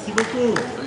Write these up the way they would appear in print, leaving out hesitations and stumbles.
Merci beaucoup.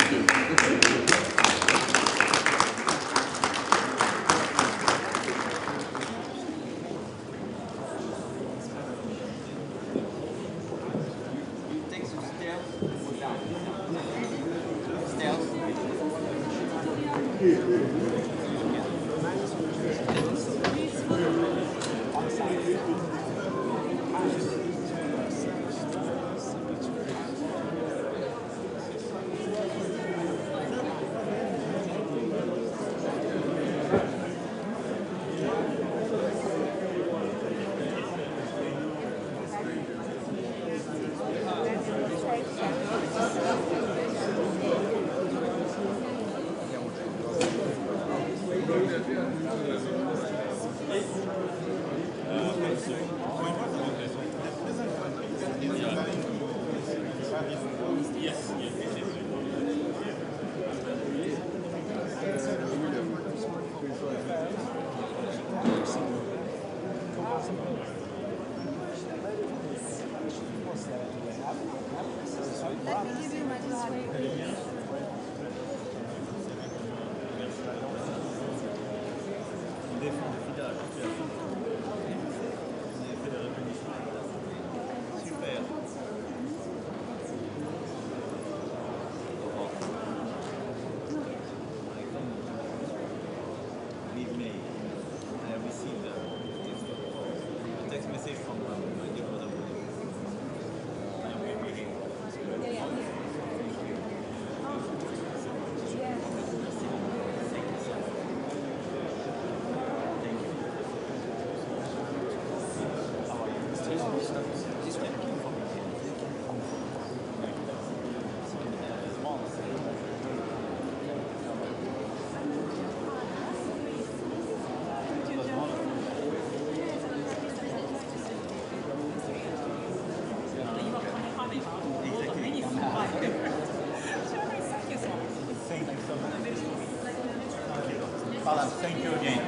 Thank you again.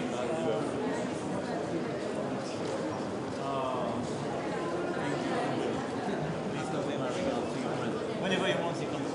Please convey my regards to your friend. Whenever he wants, he comes.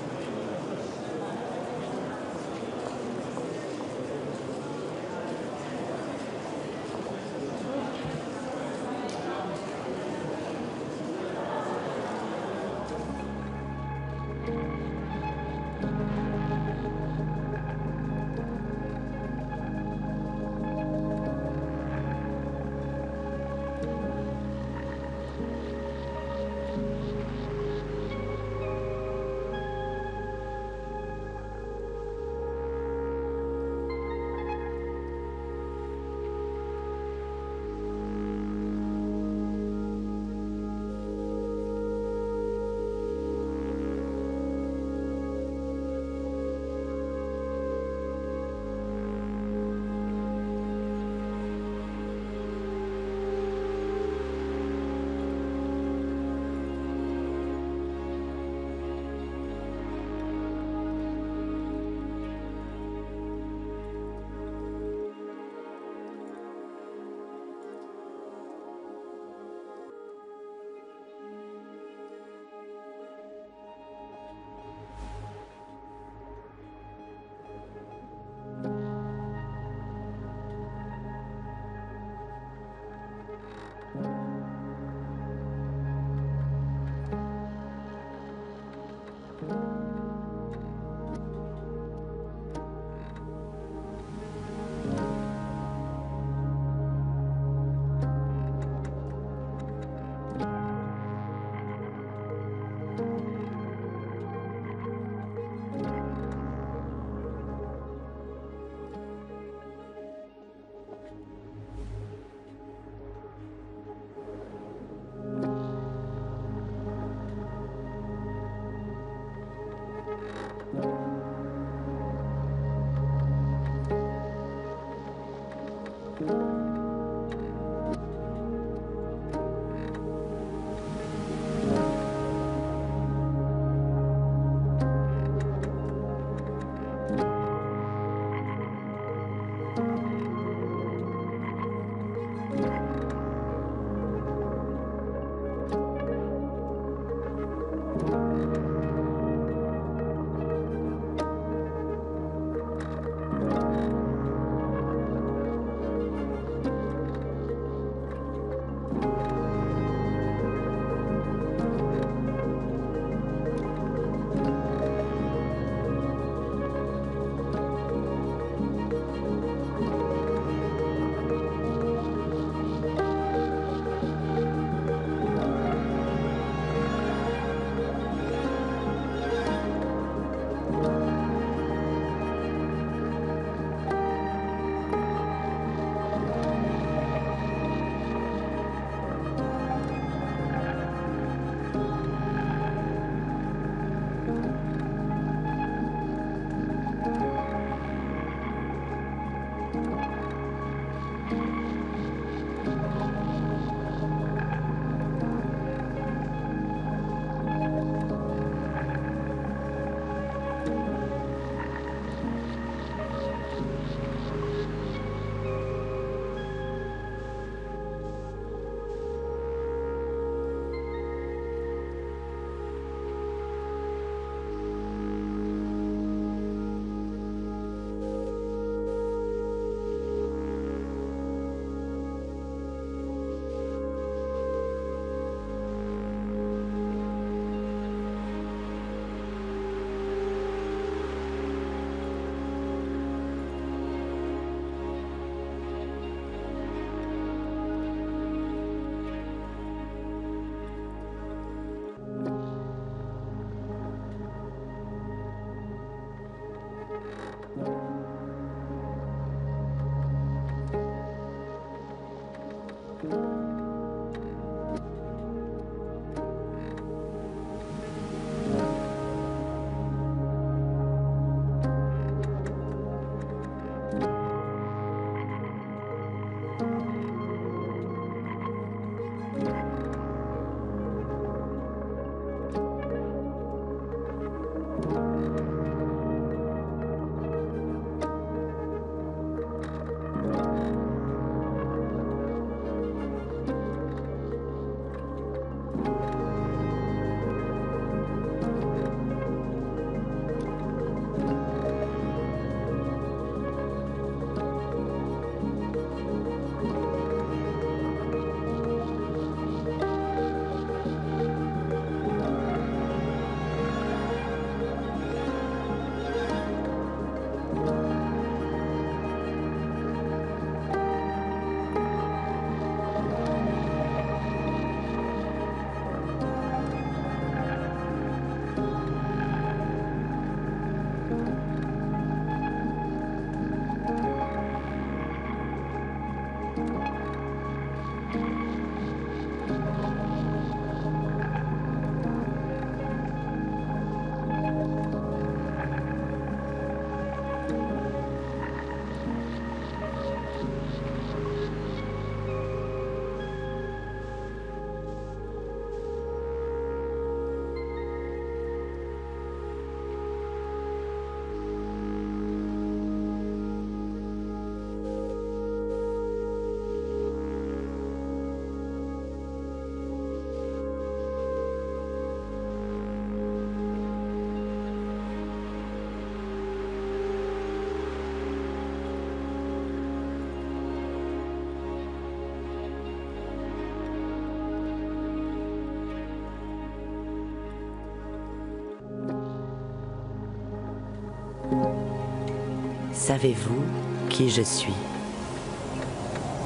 Savez-vous qui je suis?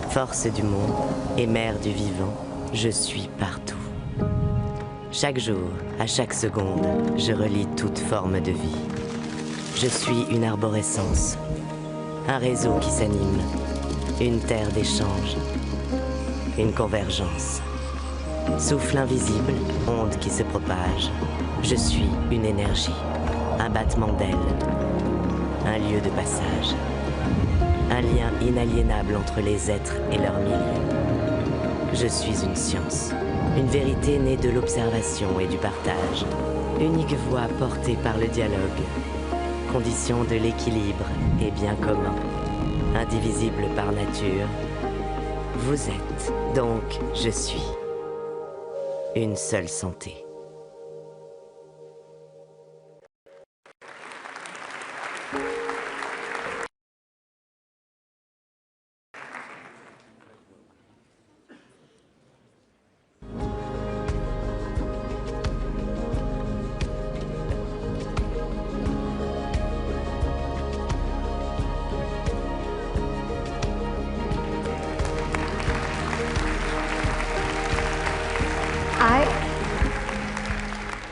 Force du monde et mère du vivant, je suis partout. Chaque jour, à chaque seconde, je relie toute forme de vie. Je suis une arborescence, un réseau qui s'anime, une terre d'échange, une convergence. Souffle invisible, onde qui se propage, je suis une énergie, un battement d'ailes, un lieu de passage, un lien inaliénable entre les êtres et leur milieu. Je suis une science, une vérité née de l'observation et du partage, unique voix portée par le dialogue, condition de l'équilibre et bien commun, indivisible par nature. Vous êtes, donc je suis, une seule santé.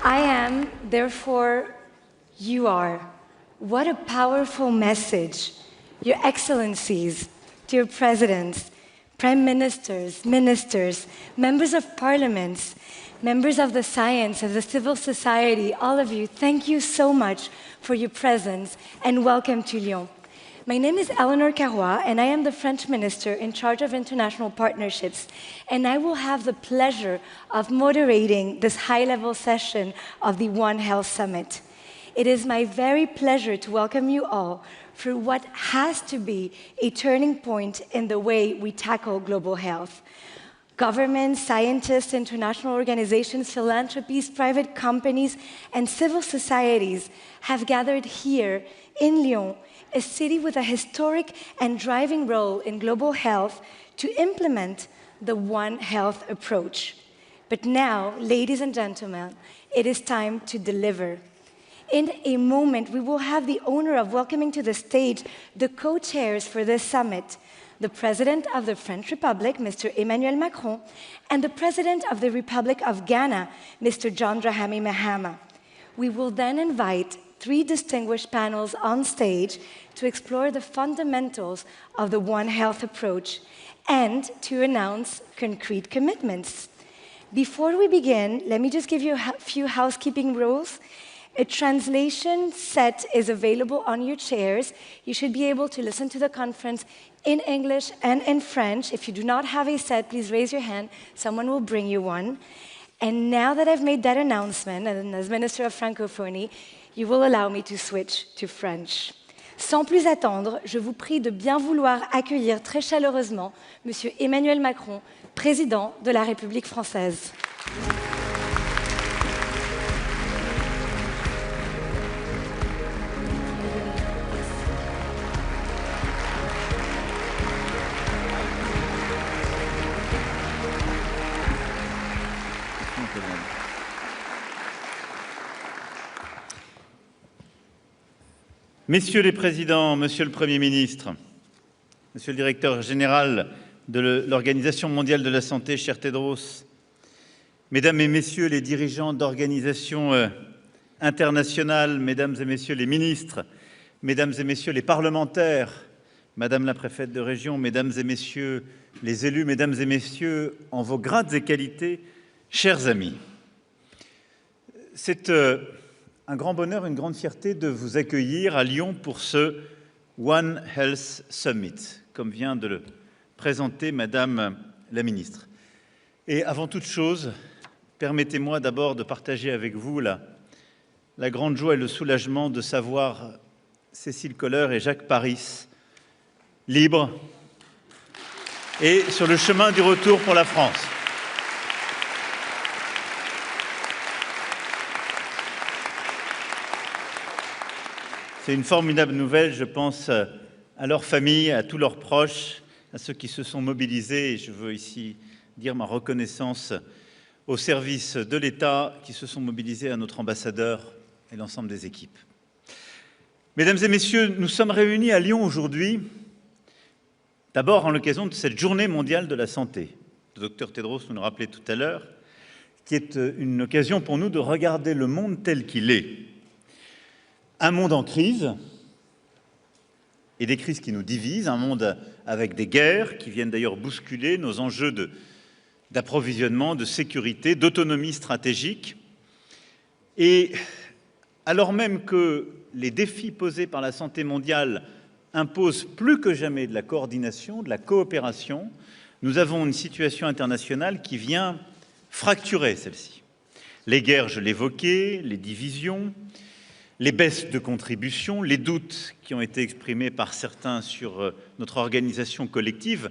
I am, therefore you are. What a powerful message. Your Excellencies, dear Presidents, Prime Ministers, Ministers, Members of Parliaments, members of the science, of the civil society, all of you, thank you so much for your presence and welcome to Lyon. My name is Eleanor Carrois, and I am the French Minister in charge of international partnerships, and I will have the pleasure of moderating this high-level session of the One Health Summit. It is my very pleasure to welcome you all for what has to be a turning point in the way we tackle global health. Governments, scientists, international organizations, philanthropies, private companies, and civil societies have gathered here in Lyon, a city with a historic and driving role in global health, to implement the One Health approach. But now, ladies and gentlemen, it is time to deliver. In a moment, we will have the honor of welcoming to the stage the co-chairs for this summit, the President of the French Republic, Mr. Emmanuel Macron, and the President of the Republic of Ghana, Mr. John Dramani Mahama. We will then invite 3 distinguished panels on stage to explore the fundamentals of the One Health approach and to announce concrete commitments. Before we begin, let me just give you a few housekeeping rules. A translation set is available on your chairs. You should be able to listen to the conference in English and in French. If you do not have a set, please raise your hand. Someone will bring you one. And now that I've made that announcement, and as Minister of Francophonie, you will allow me to switch to French. Sans plus attendre, je vous prie de bien vouloir accueillir très chaleureusement Monsieur Emmanuel Macron, Président de la République française. tout le monde. Messieurs les présidents, Monsieur le Premier ministre, Monsieur le directeur général de l'Organisation mondiale de la santé, cher Tedros, Mesdames et Messieurs les dirigeants d'organisations internationales, Mesdames et Messieurs les ministres, Mesdames et Messieurs les parlementaires, Madame la préfète de région, Mesdames et Messieurs les élus, Mesdames et Messieurs, en vos grades et qualités, chers amis, c'est un grand bonheur, une grande fierté de vous accueillir à Lyon pour ce One Health Summit, comme vient de le présenter Madame la ministre. Et avant toute chose, permettez-moi d'abord de partager avec vous la grande joie et le soulagement de savoir Cécile Kohler et Jacques Paris libres et sur le chemin du retour pour la France. C'est une formidable nouvelle, je pense à leurs familles, à tous leurs proches, à ceux qui se sont mobilisés. Et je veux ici dire ma reconnaissance aux services de l'État qui se sont mobilisés, à notre ambassadeur et l'ensemble des équipes. Mesdames et messieurs, nous sommes réunis à Lyon aujourd'hui, d'abord en l'occasion de cette journée mondiale de la santé. Le docteur Tedros nous le rappelait tout à l'heure, qui est une occasion pour nous de regarder le monde tel qu'il est. Un monde en crise, et des crises qui nous divisent, un monde avec des guerres qui viennent d'ailleurs bousculer nos enjeux d'approvisionnement, de sécurité, d'autonomie stratégique. Et alors même que les défis posés par la santé mondiale imposent plus que jamais de la coordination, de la coopération, nous avons une situation internationale qui vient fracturer celle-ci. Les guerres, je l'évoquais, les divisions, les baisses de contributions, les doutes qui ont été exprimés par certains sur notre organisation collective,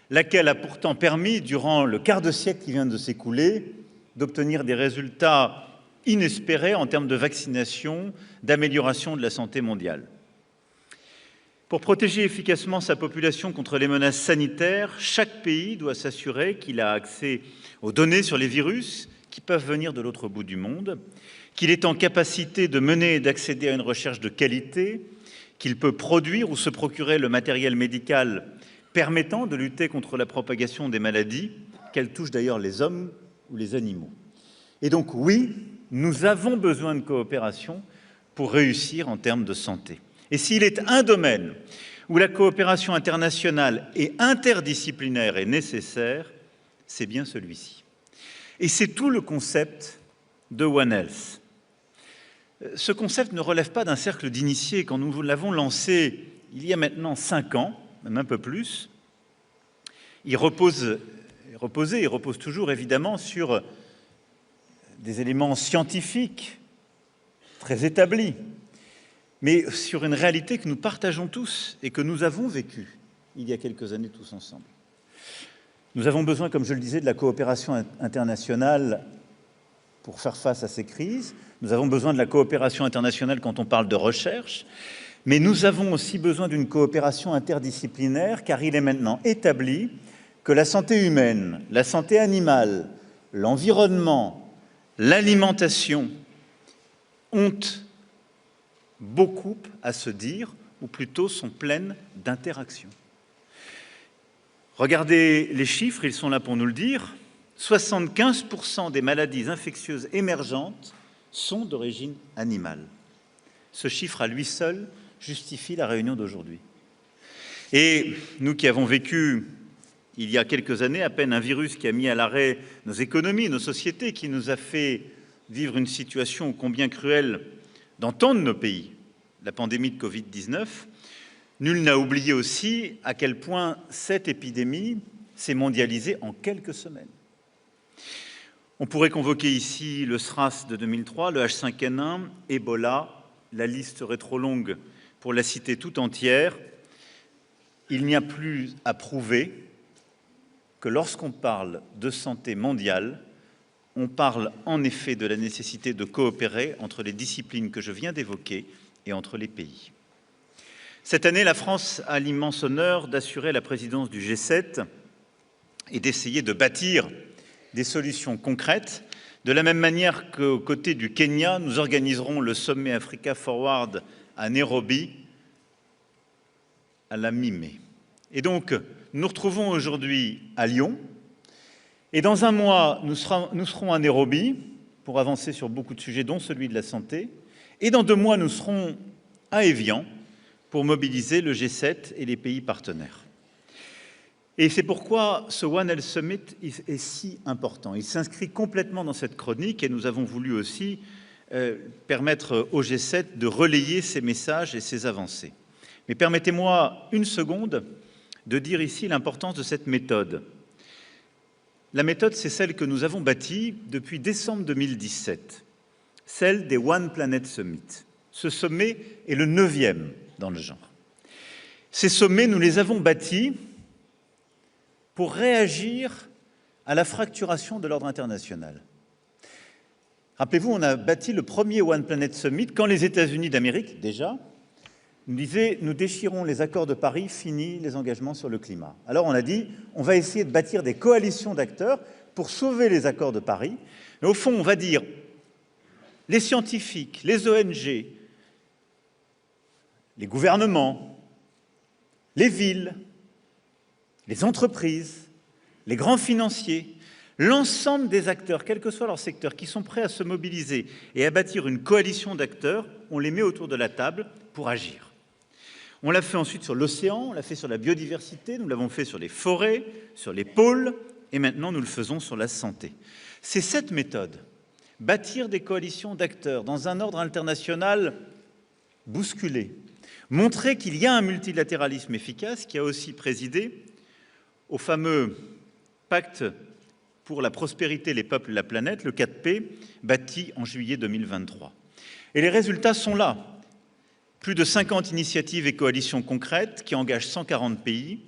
laquelle a pourtant permis, durant le quart de siècle qui vient de s'écouler, d'obtenir des résultats inespérés en termes de vaccination, d'amélioration de la santé mondiale. Pour protéger efficacement sa population contre les menaces sanitaires, chaque pays doit s'assurer qu'il a accès aux données sur les virus qui peuvent venir de l'autre bout du monde, qu'il est en capacité de mener et d'accéder à une recherche de qualité, qu'il peut produire ou se procurer le matériel médical permettant de lutter contre la propagation des maladies, qu'elles touchent d'ailleurs les hommes ou les animaux. Et donc oui, nous avons besoin de coopération pour réussir en termes de santé. Et s'il est un domaine où la coopération internationale et interdisciplinaire est nécessaire, c'est bien celui-ci. Et c'est tout le concept de One Health. Ce concept ne relève pas d'un cercle d'initiés. Quand nous l'avons lancé il y a maintenant 5 ans, même un peu plus, il repose toujours évidemment sur des éléments scientifiques très établis, mais sur une réalité que nous partageons tous et que nous avons vécue il y a quelques années tous ensemble. Nous avons besoin, comme je le disais, de la coopération internationale pour faire face à ces crises. Nous avons besoin de la coopération internationale quand on parle de recherche, mais nous avons aussi besoin d'une coopération interdisciplinaire, car il est maintenant établi que la santé humaine, la santé animale, l'environnement, l'alimentation ont beaucoup à se dire, ou plutôt sont pleines d'interactions. Regardez les chiffres, ils sont là pour nous le dire. 75% des maladies infectieuses émergentes sont d'origine animale. Ce chiffre à lui seul justifie la réunion d'aujourd'hui. Et nous qui avons vécu, il y a quelques années à peine, un virus qui a mis à l'arrêt nos économies, nos sociétés, qui nous a fait vivre une situation ô combien cruelle dans tant de nos pays, la pandémie de Covid-19, nul n'a oublié aussi à quel point cette épidémie s'est mondialisée en quelques semaines. On pourrait convoquer ici le SRAS de 2003, le H5N1, Ebola, la liste serait trop longue pour la citer tout entière. Il n'y a plus à prouver que lorsqu'on parle de santé mondiale, on parle en effet de la nécessité de coopérer entre les disciplines que je viens d'évoquer et entre les pays. Cette année, la France a l'immense honneur d'assurer la présidence du G7 et d'essayer de bâtir des solutions concrètes De la même manière qu'aux côtés du Kenya, nous organiserons le sommet Africa Forward à Nairobi à la mi-mai. Et donc, nous nous retrouvons aujourd'hui à Lyon. Et dans un mois, nous serons à Nairobi pour avancer sur beaucoup de sujets, dont celui de la santé. Et dans 2 mois, nous serons à Évian pour mobiliser le G7 et les pays partenaires. Et c'est pourquoi ce One Health Summit est si important. Il s'inscrit complètement dans cette chronique et nous avons voulu aussi permettre au G7 de relayer ces messages et ces avancées. Mais permettez-moi une seconde de dire ici l'importance de cette méthode. La méthode, c'est celle que nous avons bâtie depuis décembre 2017, celle des One Planet Summit. Ce sommet est le 9e dans le genre. Ces sommets, nous les avons bâtis pour réagir à la fracturation de l'ordre international. Rappelez-vous, on a bâti le premier One Planet Summit quand les États-Unis d'Amérique, déjà, nous disaient « nous déchirons les accords de Paris, fini les engagements sur le climat ». Alors on a dit « on va essayer de bâtir des coalitions d'acteurs pour sauver les accords de Paris ». Mais au fond, on va dire les scientifiques, les ONG, les gouvernements, les villes, les entreprises, les grands financiers, l'ensemble des acteurs, quel que soit leur secteur, qui sont prêts à se mobiliser et à bâtir une coalition d'acteurs, on les met autour de la table pour agir. On l'a fait ensuite sur l'océan, on l'a fait sur la biodiversité, nous l'avons fait sur les forêts, sur les pôles, et maintenant nous le faisons sur la santé. C'est cette méthode, bâtir des coalitions d'acteurs dans un ordre international bousculé, montrer qu'il y a un multilatéralisme efficace qui a aussi présidé au fameux pacte pour la prospérité, les peuples et la planète, le 4P, bâti en juillet 2023. Et les résultats sont là. Plus de 50 initiatives et coalitions concrètes qui engagent 140 pays,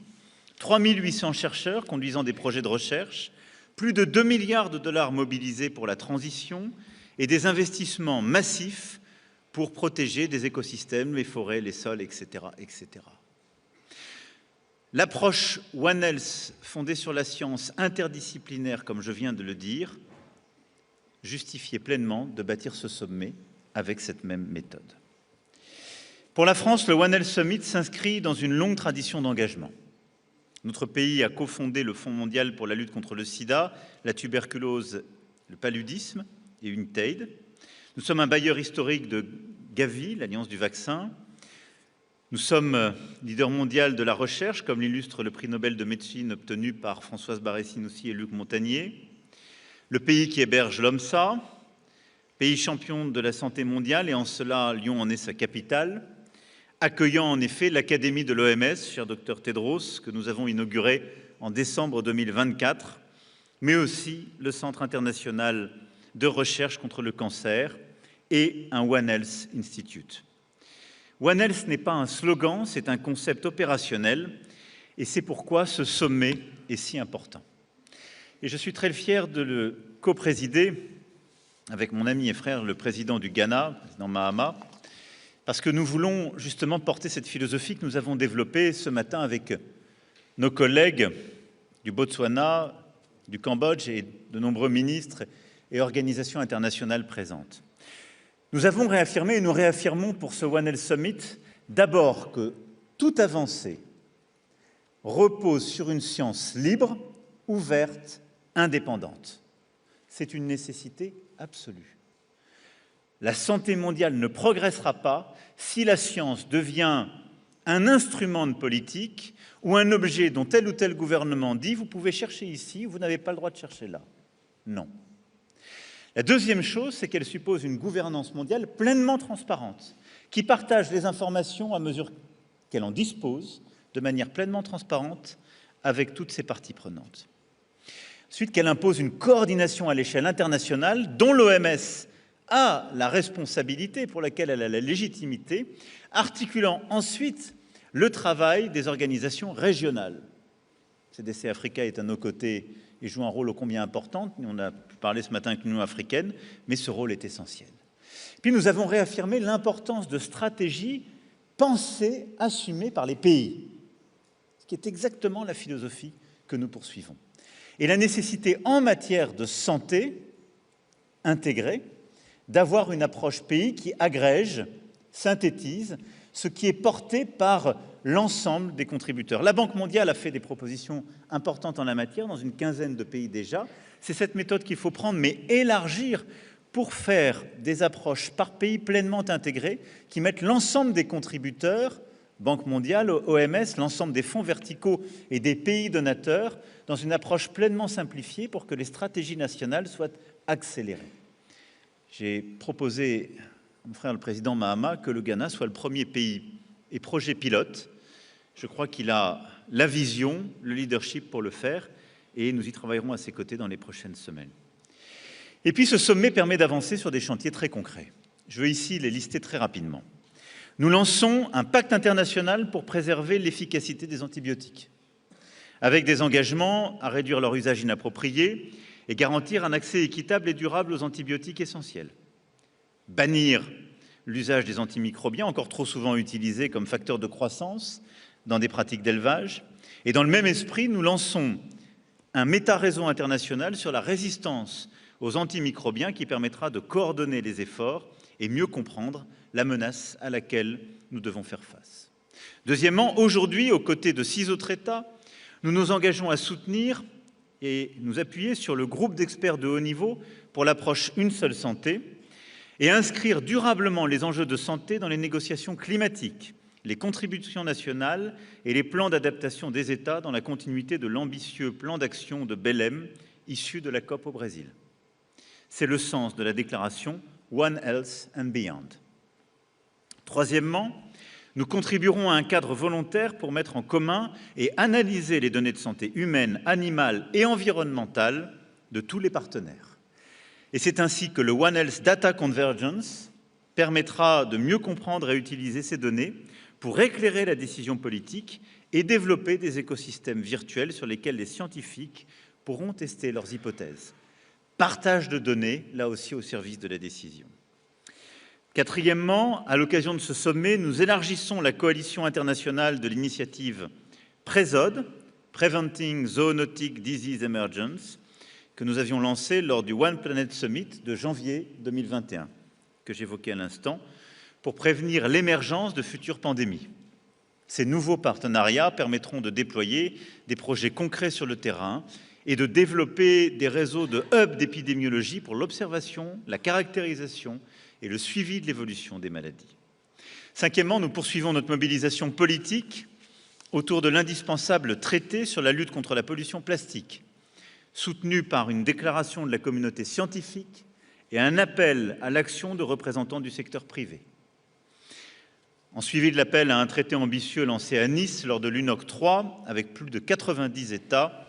3 800 chercheurs conduisant des projets de recherche, plus de 2 milliards de dollars mobilisés pour la transition et des investissements massifs pour protéger des écosystèmes, les forêts, les sols, etc., etc. L'approche One Health, fondée sur la science interdisciplinaire, comme je viens de le dire, justifiait pleinement de bâtir ce sommet avec cette même méthode. Pour la France, le One Health Summit s'inscrit dans une longue tradition d'engagement. Notre pays a cofondé le Fonds mondial pour la lutte contre le sida, la tuberculose, le paludisme et UNITAID. Nous sommes un bailleur historique de Gavi, l'Alliance du vaccin. Nous sommes leader mondial de la recherche, comme l'illustre le prix Nobel de médecine obtenu par Françoise Barré-Sinoussi et Luc Montagnier. Le pays qui héberge l'OMSA, pays champion de la santé mondiale, et en cela, Lyon en est sa capitale, accueillant en effet l'Académie de l'OMS, cher Dr Tedros, que nous avons inauguré en décembre 2024, mais aussi le Centre international de recherche contre le cancer et un One Health Institute. One Health n'est pas un slogan, c'est un concept opérationnel, et c'est pourquoi ce sommet est si important. Et je suis très fier de le co-présider avec mon ami et frère, le président du Ghana, le président Mahama, parce que nous voulons justement porter cette philosophie que nous avons développée ce matin avec nos collègues du Botswana, du Cambodge et de nombreux ministres et organisations internationales présentes. Nous avons réaffirmé et nous réaffirmons pour ce One Health Summit d'abord que toute avancée repose sur une science libre, ouverte, indépendante. C'est une nécessité absolue. La santé mondiale ne progressera pas si la science devient un instrument de politique ou un objet dont tel ou tel gouvernement dit « vous pouvez chercher ici, vous n'avez pas le droit de chercher là ». Non. La deuxième chose, c'est qu'elle suppose une gouvernance mondiale pleinement transparente, qui partage les informations à mesure qu'elle en dispose, de manière pleinement transparente, avec toutes ses parties prenantes. Ensuite, qu'elle impose une coordination à l'échelle internationale, dont l'OMS a la responsabilité, pour laquelle elle a la légitimité, articulant ensuite le travail des organisations régionales. CDC Africa est à nos côtés et joue un rôle ô combien important. On a parlé ce matin avec l'Union africaine, mais ce rôle est essentiel. Puis nous avons réaffirmé l'importance de stratégies pensées, assumées par les pays, ce qui est exactement la philosophie que nous poursuivons. Et la nécessité en matière de santé intégrée, d'avoir une approche pays qui agrège, synthétise ce qui est porté par l'ensemble des contributeurs. La Banque mondiale a fait des propositions importantes en la matière, dans une quinzaine de pays déjà. C'est cette méthode qu'il faut prendre, mais élargir pour faire des approches par pays pleinement intégrées qui mettent l'ensemble des contributeurs, Banque mondiale, OMS, l'ensemble des fonds verticaux et des pays donateurs, dans une approche pleinement simplifiée pour que les stratégies nationales soient accélérées. J'ai proposé, mon frère le président Mahama, que le Ghana soit le premier pays et projet pilote. Je crois qu'il a la vision, le leadership pour le faire, et nous y travaillerons à ses côtés dans les prochaines semaines. Et puis ce sommet permet d'avancer sur des chantiers très concrets. Je veux ici les lister très rapidement. Nous lançons un pacte international pour préserver l'efficacité des antibiotiques, avec des engagements à réduire leur usage inapproprié et garantir un accès équitable et durable aux antibiotiques essentiels. Bannir l'usage des antimicrobiens, encore trop souvent utilisés comme facteur de croissance dans des pratiques d'élevage. Et dans le même esprit, nous lançons un méta-réseau international sur la résistance aux antimicrobiens qui permettra de coordonner les efforts et mieux comprendre la menace à laquelle nous devons faire face. Deuxièmement, aujourd'hui, aux côtés de 6 autres États, nous nous engageons à soutenir et nous appuyer sur le groupe d'experts de haut niveau pour l'approche Une seule santé et inscrire durablement les enjeux de santé dans les négociations climatiques, les contributions nationales et les plans d'adaptation des États dans la continuité de l'ambitieux plan d'action de Belém issu de la COP au Brésil. C'est le sens de la déclaration One Health and Beyond. Troisièmement, nous contribuerons à un cadre volontaire pour mettre en commun et analyser les données de santé humaine, animale et environnementale de tous les partenaires. Et c'est ainsi que le One Health Data Convergence permettra de mieux comprendre et utiliser ces données pour éclairer la décision politique et développer des écosystèmes virtuels sur lesquels les scientifiques pourront tester leurs hypothèses. Partage de données, là aussi au service de la décision. Quatrièmement, à l'occasion de ce sommet, nous élargissons la coalition internationale de l'initiative PREZOD, Preventing Zoonotic Disease Emergence, que nous avions lancée lors du One Planet Summit de janvier 2021, que j'évoquais à l'instant, pour prévenir l'émergence de futures pandémies. Ces nouveaux partenariats permettront de déployer des projets concrets sur le terrain et de développer des réseaux de hubs d'épidémiologie pour l'observation, la caractérisation et le suivi de l'évolution des maladies. Cinquièmement, nous poursuivons notre mobilisation politique autour de l'indispensable traité sur la lutte contre la pollution plastique, soutenu par une déclaration de la communauté scientifique et un appel à l'action de représentants du secteur privé. En suivi de l'appel à un traité ambitieux lancé à Nice lors de l'UNOC 3, avec plus de 90 États,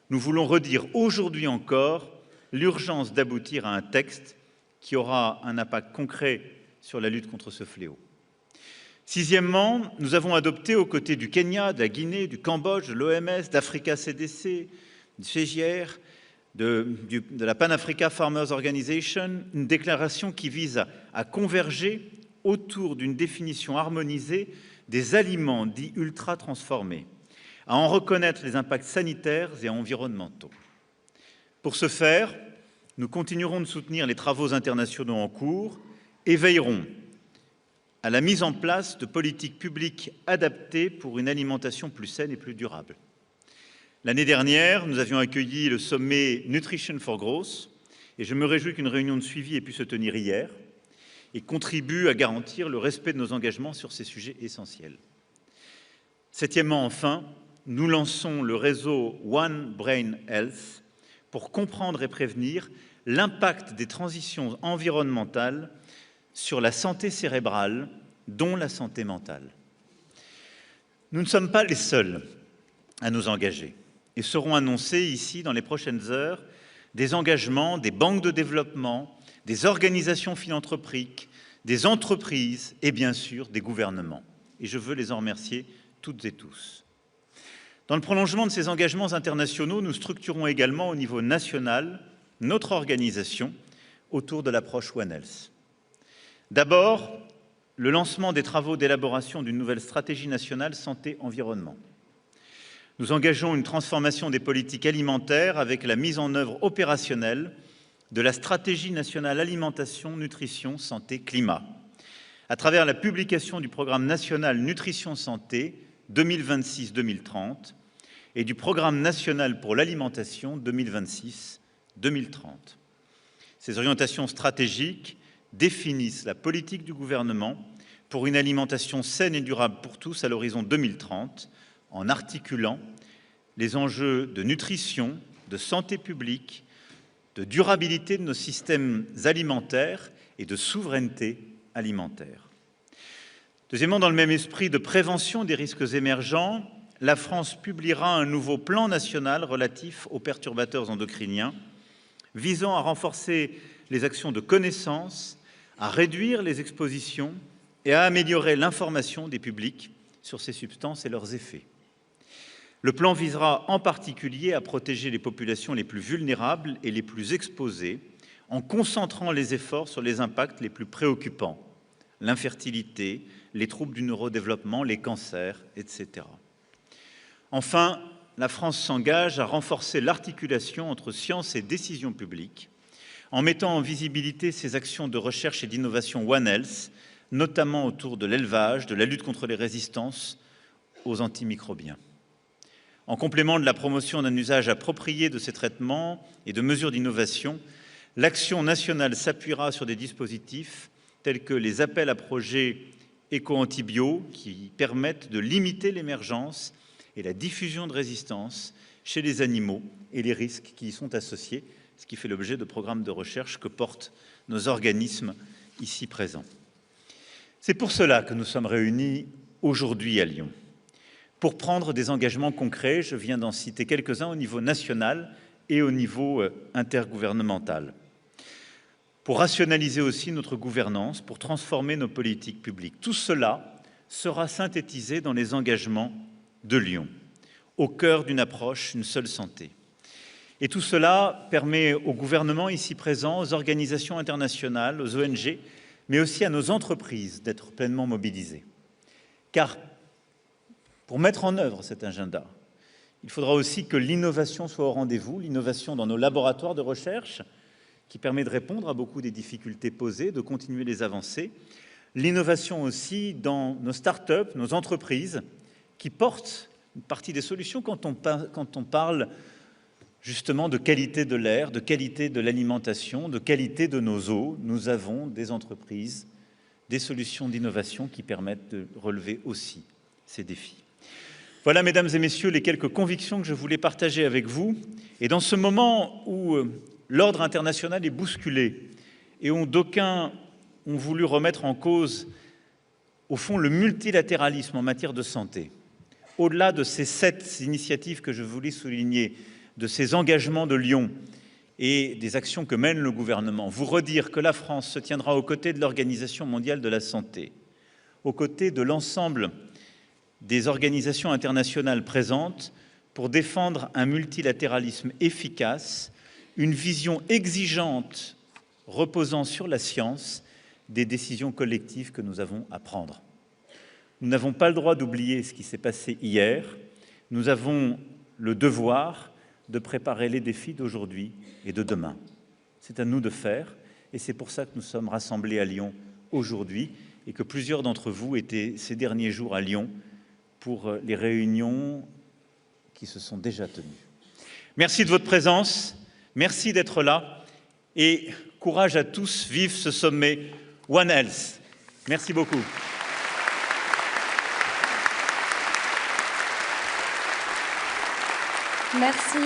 nous voulons redire aujourd'hui encore l'urgence d'aboutir à un texte qui aura un impact concret sur la lutte contre ce fléau. Sixièmement, nous avons adopté aux côtés du Kenya, de la Guinée, du Cambodge, de l'OMS, d'Africa CDC, du CGR, de la Pan-Africa Farmers Organization, une déclaration qui vise à converger autour d'une définition harmonisée des aliments dits ultra-transformés, à en reconnaître les impacts sanitaires et environnementaux. Pour ce faire, nous continuerons de soutenir les travaux internationaux en cours et veillerons à la mise en place de politiques publiques adaptées pour une alimentation plus saine et plus durable. L'année dernière, nous avions accueilli le sommet Nutrition for Growth et je me réjouis qu'une réunion de suivi ait pu se tenir hier et contribue à garantir le respect de nos engagements sur ces sujets essentiels. Septièmement, enfin, nous lançons le réseau One Brain Health pour comprendre et prévenir l'impact des transitions environnementales sur la santé cérébrale, dont la santé mentale. Nous ne sommes pas les seuls à nous engager et seront annoncés ici, dans les prochaines heures, des engagements des banques de développement, des organisations philanthropiques, des entreprises et bien sûr des gouvernements. Et je veux les en remercier toutes et tous. Dans le prolongement de ces engagements internationaux, nous structurons également au niveau national notre organisation autour de l'approche One Health. D'abord, le lancement des travaux d'élaboration d'une nouvelle stratégie nationale santé-environnement. Nous engageons une transformation des politiques alimentaires avec la mise en œuvre opérationnelle de la stratégie nationale alimentation, nutrition, santé, climat, à travers la publication du programme national nutrition santé 2026-2030 et du programme national pour l'alimentation 2026-2030. Ces orientations stratégiques définissent la politique du gouvernement pour une alimentation saine et durable pour tous à l'horizon 2030, en articulant les enjeux de nutrition, de santé publique, de durabilité de nos systèmes alimentaires et de souveraineté alimentaire. Deuxièmement, dans le même esprit de prévention des risques émergents, la France publiera un nouveau plan national relatif aux perturbateurs endocriniens, visant à renforcer les actions de connaissance, à réduire les expositions et à améliorer l'information des publics sur ces substances et leurs effets. Le plan visera en particulier à protéger les populations les plus vulnérables et les plus exposées, en concentrant les efforts sur les impacts les plus préoccupants, l'infertilité, les troubles du neurodéveloppement, les cancers, etc. Enfin, la France s'engage à renforcer l'articulation entre science et décision publique, en mettant en visibilité ses actions de recherche et d'innovation One Health, notamment autour de l'élevage, de la lutte contre les résistances aux antimicrobiens. En complément de la promotion d'un usage approprié de ces traitements et de mesures d'innovation, l'action nationale s'appuiera sur des dispositifs tels que les appels à projets éco-antibio qui permettent de limiter l'émergence et la diffusion de résistance chez les animaux et les risques qui y sont associés, ce qui fait l'objet de programmes de recherche que portent nos organismes ici présents. C'est pour cela que nous sommes réunis aujourd'hui à Lyon, pour prendre des engagements concrets. Je viens d'en citer quelques-uns au niveau national et au niveau intergouvernemental, pour rationaliser aussi notre gouvernance, pour transformer nos politiques publiques. Tout cela sera synthétisé dans les engagements de Lyon, au cœur d'une approche, une seule santé. Et tout cela permet au gouvernement ici présent, aux organisations internationales, aux ONG, mais aussi à nos entreprises d'être pleinement mobilisées. Car pour mettre en œuvre cet agenda, il faudra aussi que l'innovation soit au rendez-vous, l'innovation dans nos laboratoires de recherche, qui permet de répondre à beaucoup des difficultés posées, de continuer les avancées, l'innovation aussi dans nos start-up, nos entreprises, qui portent une partie des solutions quand on parle justement de qualité de l'air, de qualité de l'alimentation, de qualité de nos eaux. Nous avons des entreprises, des solutions d'innovation qui permettent de relever aussi ces défis. Voilà, mesdames et messieurs, les quelques convictions que je voulais partager avec vous. Et dans ce moment où l'ordre international est bousculé et où d'aucuns ont voulu remettre en cause, au fond, le multilatéralisme en matière de santé, au-delà de ces 7 initiatives que je voulais souligner, de ces engagements de Lyon et des actions que mène le gouvernement, vous redire que la France se tiendra aux côtés de l'Organisation mondiale de la santé, aux côtés de l'ensemble des organisations internationales présentes pour défendre un multilatéralisme efficace, une vision exigeante reposant sur la science des décisions collectives que nous avons à prendre. Nous n'avons pas le droit d'oublier ce qui s'est passé hier. Nous avons le devoir de préparer les défis d'aujourd'hui et de demain. C'est à nous de faire, et c'est pour ça que nous sommes rassemblés à Lyon aujourd'hui et que plusieurs d'entre vous étaient ces derniers jours à Lyon pour les réunions qui se sont déjà tenues. Merci de votre présence, merci d'être là et courage à tous, vive ce sommet One Health. Merci beaucoup. Merci.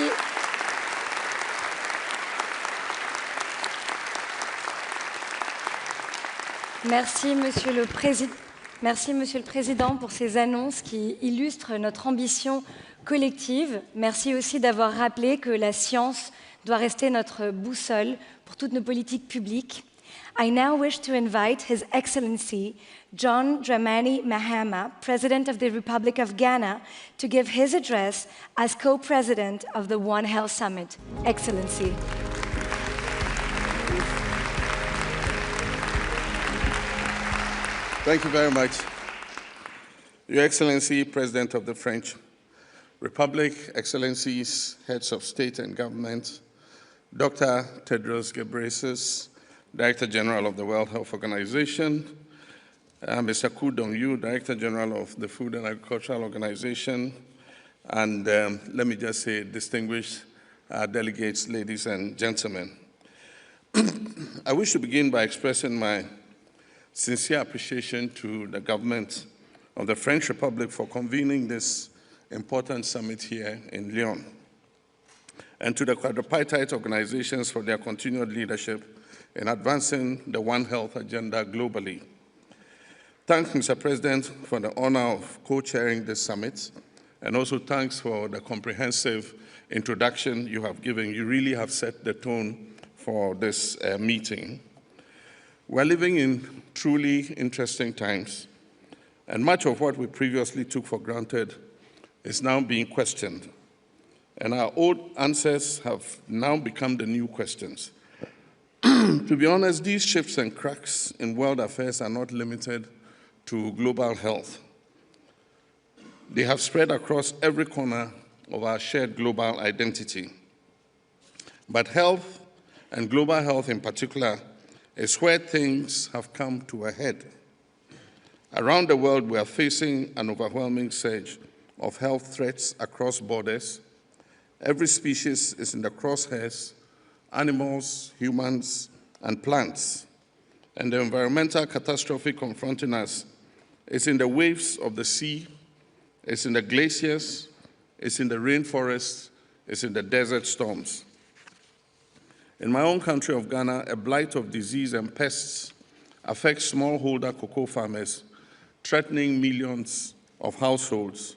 Merci, Monsieur le Président, pour ces annonces qui illustrent notre ambition collective. Merci aussi d'avoir rappelé que la science doit rester notre boussole pour toutes nos politiques publiques. I now wish to invite His Excellency John Dramani Mahama, President of the Republic of Ghana, to give his address as co-president of the One Health Summit. Excellency. Thank you very much. Your Excellency, President of the French Republic, Excellencies, Heads of State and Government, Dr. Tedros Ghebreyesus, Director General of the World Health Organization, Mr. Ku Dong-yu, Director General of the Food and Agricultural Organization, and let me just say, distinguished delegates, ladies and gentlemen. I wish to begin by expressing my sincere appreciation to the government of the French Republic for convening this important summit here in Lyon, and to the quadripartite organizations for their continued leadership in advancing the One Health agenda globally. Thanks, Mr. President, for the honor of co-chairing this summit, and also thanks for the comprehensive introduction you have given. You really have set the tone for this meeting. We're living in truly interesting times, and much of what we previously took for granted is now being questioned, and our old answers have now become the new questions. To be honest, these shifts and cracks in world affairs are not limited to global health. They have spread across every corner of our shared global identity. But health, and global health in particular, is where things have come to a head. Around the world, we are facing an overwhelming surge of health threats across borders. Every species is in the crosshairs: animals, humans, and plants. And the environmental catastrophe confronting us is in the waves of the sea, it's in the glaciers, it's in the rainforests, it's in the desert storms. In my own country of Ghana, a blight of disease and pests affects smallholder cocoa farmers, threatening millions of households.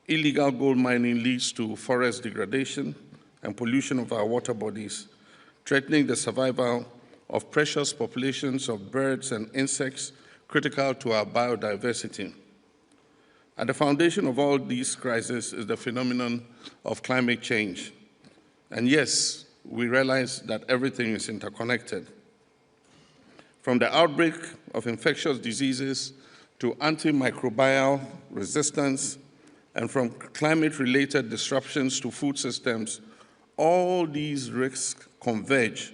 Illegal gold mining leads to forest degradation and pollution of our water bodies, threatening the survival of precious populations of birds and insects critical to our biodiversity. At the foundation of all these crises is the phenomenon of climate change. And yes, we realize that everything is interconnected. From the outbreak of infectious diseases to antimicrobial resistance, and from climate-related disruptions to food systems, all these risks converge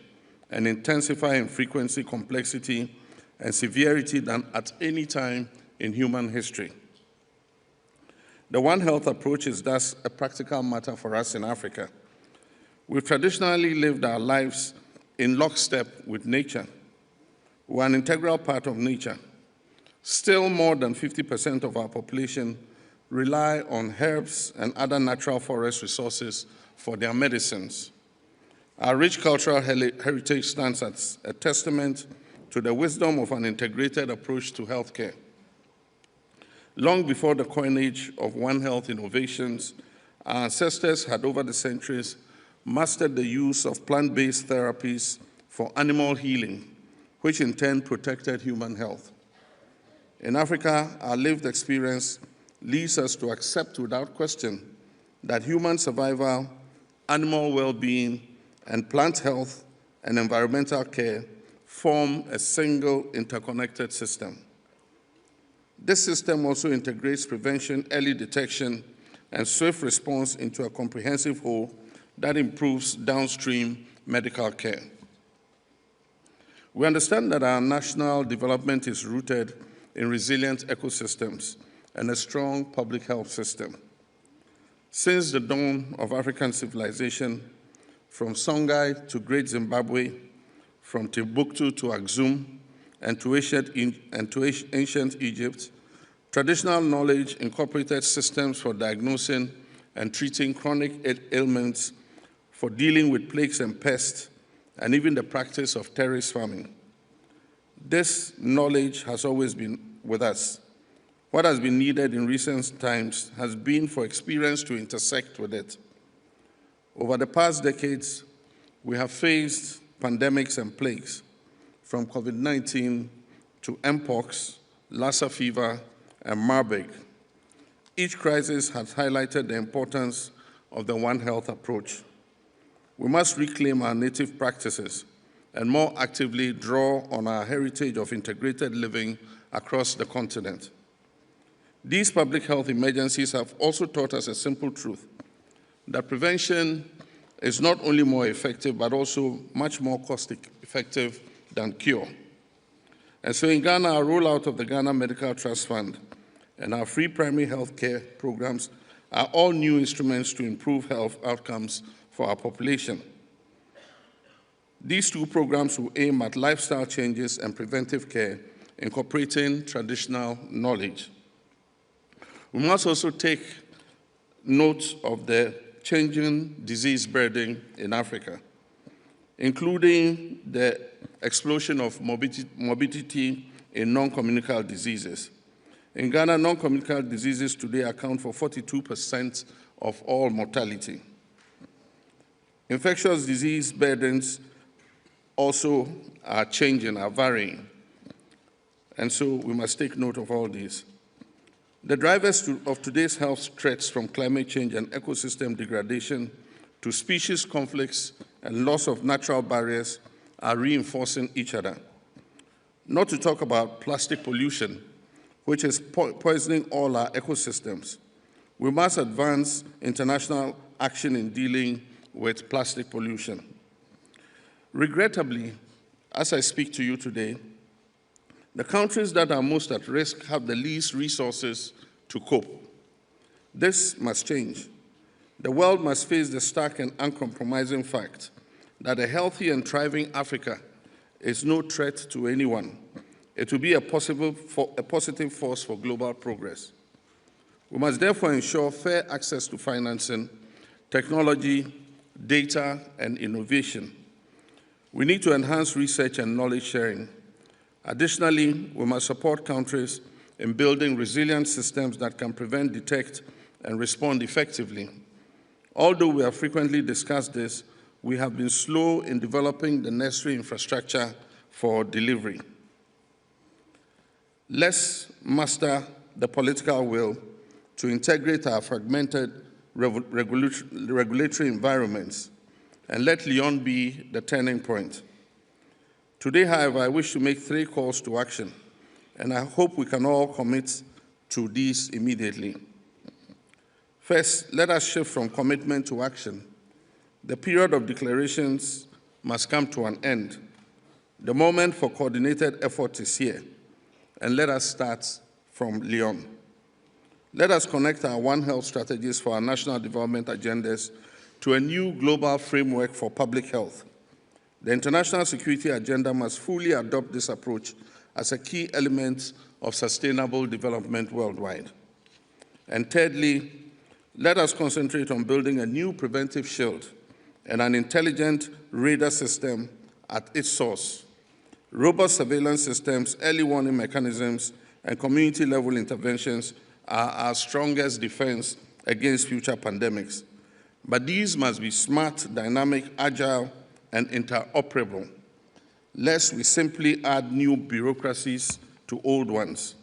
and intensify in frequency, complexity, and severity than at any time in human history. The One Health approach is thus a practical matter for us in Africa. We've traditionally lived our lives in lockstep with nature. We're an integral part of nature. Still, more than 50% of our population rely on herbs and other natural forest resources for their medicines. Our rich cultural heritage stands as a testament to the wisdom of an integrated approach to healthcare. Long before the coinage of One Health innovations, our ancestors had over the centuries mastered the use of plant-based therapies for animal healing, which in turn protected human health. In Africa, our lived experience leads us to accept without question that human survival, animal well-being, and plant health and environmental care form a single interconnected system. This system also integrates prevention, early detection, and swift response into a comprehensive whole that improves downstream medical care. We understand that our national development is rooted in resilient ecosystems and a strong public health system. Since the dawn of African civilization, from Songhai to Great Zimbabwe, from Timbuktu to Axum, and to ancient Egypt, traditional knowledge incorporated systems for diagnosing and treating chronic ailments, for dealing with plagues and pests, and even the practice of terrace farming. This knowledge has always been with us. What has been needed in recent times has been for experience to intersect with it. Over the past decades, we have faced pandemics and plagues, from COVID-19 to Mpox, Lassa fever, and Marburg. Each crisis has highlighted the importance of the One Health approach. We must reclaim our native practices and more actively draw on our heritage of integrated living across the continent. These public health emergencies have also taught us a simple truth, that prevention is not only more effective, but also much more cost-effective than cure. And so in Ghana, our rollout of the Ghana Medical Trust Fund and our free primary health care programs are all new instruments to improve health outcomes for our population. These two programs will aim at lifestyle changes and preventive care, incorporating traditional knowledge. We must also take note of the changing disease burden in Africa, including the explosion of morbidity in non-communicable diseases. In Ghana, non-communicable diseases today account for 42% of all mortality. Infectious disease burdens also are changing, are varying. And so we must take note of all these. The drivers of today's health threats, from climate change and ecosystem degradation to species conflicts and loss of natural barriers, are reinforcing each other. Not to talk about plastic pollution, which is poisoning all our ecosystems. We must advance international action in dealing with plastic pollution. Regrettably, as I speak to you today, the countries that are most at risk have the least resources to cope. This must change. The world must face the stark and uncompromising fact that a healthy and thriving Africa is no threat to anyone. It will be a positive force for global progress. We must therefore ensure fair access to financing, technology, data, and innovation. We need to enhance research and knowledge sharing. Additionally, we must support countries in building resilient systems that can prevent, detect, and respond effectively. Although we have frequently discussed this, we have been slow in developing the necessary infrastructure for delivery. Let's muster the political will to integrate our fragmented regulatory environments, and let Lyon be the turning point. Today, however, I wish to make 3 calls to action, and I hope we can all commit to these immediately. First, let us shift from commitment to action. The period of declarations must come to an end. The moment for coordinated effort is here, and let us start from Lyon. Let us connect our One Health strategies for our national development agendas to a new global framework for public health. The international security agenda must fully adopt this approach as a key element of sustainable development worldwide. And thirdly, let us concentrate on building a new preventive shield and an intelligent radar system at its source. Robust surveillance systems, early warning mechanisms, and community-level interventions are our strongest defense against future pandemics. But these must be smart, dynamic, agile, and interoperable, lest we simply add new bureaucracies to old ones.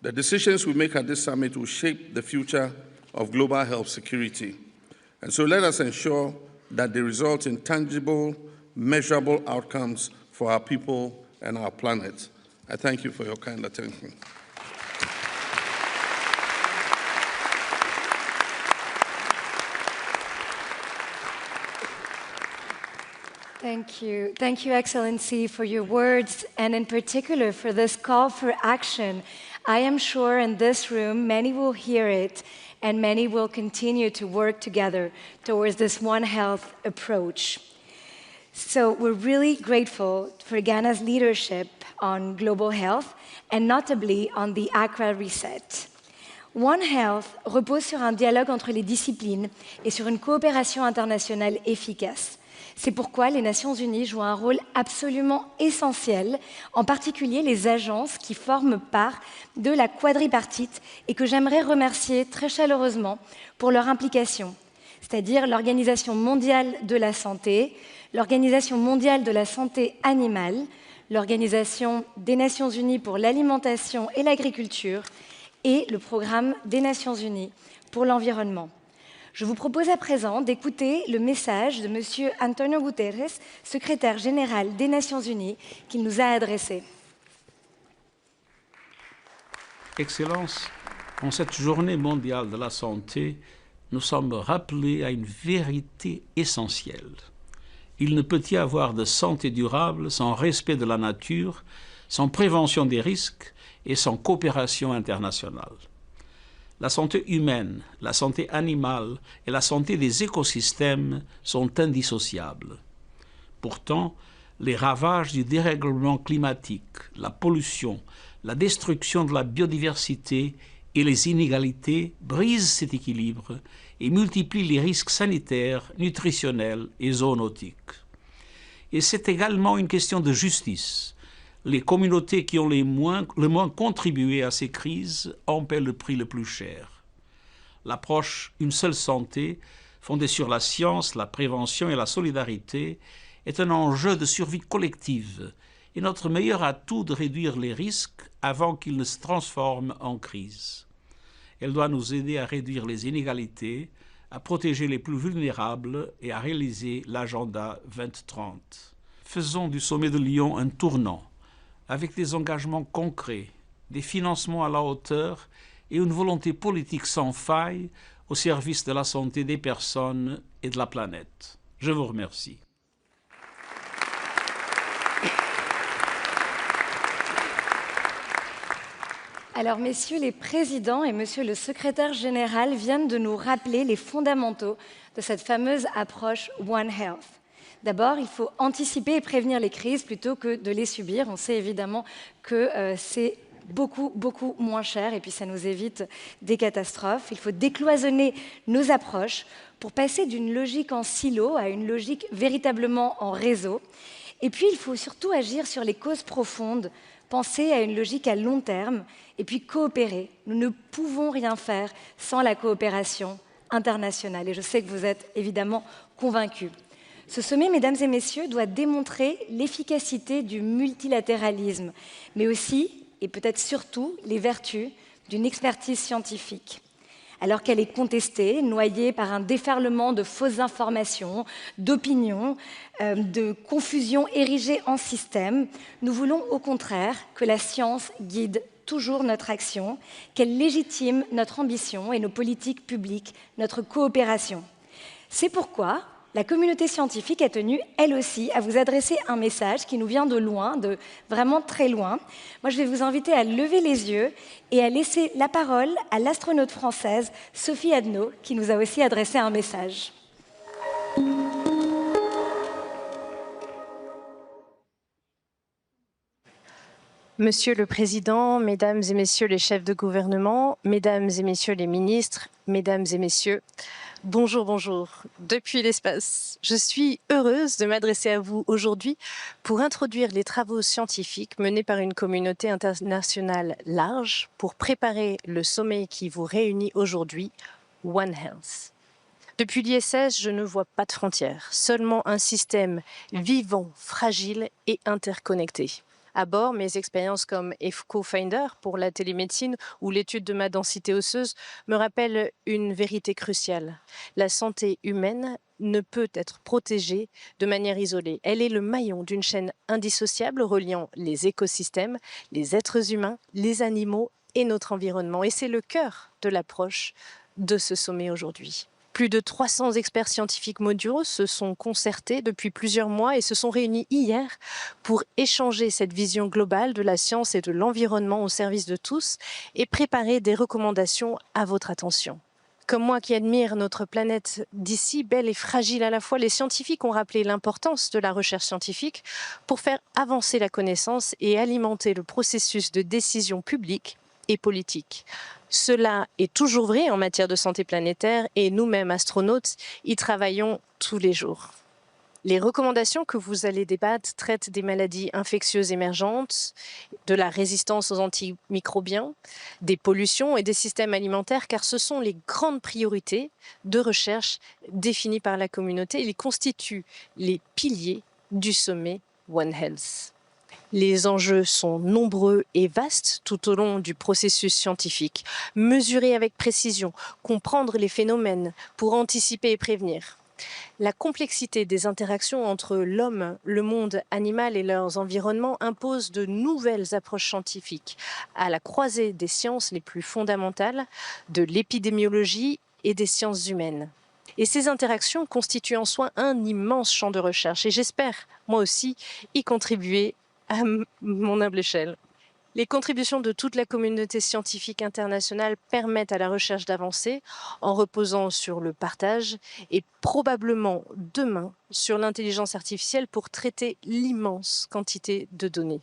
The decisions we make at this summit will shape the future of global health security. And so let us ensure that they result in tangible, measurable outcomes for our people and our planet. I thank you for your kind attention. Thank you. Thank you, Excellency, for your words, and in particular for this call for action. I am sure in this room, many will hear it, and many will continue to work together towards this One Health approach. So we're really grateful for Ghana's leadership on global health, and notably on the Accra Reset. One Health repose sur un dialogue entre les disciplines et sur une coopération internationale efficace. C'est pourquoi les Nations Unies jouent un rôle absolument essentiel, en particulier les agences qui forment part de la quadripartite et que j'aimerais remercier très chaleureusement pour leur implication, c'est-à-dire l'Organisation mondiale de la santé, l'Organisation mondiale de la santé animale, l'Organisation des Nations Unies pour l'alimentation et l'agriculture et le Programme des Nations Unies pour l'environnement. Je vous propose à présent d'écouter le message de M. Antonio Guterres, secrétaire général des Nations Unies, qu'il nous a adressé. Excellences, en cette journée mondiale de la santé, nous sommes rappelés à une vérité essentielle. Il ne peut y avoir de santé durable sans respect de la nature, sans prévention des risques et sans coopération internationale. La santé humaine, la santé animale et la santé des écosystèmes sont indissociables. Pourtant, les ravages du dérèglement climatique, la pollution, la destruction de la biodiversité et les inégalités brisent cet équilibre et multiplient les risques sanitaires, nutritionnels et zoonotiques. Et c'est également une question de justice. Les communautés qui ont le moins contribué à ces crises en paient le prix le plus cher. L'approche « une seule santé », fondée sur la science, la prévention et la solidarité, est un enjeu de survie collective et notre meilleur atout de réduire les risques avant qu'ils ne se transforment en crise. Elle doit nous aider à réduire les inégalités, à protéger les plus vulnérables et à réaliser l'agenda 2030. Faisons du sommet de Lyon un tournant, avec des engagements concrets, des financements à la hauteur et une volonté politique sans faille au service de la santé des personnes et de la planète. Je vous remercie. Alors, messieurs les présidents et monsieur le secrétaire général viennent de nous rappeler les fondamentaux de cette fameuse approche One Health. D'abord, il faut anticiper et prévenir les crises plutôt que de les subir. On sait évidemment que c'est beaucoup moins cher et puis ça nous évite des catastrophes. Il faut décloisonner nos approches pour passer d'une logique en silo à une logique véritablement en réseau. Et puis, il faut surtout agir sur les causes profondes, penser à une logique à long terme et puis coopérer. Nous ne pouvons rien faire sans la coopération internationale et je sais que vous êtes évidemment convaincus. Ce sommet, mesdames et messieurs, doit démontrer l'efficacité du multilatéralisme, mais aussi, et peut-être surtout, les vertus d'une expertise scientifique. Alors qu'elle est contestée, noyée par un déferlement de fausses informations, d'opinions, de confusions érigées en système, nous voulons au contraire que la science guide toujours notre action, qu'elle légitime notre ambition et nos politiques publiques, notre coopération. C'est pourquoi la communauté scientifique a tenu, elle aussi, à vous adresser un message qui nous vient de loin, de vraiment très loin. Moi, je vais vous inviter à lever les yeux et à laisser la parole à l'astronaute française Sophie Adnaud, qui nous a aussi adressé un message. Monsieur le Président, Mesdames et Messieurs les chefs de gouvernement, Mesdames et Messieurs les ministres, Mesdames et Messieurs, bonjour, bonjour, depuis l'espace. Je suis heureuse de m'adresser à vous aujourd'hui pour introduire les travaux scientifiques menés par une communauté internationale large pour préparer le sommet qui vous réunit aujourd'hui, One Health. Depuis l'ISS, je ne vois pas de frontières, seulement un système vivant, fragile et interconnecté. À bord, mes expériences comme EFCO-Finder pour la télémédecine ou l'étude de ma densité osseuse me rappellent une vérité cruciale. La santé humaine ne peut être protégée de manière isolée. Elle est le maillon d'une chaîne indissociable reliant les écosystèmes, les êtres humains, les animaux et notre environnement. Et c'est le cœur de l'approche de ce sommet aujourd'hui. Plus de 300 experts scientifiques mondiaux se sont concertés depuis plusieurs mois et se sont réunis hier pour échanger cette vision globale de la science et de l'environnement au service de tous et préparer des recommandations à votre attention. Comme moi qui admire notre planète d'ici, belle et fragile à la fois, les scientifiques ont rappelé l'importance de la recherche scientifique pour faire avancer la connaissance et alimenter le processus de décision publique et politique. Cela est toujours vrai en matière de santé planétaire et nous-mêmes, astronautes, y travaillons tous les jours. Les recommandations que vous allez débattre traitent des maladies infectieuses émergentes, de la résistance aux antimicrobiens, des pollutions et des systèmes alimentaires, car ce sont les grandes priorités de recherche définies par la communauté. Ils constituent les piliers du sommet One Health. Les enjeux sont nombreux et vastes tout au long du processus scientifique. Mesurer avec précision, comprendre les phénomènes pour anticiper et prévenir. La complexité des interactions entre l'homme, le monde animal et leurs environnements impose de nouvelles approches scientifiques à la croisée des sciences les plus fondamentales, de l'épidémiologie et des sciences humaines. Et ces interactions constituent en soi un immense champ de recherche et j'espère, moi aussi, y contribuer à mon humble échelle. Les contributions de toute la communauté scientifique internationale permettent à la recherche d'avancer en reposant sur le partage et probablement demain sur l'intelligence artificielle pour traiter l'immense quantité de données.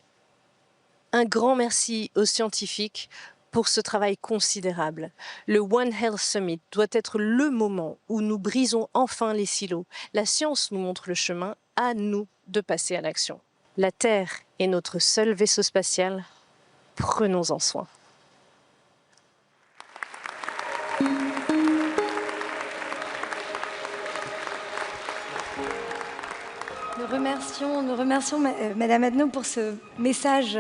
Un grand merci aux scientifiques pour ce travail considérable. Le One Health Summit doit être le moment où nous brisons enfin les silos. La science nous montre le chemin, à nous de passer à l'action. La Terre est notre seul vaisseau spatial. Prenons-en soin. Nous remercions Madame Adno pour ce message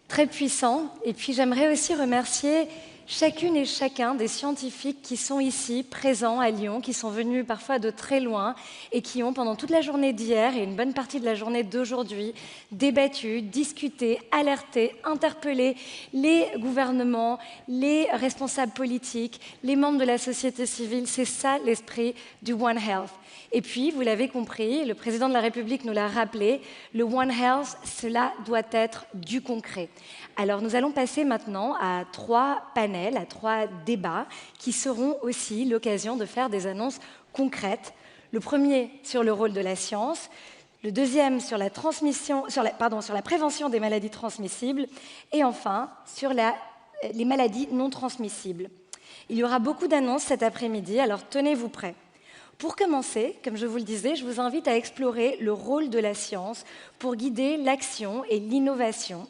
très puissant. Et puis j'aimerais aussi remercier chacune et chacun des scientifiques qui sont ici, présents à Lyon, qui sont venus parfois de très loin et qui ont, pendant toute la journée d'hier et une bonne partie de la journée d'aujourd'hui, débattu, discuté, alerté, interpellé les gouvernements, les responsables politiques, les membres de la société civile. C'est ça l'esprit du One Health. Et puis, vous l'avez compris, le président de la République nous l'a rappelé, le One Health, cela doit être du concret. Alors, nous allons passer maintenant à 3 panels, à 3 débats qui seront aussi l'occasion de faire des annonces concrètes. Le premier sur le rôle de la science, le deuxième sur la prévention des maladies transmissibles et enfin sur les maladies non transmissibles. Il y aura beaucoup d'annonces cet après-midi, alors tenez-vous prêts. Pour commencer, comme je vous le disais, je vous invite à explorer le rôle de la science pour guider l'action et l'innovation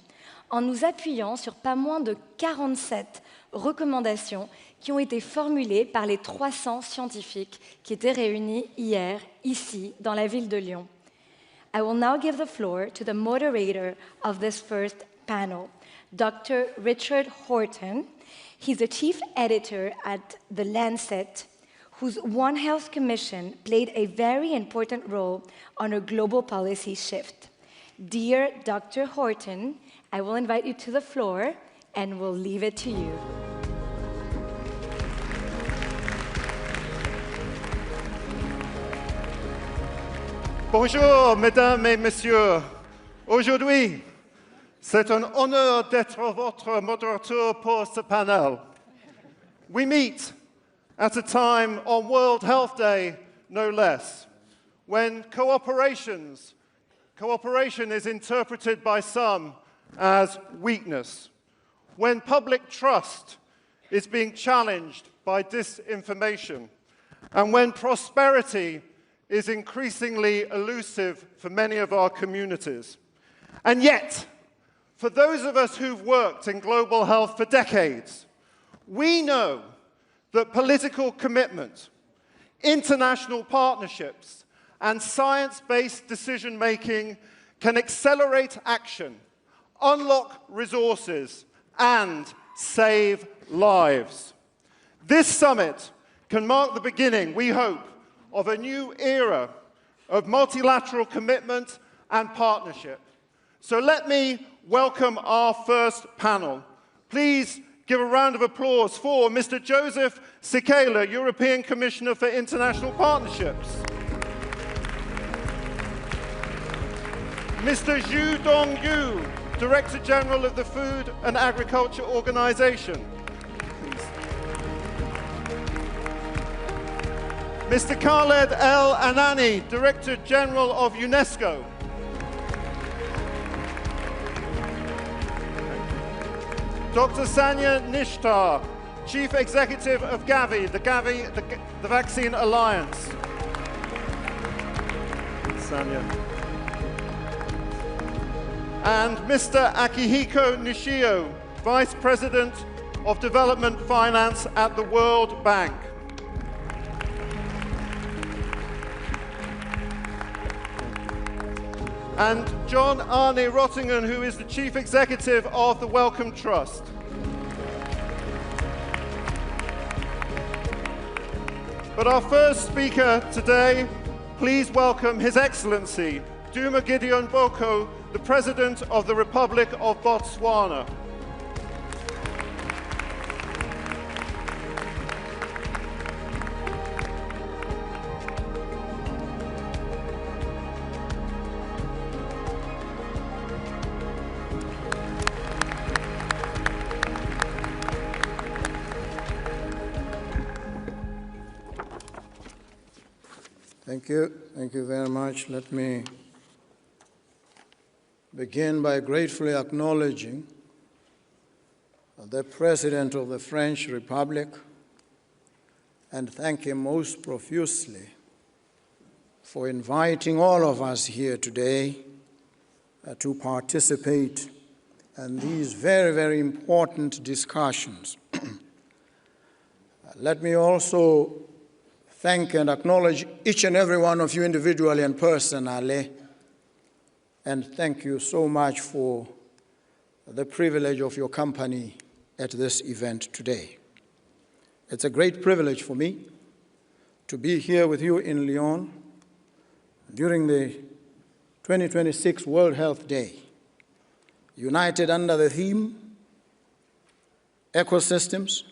en nous appuyant sur pas moins de 47 recommandations qui ont été formulées par les 300 scientifiques qui étaient réunis hier, ici, dans la ville de Lyon. I will now give the floor to the moderator of this first panel, Dr. Richard Horton. He's the chief editor at The Lancet, whose One Health Commission played a very important role on a global policy shift. Dear Dr. Horton, I will invite you to the floor and we'll leave it to you. Bonjour, mesdames et messieurs. Aujourd'hui, c'est un honneur d'être votre modérateur pour ce panel. We meet at a time on World Health Day, no less, when cooperation is interpreted by some as weakness, when public trust is being challenged by disinformation, and when prosperity is increasingly elusive for many of our communities. And yet, for those of us who've worked in global health for decades, we know that political commitment, international partnerships, and science-based decision-making can accelerate action, unlock resources, and save lives. This summit can mark the beginning, we hope, of a new era of multilateral commitment and partnership. So let me welcome our first panel. Please give a round of applause for Mr. Joseph Sikela, European Commissioner for International Partnerships. Mr. Zhu Dongyu, Director General of the Food and Agriculture Organization. Please. Mr. Khaled El Anani, Director General of UNESCO. Dr. Sanya Nishtar, Chief Executive of Gavi, the Vaccine Alliance. Sanya. And Mr. Akihiko Nishio, Vice President of Development Finance at the World Bank. And John Arne Rottingen, who is the Chief Executive of the Wellcome Trust. But our first speaker today, please welcome His Excellency, Duma Gideon Boko, the President of the Republic of Botswana. Thank you. Thank you very much. Let me begin by gratefully acknowledging the President of the French Republic and thank him most profusely for inviting all of us here today to participate in these very, very important discussions. Let me also thank and acknowledge each and every one of you individually and personally, and thank you so much for the privilege of your company at this event today. It's a great privilege for me to be here with you in Lyon during the 2026 World Health Day, united under the theme, ecosystems,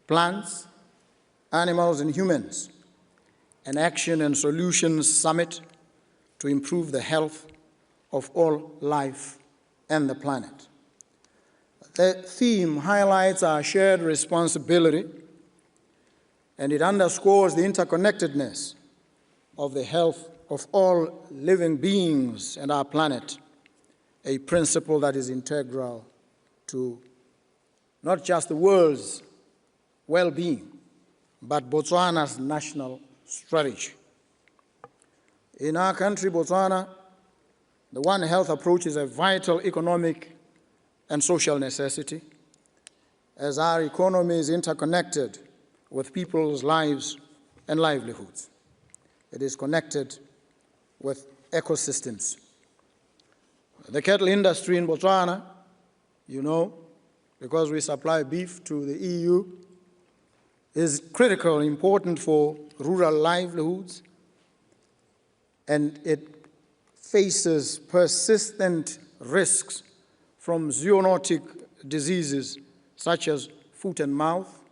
plants, animals and humans, an action and solutions summit to improve the health of all life and the planet. The theme highlights our shared responsibility, and it underscores the interconnectedness of the health of all living beings and our planet, a principle that is integral to not just the world's well-being, but Botswana's national strategy. In our country, Botswana, the One Health approach is a vital economic and social necessity, as our economy is interconnected with people's lives and livelihoods. It is connected with ecosystems. The cattle industry in Botswana, you know, because we supply beef to the EU, is critical, important for rural livelihoods, and it faces persistent risks from zoonotic diseases such as foot and mouth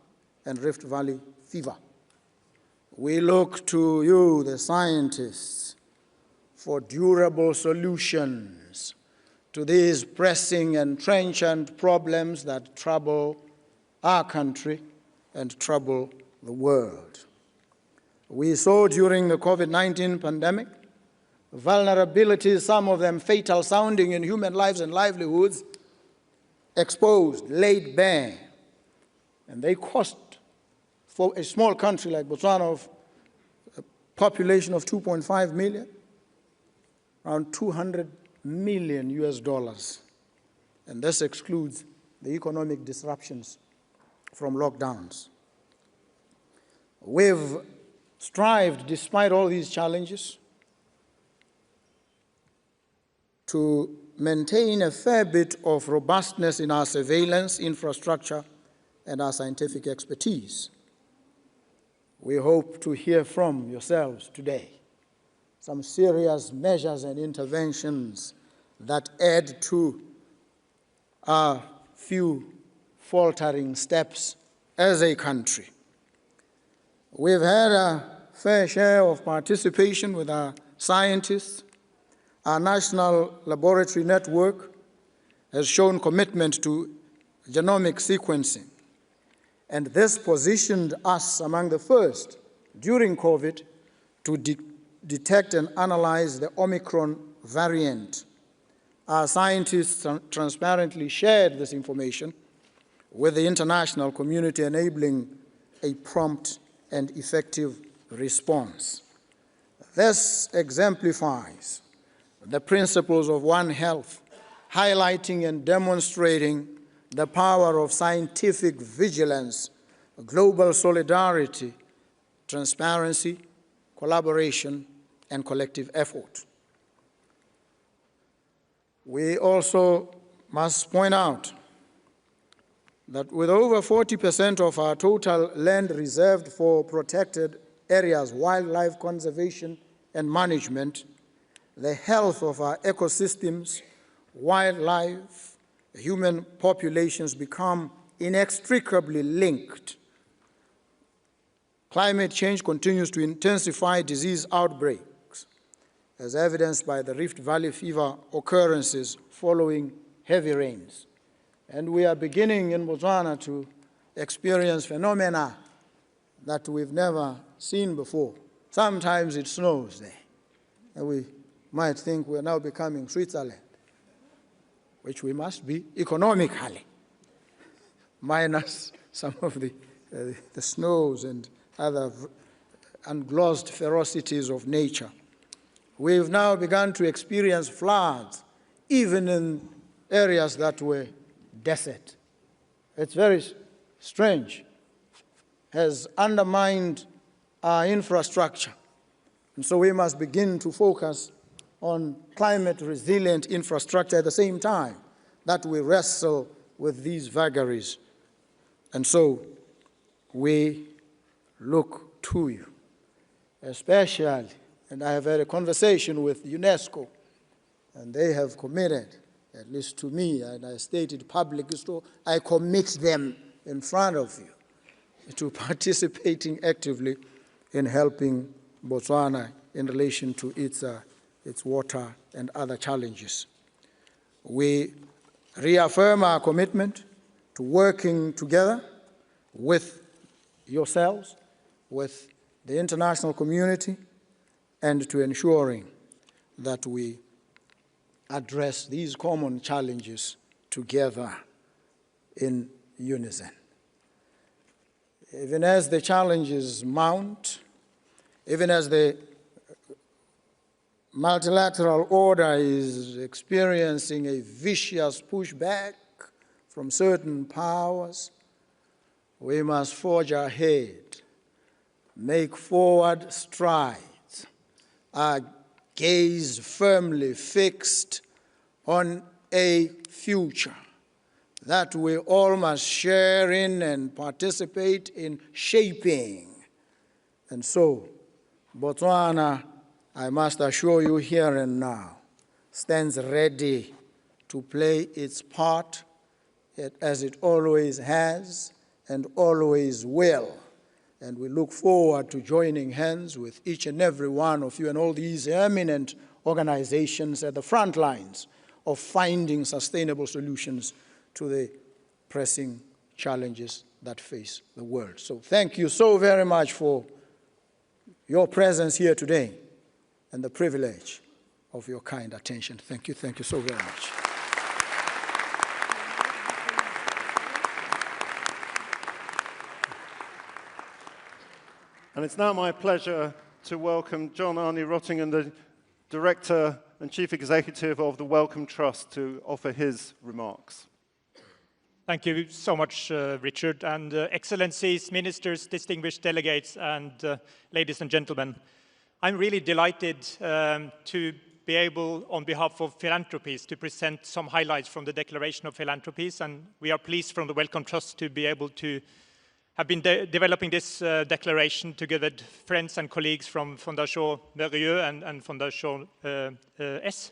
and Rift Valley fever. We look to you, the scientists, for durable solutions to these pressing and trenchant problems that trouble our country and trouble the world. We saw during the COVID-19 pandemic vulnerabilities, some of them fatal sounding in human lives and livelihoods, exposed, laid bare. And they cost, for a small country like Botswana of a population of 2.5 million, around $200 million US. And this excludes the economic disruptions from lockdowns. We've strived, despite all these challenges, to maintain a fair bit of robustness in our surveillance infrastructure and our scientific expertise. We hope to hear from yourselves today some serious measures and interventions that add to our few faltering steps as a country. We've had a fair share of participation with our scientists. Our national laboratory network has shown commitment to genomic sequencing, and this positioned us among the first during COVID to detect and analyze the Omicron variant. Our scientists transparently shared this information with the international community, enabling a prompt and effective response. This exemplifies the principles of One Health, highlighting and demonstrating the power of scientific vigilance, global solidarity, transparency, collaboration, and collective effort. We also must point out that with over 40% of our total land reserved for protected areas, wildlife conservation and management, the health of our ecosystems, wildlife, human populations become inextricably linked. Climate change continues to intensify disease outbreaks, as evidenced by the Rift Valley fever occurrences following heavy rains. And we are beginning in Botswana to experience phenomena that we've never seen before, sometimes it snows there. And we might think we're now becoming Switzerland, which we must be economically, minus some of the snows and other unglazed ferocities of nature. We've now begun to experience floods, even in areas that were desert. It's very strange, has undermined our infrastructure. And so we must begin to focus on climate-resilient infrastructure at the same time that we wrestle with these vagaries. And so we look to you, especially, and I have had a conversation with UNESCO, and they have committed, at least to me, and I stated publicly, so I commit them in front of you to participating actively in helping Botswana in relation to its water and other challenges. We reaffirm our commitment to working together with yourselves, with the international community, and to ensuring that we address these common challenges together in unison. Even as the challenges mount, even as the multilateral order is experiencing a vicious pushback from certain powers, we must forge ahead, make forward strides, our gaze firmly fixed on a future that we all must share in and participate in shaping. And so, Botswana, I must assure you here and now, stands ready to play its part as it always has and always will. And we look forward to joining hands with each and every one of you and all these eminent organizations at the front lines of finding sustainable solutions to the pressing challenges that face the world. So thank you so very much for your presence here today and the privilege of your kind attention. Thank you so very much. And it's now my pleasure to welcome John Arnie Rottingham, the Director and Chief Executive of the Wellcome Trust, to offer his remarks. Thank you so much, Richard, and Excellencies, Ministers, distinguished delegates, and ladies and gentlemen. I'm really delighted to be able, on behalf of Philanthropies, to present some highlights from the Declaration of Philanthropies, and we are pleased from the Wellcome Trust to be able to have been developing this declaration together with friends and colleagues from Fondation Merieux and Fondation S.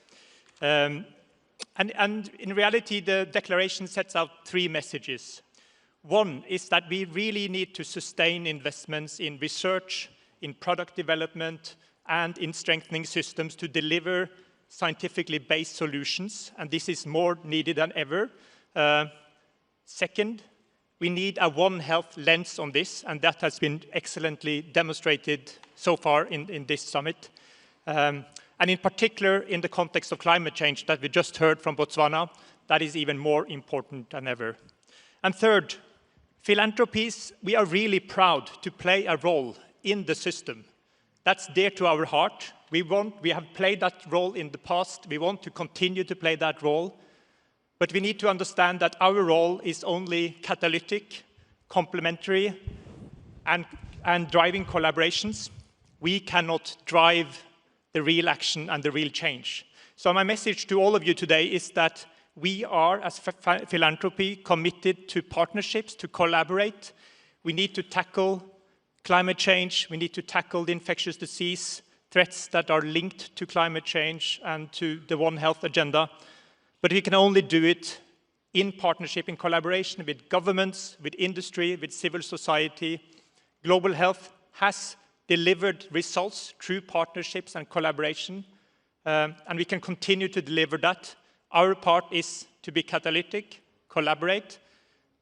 And in reality, the declaration sets out three messages. One is that we really need to sustain investments in research, in product development, and in strengthening systems to deliver scientifically based solutions, and this is more needed than ever. Second, we need a One Health lens on this, and that has been excellently demonstrated so far in this summit. And in particular, in the context of climate change that we just heard from Botswana, that is even more important than ever. And third, Philanthropies, we are really proud to play a role in the system. That's dear to our heart. We have played that role in the past. We want to continue to play that role. But we need to understand that our role is only catalytic, complementary, and driving collaborations. We cannot drive the real action and the real change. So my message to all of you today is that we are, as Philanthropy, committed to partnerships, to collaborate. We need to tackle climate change. We need to tackle the infectious disease threats that are linked to climate change and to the One Health agenda. But we can only do it in partnership, in collaboration with governments, with industry, with civil society. Global health has delivered results through partnerships and collaboration, and we can continue to deliver that. Our part is to be catalytic, collaborate,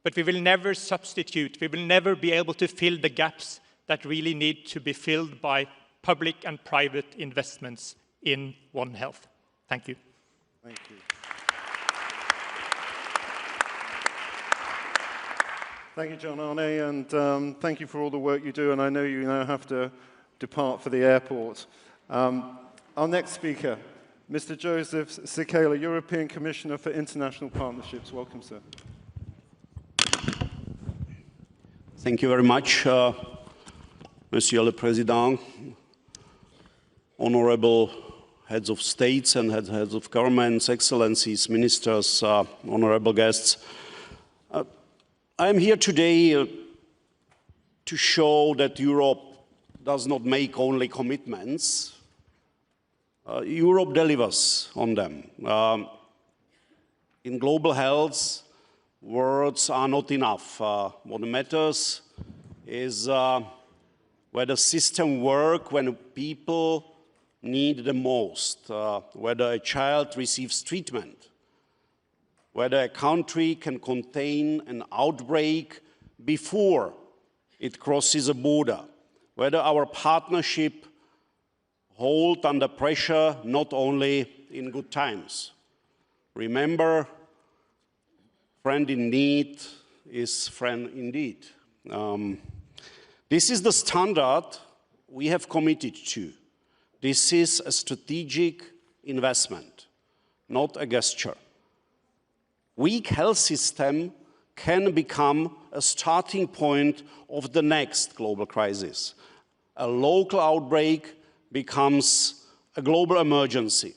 but we will never substitute. We will never be able to fill the gaps that really need to be filled by public and private investments in One Health. Thank you. Thank you. Thank you, John Arne, and thank you for all the work you do, and I know you now have to depart for the airport. Our next speaker, Mr. Joseph Sikela, European Commissioner for International Partnerships. Welcome, sir. Thank you very much, Monsieur le Président, honorable heads of states and heads of governments, excellencies, ministers, honorable guests. I am here today to show that Europe does not make only commitments. Europe delivers on them. In global health, words are not enough. What matters is whether system work when people need the most, whether a child receives treatment, whether a country can contain an outbreak before it crosses a border, whether our partnership hold under pressure not only in good times. Remember, friend in need is friend indeed. This is the standard we have committed to. This is a strategic investment, not a gesture. Weak health system can become a starting point of the next global crisis. A local outbreak becomes a global emergency,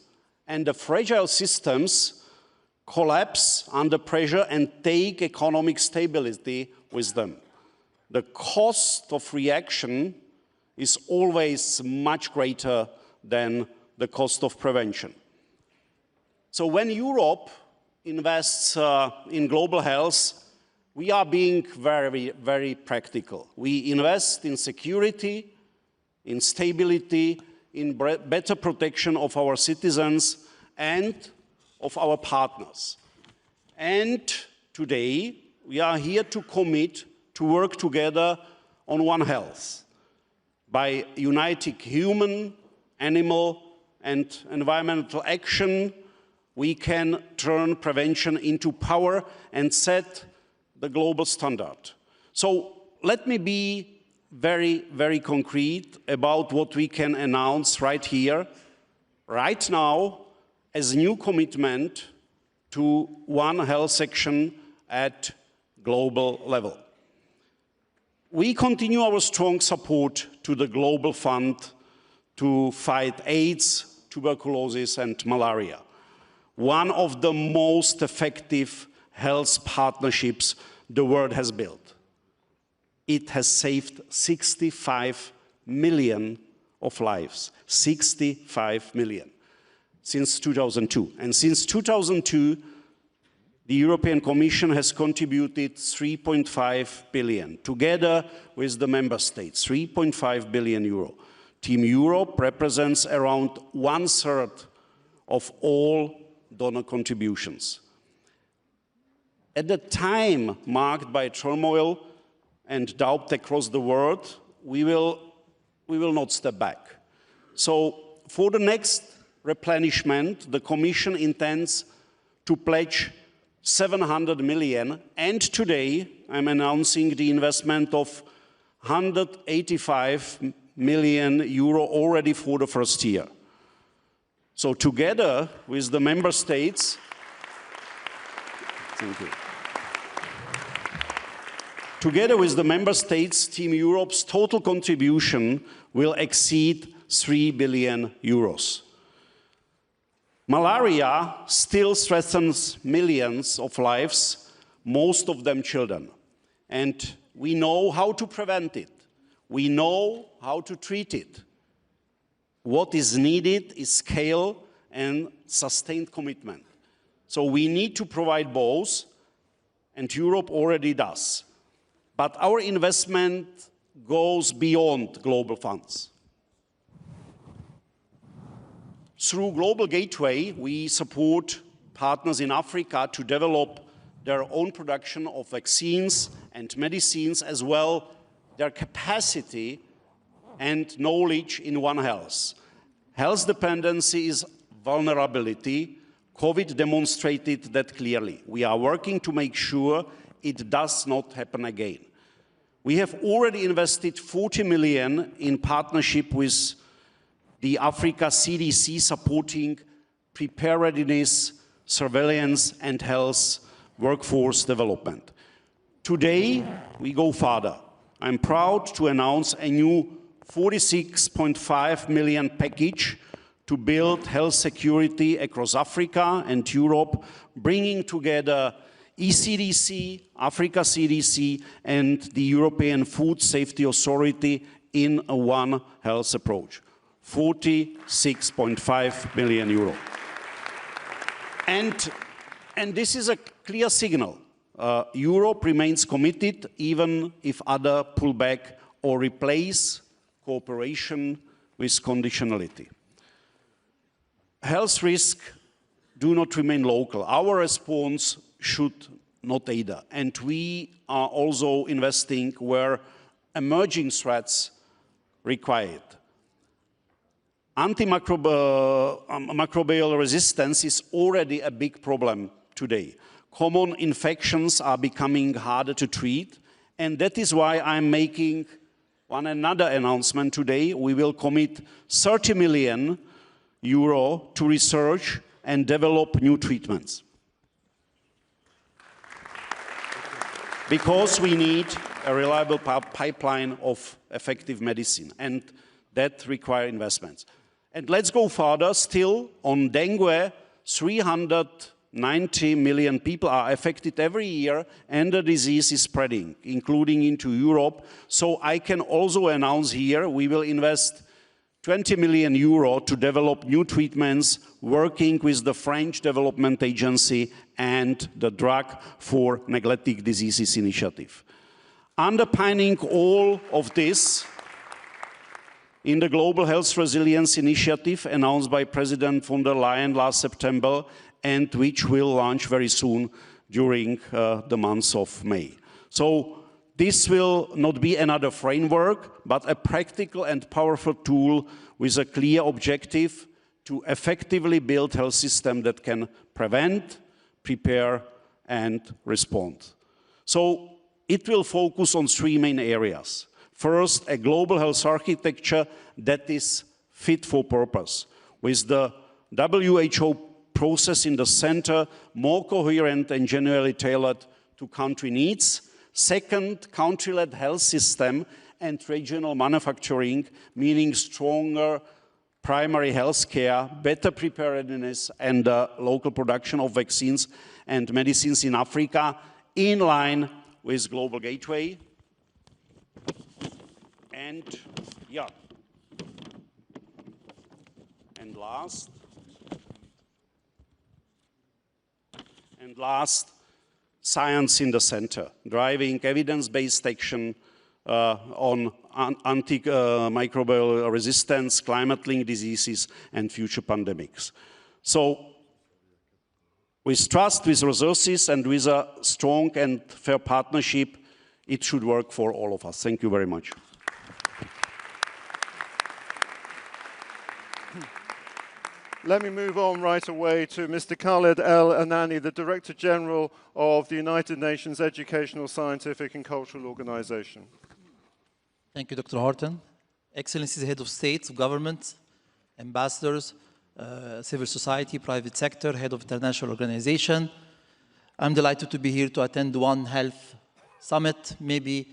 and the fragile systems collapse under pressure and take economic stability with them. The cost of reaction is always much greater than the cost of prevention. So when Europe invests in global health, we are being very, very practical. We invest in security, in stability, in better protection of our citizens and of our partners. And today, we are here to commit to work together on One Health by uniting human, animal, and environmental action. We can turn prevention into power and set the global standard. So let me be very, very concrete about what we can announce right here, right now, as a new commitment to One Health action at global level. We continue our strong support to the Global Fund to fight AIDS, tuberculosis, and malaria, one of the most effective health partnerships the world has built. It has saved 65 million of lives, 65 million, since 2002. And since 2002, the European Commission has contributed 3.5 billion, together with the member states, 3.5 billion euro. Team Europe represents around 1/3 of all donor contributions. At the time marked by turmoil and doubt across the world, we will not step back. So for the next replenishment, the Commission intends to pledge 700 million, and today I'm announcing the investment of 185 million euro already for the first year. So together with the member states, thank you. Together with the member states, Team Europe's total contribution will exceed 3 billion euros. Malaria still threatens millions of lives, most of them children. And we know how to prevent it. We know how to treat it. What is needed is scale and sustained commitment. So we need to provide both, and Europe already does. But our investment goes beyond global funds. Through Global Gateway, we support partners in Africa to develop their own production of vaccines and medicines, as well their capacity and knowledge in One Health. Health dependency is vulnerability. COVID demonstrated that clearly. We are working to make sure it does not happen again. We have already invested 40 million in partnership with the Africa CDC supporting preparedness, surveillance and health workforce development. Today, we go further. I'm proud to announce a new 46.5 million package to build health security across Africa and Europe, bringing together ECDC, Africa CDC, and the European Food Safety Authority in a One Health approach. 46.5 million euro. And this is a clear signal. Europe remains committed even if others pull back or replace cooperation with conditionality. Health risks do not remain local. Our response should not either. And we are also investing where emerging threats require it. Antimicrobial resistance is already a big problem today. Common infections are becoming harder to treat, and that is why I'm making another announcement today. We will commit 30 million euro to research and develop new treatments. Because we need a reliable pipeline of effective medicine, and that requires investments. And let's go further. Still, on dengue, 390 million people are affected every year, and the disease is spreading, including into Europe. So I can also announce here we will invest 20 million euro to develop new treatments, working with the French Development Agency and the Drug for Neglected Diseases Initiative. Underpinning all of this, in the Global Health Resilience Initiative announced by President von der Leyen last September, and which will launch very soon during the month of May. So this will not be another framework, but a practical and powerful tool with a clear objective to effectively build a health system that can prevent, prepare, and respond. So it will focus on three main areas. First, a global health architecture that is fit for purpose, with the WHO process in the center, more coherent and genuinely tailored to country needs. Second, country-led health system and regional manufacturing, meaning stronger primary health care, better preparedness, and local production of vaccines and medicines in Africa, in line with Global Gateway. And yeah, and last, science in the center, driving evidence-based action on antimicrobial resistance, climate-linked diseases, and future pandemics. So, with trust, with resources, and with a strong and fair partnership, it should work for all of us. Thank you very much. Let me move on right away to Mr. Khaled El Anani, the Director General of the United Nations Educational, Scientific and Cultural Organization. Thank you, Dr. Horton. Excellencies, Head of States, Government, Ambassadors, civil society, private sector, Head of International Organization. I'm delighted to be here to attend the One Health Summit. Maybe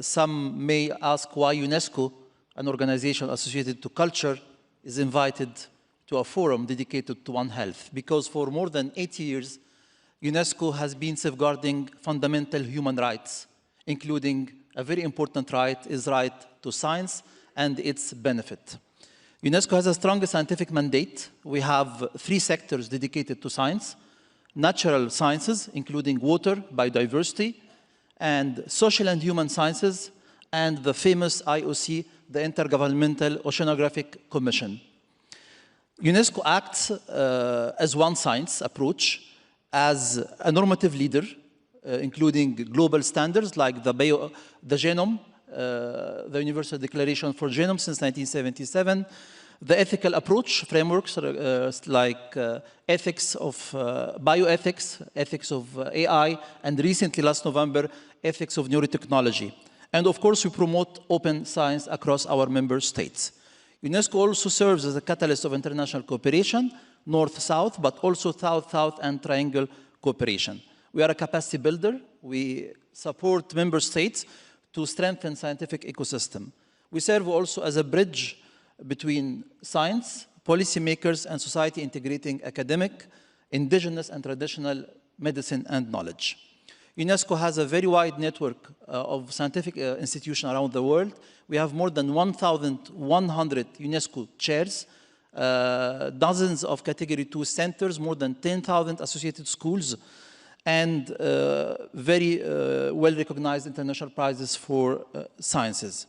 some may ask why UNESCO, an organization associated to culture, is invited to a forum dedicated to One Health, because for more than 80 years, UNESCO has been safeguarding fundamental human rights, including a very important right is right to science and its benefit. UNESCO has a strong scientific mandate. We have 3 sectors dedicated to science: natural sciences, including water, biodiversity, and social and human sciences, and the famous IOC, the Intergovernmental Oceanographic Commission. UNESCO acts as one science approach, as a normative leader, including global standards like the genome the Universal Declaration for Genome since 1977, the ethical approach frameworks like ethics of bioethics, ethics of AI, and recently, last November, ethics of neurotechnology. And of course, we promote open science across our member states. UNESCO also serves as a catalyst of international cooperation, North-South, but also South-South and Triangle cooperation. We are a capacity builder. We support member states to strengthen scientific ecosystem. We serve also as a bridge between science, policymakers, and society, integrating academic, indigenous, and traditional medicine and knowledge. UNESCO has a very wide network of scientific institutions around the world. We have more than 1,100 UNESCO chairs, dozens of Category 2 centers, more than 10,000 associated schools, and very well-recognized international prizes for sciences.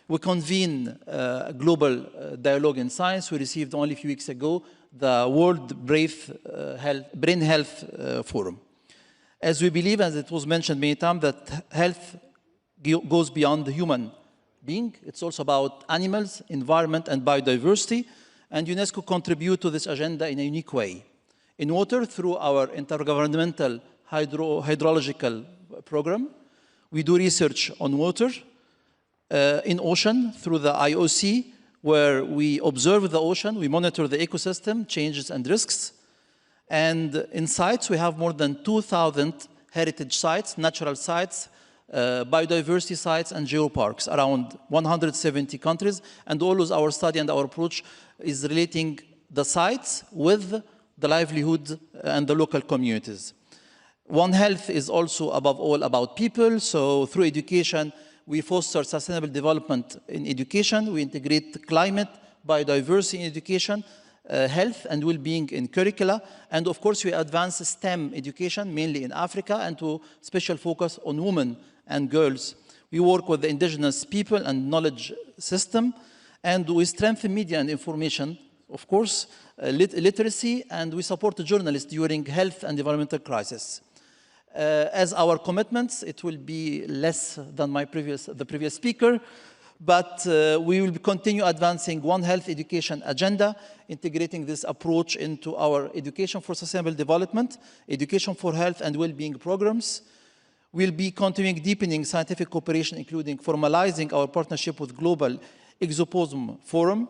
We convene a global dialogue in science. We received only a few weeks ago the World Brain Health Forum. As we believe, as it was mentioned many times, that health goes beyond the human being. It's also about animals, environment, and biodiversity. And UNESCO contributes to this agenda in a unique way. In water, through our intergovernmental hydrological program, we do research on water. In ocean, through the IOC, where we observe the ocean, we monitor the ecosystem, changes and risks. And in sites, we have more than 2,000 heritage sites, natural sites, biodiversity sites, and geoparks, around 170 countries. And always our study and our approach is relating the sites with the livelihood and the local communities. One Health is also, above all, about people. So through education, we foster sustainable development in education. We integrate climate, biodiversity in education, health and well-being in curricula. And of course, we advance STEM education, mainly in Africa, and to special focus on women and girls. We work with the indigenous people and knowledge system. And we strengthen media and information, of course, literacy, and we support the journalists during health and environmental crisis. As our commitments, it will be less than the previous speaker, but we will continue advancing One Health education agenda, integrating this approach into our education for sustainable development, education for health and well-being programs. We'll be continuing deepening scientific cooperation, including formalizing our partnership with Global Exoposum Forum.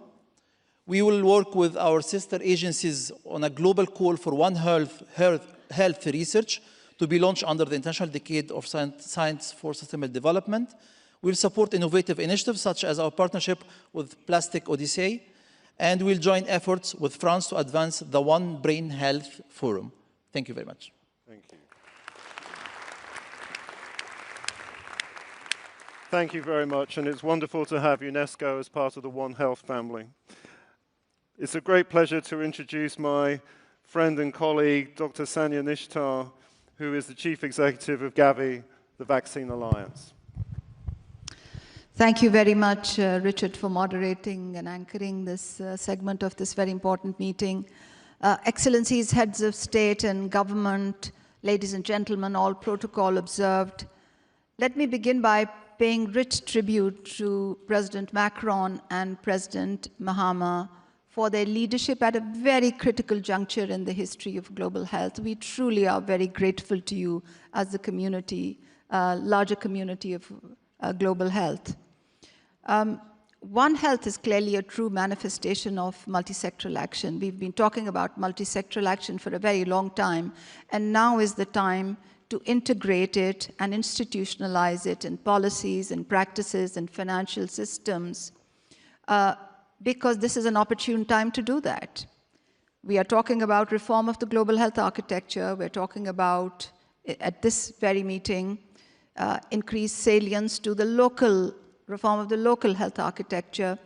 We will work with our sister agencies on a global call for One Health research, to be launched under the International Decade of Science for Sustainable Development. We'll support innovative initiatives such as our partnership with Plastic Odyssey, and we'll join efforts with France to advance the One Brain Health Forum. Thank you very much. Thank you. Thank you very much, and it's wonderful to have UNESCO as part of the One Health family. It's a great pleasure to introduce my friend and colleague, Dr. Sanya Nishtar, who is the Chief Executive of Gavi, the Vaccine Alliance. Thank you very much, Richard, for moderating and anchoring this segment of this very important meeting. Excellencies, heads of state and government, ladies and gentlemen, all protocol observed. Let me begin by paying rich tribute to President Macron and President Mahama for their leadership at a very critical juncture in the history of global health. We truly are very grateful to you as the community, larger community of global health. One Health is clearly a true manifestation of multisectoral action. We've been talking about multisectoral action for a very long time, and now is the time to integrate it and institutionalize it in policies and practices and financial systems, because this is an opportune time to do that. We are talking about reform of the global health architecture. We're talking about, at this very meeting, increased salience to the local, reform of the local health architecture.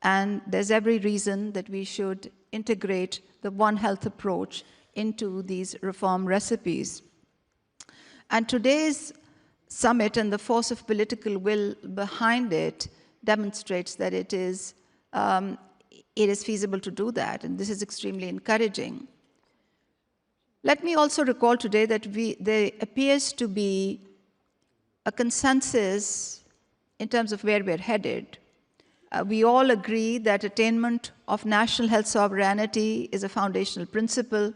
And there's every reason that we should integrate the One Health approach into these reform recipes. And today's summit and the force of political will behind it demonstrates that it is feasible to do that, and this is extremely encouraging. Let me also recall today that there appears to be a consensus in terms of where we're headed. We all agree that attainment of national health sovereignty is a foundational principle.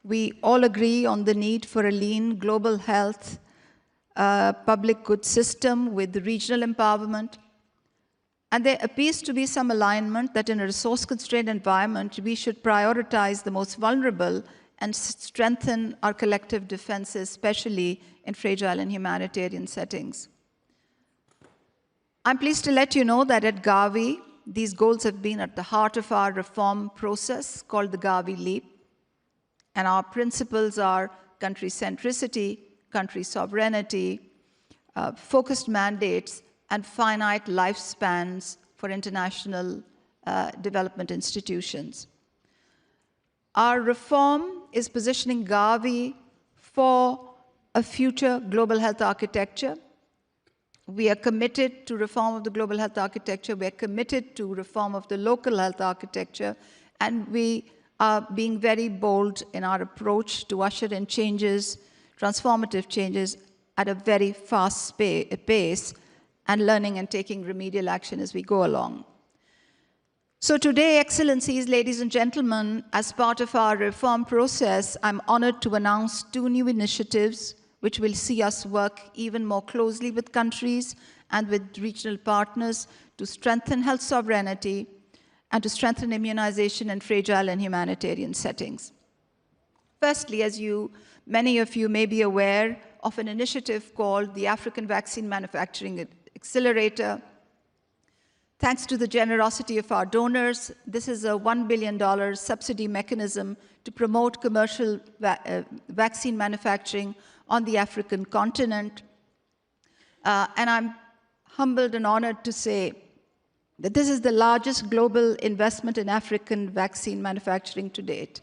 We all agree on the need for a lean global health public good system with regional empowerment. And there appears to be some alignment that in a resource-constrained environment, we should prioritize the most vulnerable and strengthen our collective defenses, especially in fragile and humanitarian settings. I'm pleased to let you know that at Gavi, these goals have been at the heart of our reform process called the Gavi Leap. And our principles are country centricity, country sovereignty, focused mandates, and finite lifespans for international development institutions. Our reform is positioning Gavi for a future global health architecture. We are committed to reform of the global health architecture. We are committed to reform of the local health architecture. And we are being very bold in our approach to usher in changes, transformative changes, at a very fast pace, and learning and taking remedial action as we go along. So today, Excellencies, ladies and gentlemen, as part of our reform process, I'm honored to announce 2 new initiatives which will see us work even more closely with countries and with regional partners to strengthen health sovereignty and to strengthen immunization in fragile and humanitarian settings. Firstly, as many of you may be aware of an initiative called the African Vaccine Manufacturing Accelerator. Thanks to the generosity of our donors, this is a $1 billion subsidy mechanism to promote commercial vaccine manufacturing on the African continent. And I'm humbled and honored to say that this is the largest global investment in African vaccine manufacturing to date.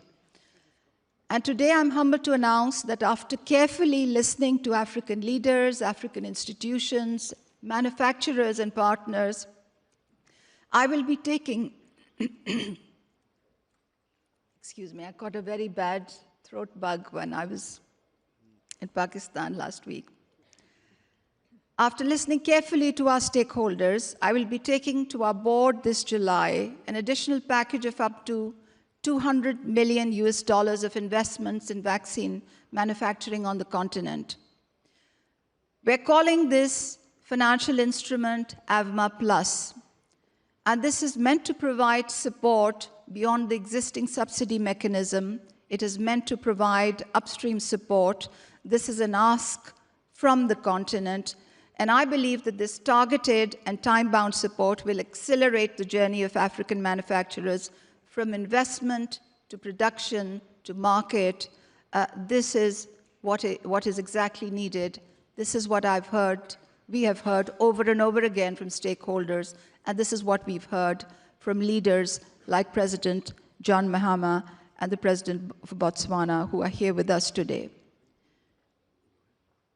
And today I'm humbled to announce that after carefully listening to African leaders, African institutions, manufacturers, and partners, I will be taking, excuse me, I got a very bad throat bug when I was in Pakistan last week. After listening carefully to our stakeholders, I will be taking to our board this July an additional package of up to $200 million of investments in vaccine manufacturing on the continent. We're calling this financial instrument AVMA Plus. And this is meant to provide support beyond the existing subsidy mechanism. It is meant to provide upstream support. This is an ask from the continent. And I believe that this targeted and time-bound support will accelerate the journey of African manufacturers from investment to production to market. This is what is exactly needed. This is what we have heard over and over again from stakeholders, and this is what we've heard from leaders like President John Mahama and the President of Botswana, who are here with us today.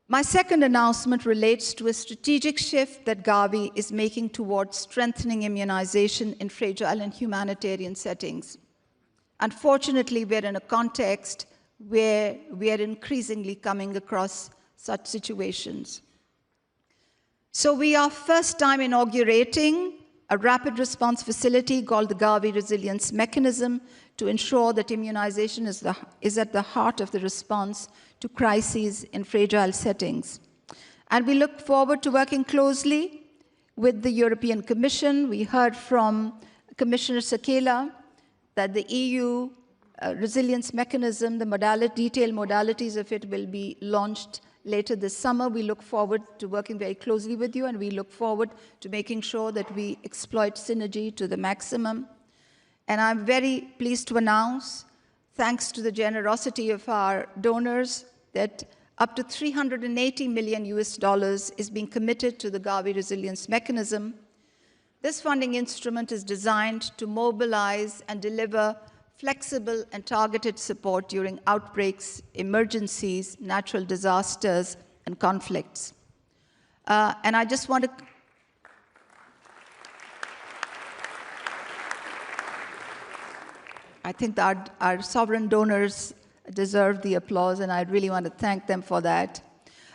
My second announcement relates to a strategic shift that Gavi is making towards strengthening immunization in fragile and humanitarian settings. Unfortunately, we're in a context where we are increasingly coming across such situations. So we are first time inaugurating a rapid response facility called the Gavi Resilience Mechanism to ensure that immunization is at the heart of the response to crises in fragile settings. And we look forward to working closely with the European Commission. We heard from Commissioner Sakela that the EU resilience mechanism, the detailed modalities of it will be launched later this summer. We look forward to working very closely with you, and we look forward to making sure that we exploit synergy to the maximum. And I'm very pleased to announce, thanks to the generosity of our donors, that up to $380 million is being committed to the Gavi Resilience Mechanism. This funding instrument is designed to mobilize and deliver flexible and targeted support during outbreaks, emergencies, natural disasters, and conflicts. And I just want to I think that our sovereign donors deserve the applause, and I really want to thank them for that.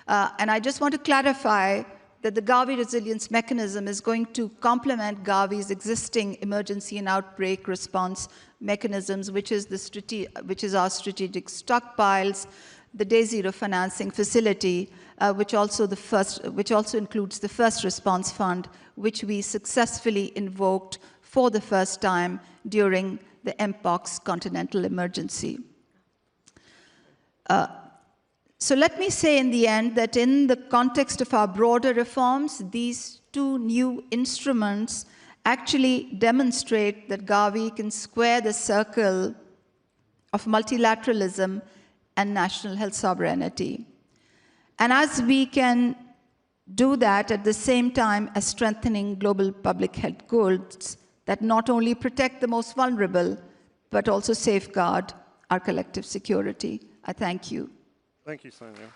And I just want to clarify that the Gavi resilience mechanism is going to complement Gavi's existing emergency and outbreak response mechanisms, which is our strategic stockpiles, the Day Zero financing facility, which also includes the first response fund, which we successfully invoked for the first time during the Mpox continental emergency. So let me say in the end that in the context of our broader reforms, these two new instruments actually demonstrate that Gavi can square the circle of multilateralism and national health sovereignty. And as we can do that at the same time as strengthening global public health goals that not only protect the most vulnerable, but also safeguard our collective security. I thank you. Thank you, Sanya.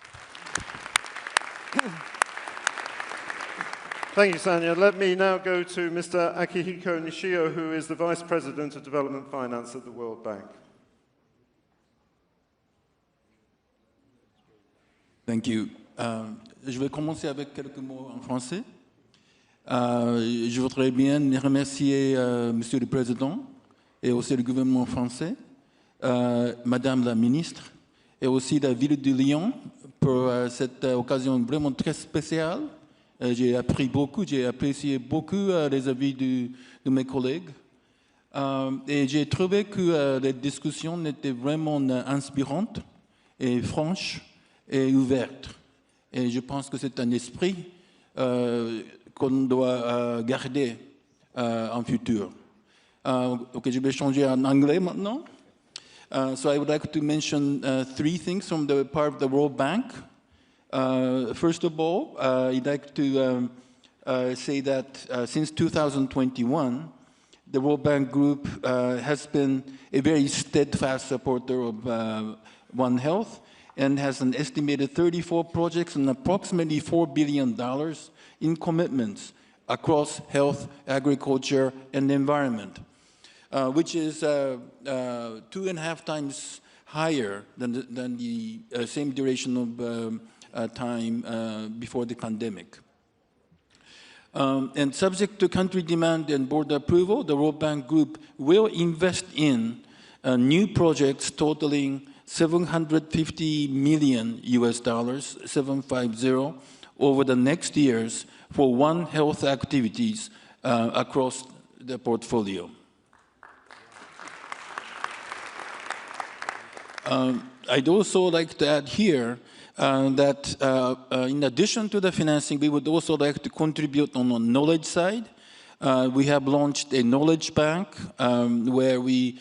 Thank you, Sanya. Let me now go to Mr. Akihiko Nishio, who is the Vice President of Development Finance at the World Bank. Thank you. Je vais commencer avec quelques mots en français. Je voudrais bien remercier Monsieur le Président et aussi le gouvernement français, Madame la Ministre, et aussi la ville de Lyon pour cette occasion vraiment très spéciale. J'ai appris beaucoup, j'ai apprécié beaucoup les avis de mes collègues. Et j'ai trouvé que les discussions étaient vraiment inspirantes et franches et ouvertes. Et je pense que c'est un esprit qu'on doit garder en futur. Ok, je vais changer en anglais maintenant. So I would like to mention three things from the part of the World Bank. First of all, I'd like to say that since 2021, the World Bank Group has been a very steadfast supporter of One Health and has an estimated 34 projects and approximately $4 billion in commitments across health, agriculture, and environment, which is 2.5 times higher than the same duration of time before the pandemic. And subject to country demand and board approval, the World Bank Group will invest in new projects totaling $750 million US, 750, over the next years for One Health activities across the portfolio. I'd also like to add here that in addition to the financing, we would also like to contribute on the knowledge side. We have launched a knowledge bank where we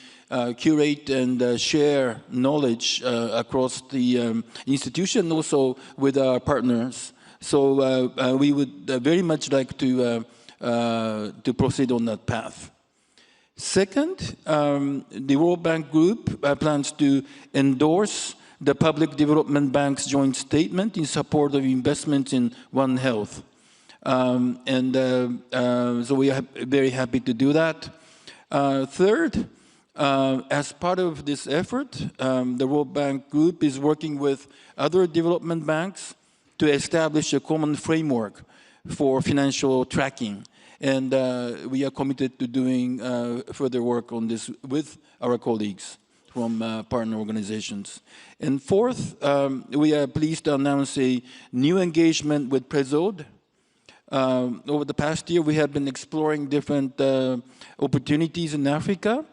curate and share knowledge across the institution, also with our partners. So we would very much like to proceed on that path. Second, the World Bank Group plans to endorse the Public Development Bank's joint statement in support of investments in One Health. So we are very happy to do that. Third, as part of this effort, the World Bank Group is working with other development banks to establish a common framework for financial tracking. And we are committed to doing further work on this with our colleagues from partner organizations. And fourth, we are pleased to announce a new engagement with Prezod. Over the past year, we have been exploring different opportunities in Africa,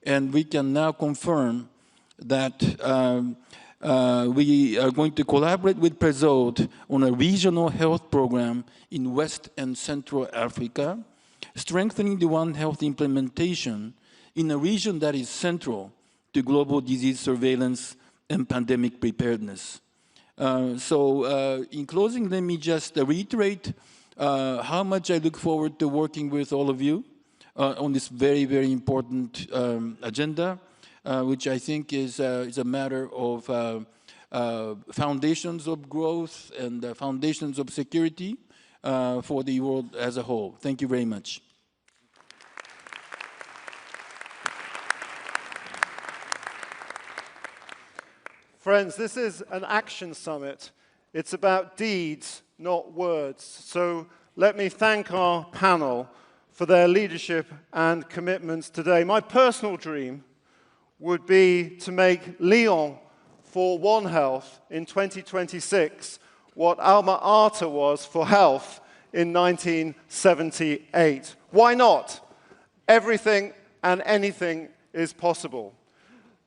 and we can now confirm that we are going to collaborate with Prezod on a regional health program in West and Central Africa, strengthening the One Health implementation in a region that is central to global disease surveillance and pandemic preparedness. So in closing, let me just reiterate how much I look forward to working with all of you on this very, very important agenda, which I think is a matter of foundations of growth and foundations of security for the world as a whole. Thank you very much. Friends, this is an action summit. It's about deeds, not words. So let me thank our panel for their leadership and commitments today. My personal dream would be to make Lyon for One Health in 2026 what Alma Ata was for health in 1978. Why not? Everything and anything is possible.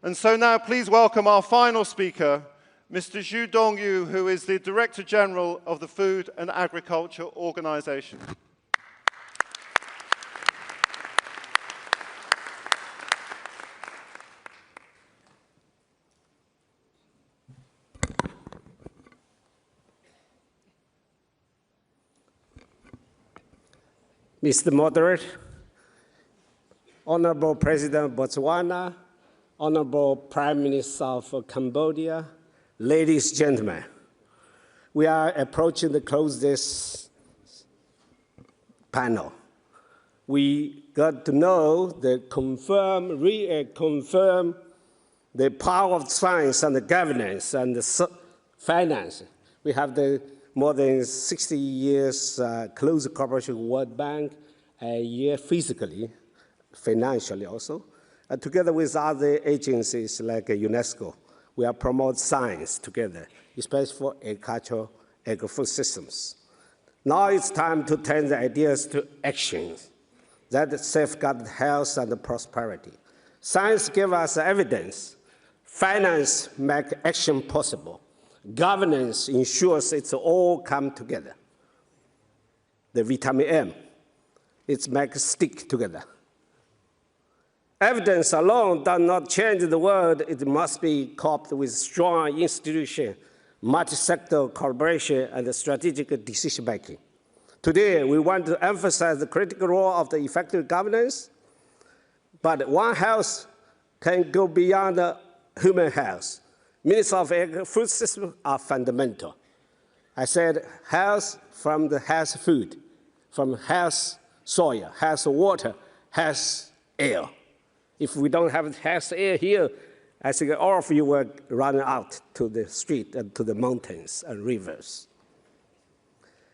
And so now please welcome our final speaker, Mr. Zhu Dongyu, who is the Director General of the Food and Agriculture Organization. Mr. Moderator, Honorable President of Botswana, Honorable Prime Minister of Cambodia, ladies and gentlemen, we are approaching the close of this panel. We got to know reconfirm the power of science and the governance and the finance. We have the more than 60 years close cooperation with World Bank, a year physically, financially also. Together with other agencies like UNESCO, we are promote science together, especially for agricultural agri-food systems. Now it's time to turn the ideas to actions that safeguard health and prosperity. Science gives us evidence. Finance makes action possible. Governance ensures it's all come together. The vitamin M, it makes stick together. Evidence alone does not change the world. It must be coupled with strong institution, multi-sector collaboration, and strategic decision-making. Today, we want to emphasize the critical role of the effective governance, but One Health can go beyond human health. Ministers of agri-food system are fundamental. I said health from the health food, from health soil, health water, health air. If we don't have health air here, I think all of you will run out to the street and to the mountains and rivers.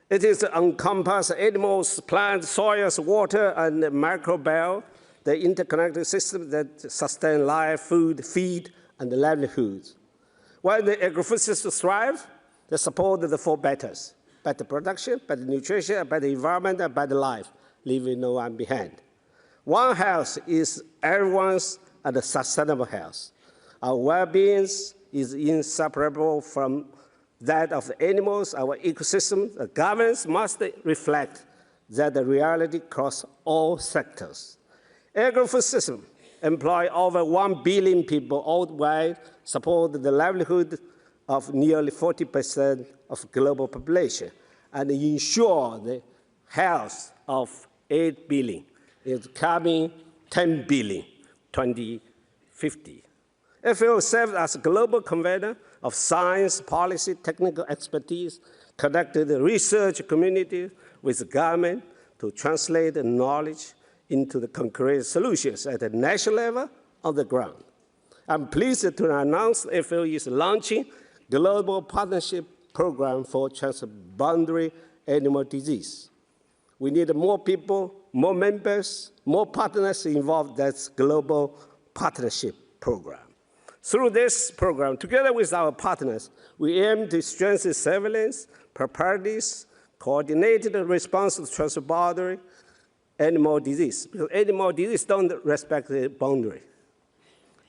It is encompass animals, plants, soils, water, and microbiome, the interconnected system that sustain life, food, feed, and livelihoods. While the agri-food system thrive, they support the four betters: better production, better nutrition, better environment, and better life, leaving no one behind. One Health is everyone's and sustainable health. Our well-being is inseparable from that of the animals, our ecosystem. The governance must reflect that the reality across all sectors. Agri-food system employ over 1 billion people worldwide, support the livelihood of nearly 40% of global population, and ensure the health of 8 billion. It's coming 10 billion, 2050. FAO serves as a global convener of science, policy, technical expertise, connected the research community with the government to translate the knowledge into the concrete solutions at the national level on the ground. I'm pleased to announce FAO is launching global partnership program for transboundary animal disease. We need more people, more members, more partners involved. That's global partnership program. Through this program, together with our partners, we aim to strengthen surveillance, preparedness, coordinated response to transboundary animal disease, because animal disease don't respect the boundary,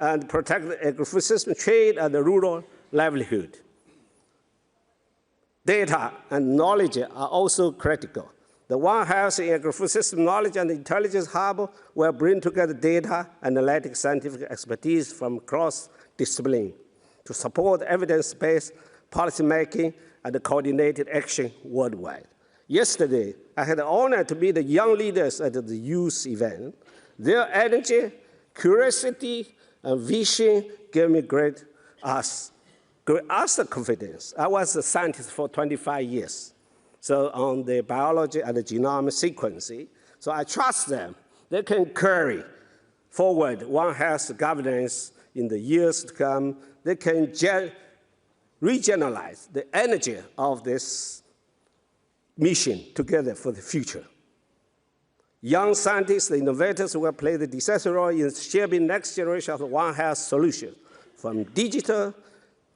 and protect the agri-food system, trade, and the rural livelihood. Data and knowledge are also critical. The One Health agri-food system knowledge and intelligence hub will bring together data, analytic, scientific expertise from cross-discipline to support evidence-based policymaking and coordinated action worldwide. Yesterday, I had the honor to meet the young leaders at the youth event. Their energy, curiosity, and vision gave me great confidence. I was a scientist for 25 years, so on the biology and the genome sequencing. So I trust them. They can carry forward One Health governance in the years to come. They can regionalize the energy of this mission together for the future. Young scientists, the innovators will play the decisive role in shaping next generation of One Health solutions, from digital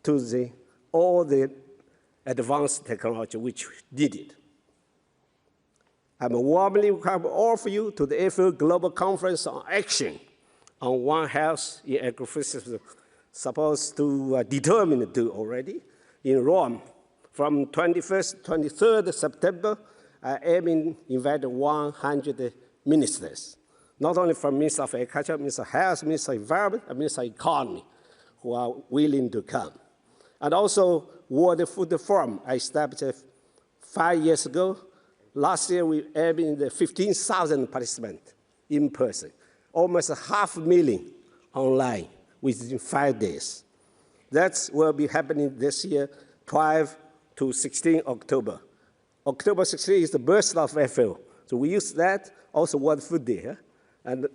to all the advanced technology which needed. I warmly welcome all of you to the April Global Conference on Action on One Health in Agriculture, supposed to determine to do already in Rome from 21st to 23rd September. I am invited 100 ministers, not only from Minister of Agriculture, Minister of Health, Minister of Environment, and Minister of Economy, who are willing to come. And also World Food Forum I established 5 years ago. Last year we had 15,000 participants in person, almost 500,000 online within 5 days. That will be happening this year, 12 to 16 October. October 16 is the birth of FAO. So we use that, also World Food Day. And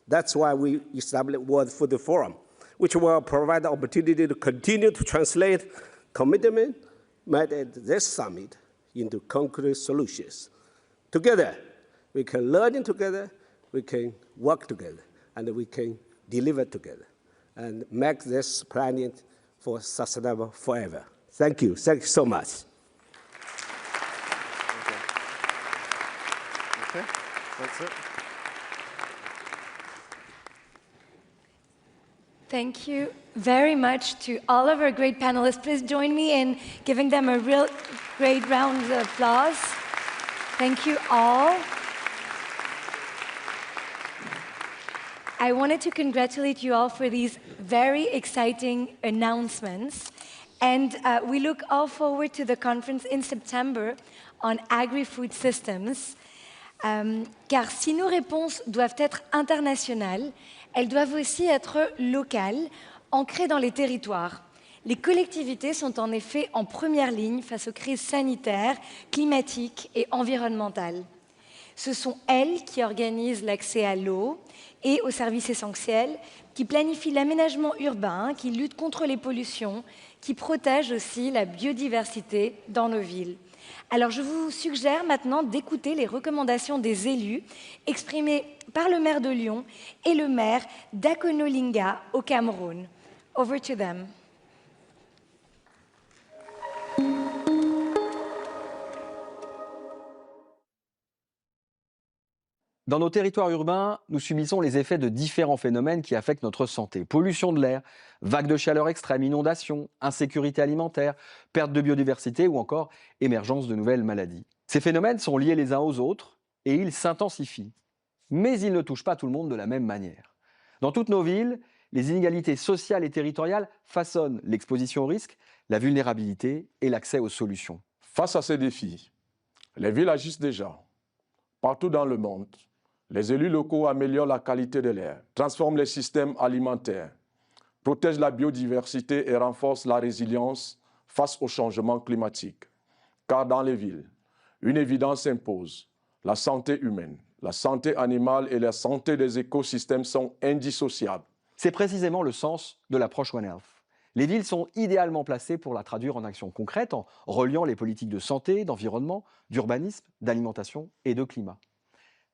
that's why we established World Food Forum, which will provide the opportunity to continue to translate commitment made at this summit into concrete solutions. Together, we can learn together, we can work together, and we can deliver together, and make this planet for sustainable forever. Thank you so much. Okay, that's it. Thank you very much to all of our great panelists. Please join me in giving them a real great round of applause. Thank you all. I wanted to congratulate you all for these very exciting announcements. And we look all forward to the conference in September on agri-food systems. Car si nos réponses doivent être internationales, elles doivent aussi être locales, ancrées dans les territoires. Les collectivités sont en effet en première ligne face aux crises sanitaires, climatiques et environnementales. Ce sont elles qui organisent l'accès à l'eau et aux services essentiels, qui planifient l'aménagement urbain, qui luttent contre les pollutions, qui protègent aussi la biodiversité dans nos villes. Alors je vous suggère maintenant d'écouter les recommandations des élus exprimées par le maire de Lyon et le maire d'Akonolinga au Cameroun. Over to them. Dans nos territoires urbains, nous subissons les effets de différents phénomènes qui affectent notre santé. Pollution de l'air, vagues de chaleur extrême, inondations, insécurité alimentaire, perte de biodiversité ou encore émergence de nouvelles maladies. Ces phénomènes sont liés les uns aux autres et ils s'intensifient. Mais ils ne touchent pas tout le monde de la même manière. Dans toutes nos villes, les inégalités sociales et territoriales façonnent l'exposition au risque, la vulnérabilité et l'accès aux solutions. Face à ces défis, les villes agissent déjà. Partout dans le monde, les élus locaux améliorent la qualité de l'air, transforment les systèmes alimentaires, protègent la biodiversité et renforcent la résilience face au changement climatique. Car dans les villes, une évidence s'impose. La santé humaine, la santé animale et la santé des écosystèmes sont indissociables. C'est précisément le sens de l'approche One Health. Les villes sont idéalement placées pour la traduire en actions concrètes en reliant les politiques de santé, d'environnement, d'urbanisme, d'alimentation et de climat.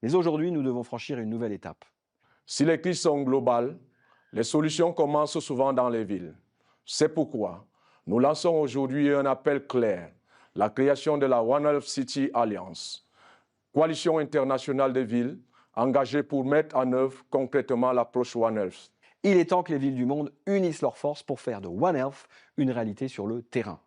Mais aujourd'hui, nous devons franchir une nouvelle étape. Si les crises sont globales, les solutions commencent souvent dans les villes. C'est pourquoi nous lançons aujourd'hui un appel clair, la création de la One Health City Alliance, coalition internationale des villes engagée pour mettre en œuvre concrètement l'approche One Health. Il est temps que les villes du monde unissent leurs forces pour faire de One Health une réalité sur le terrain.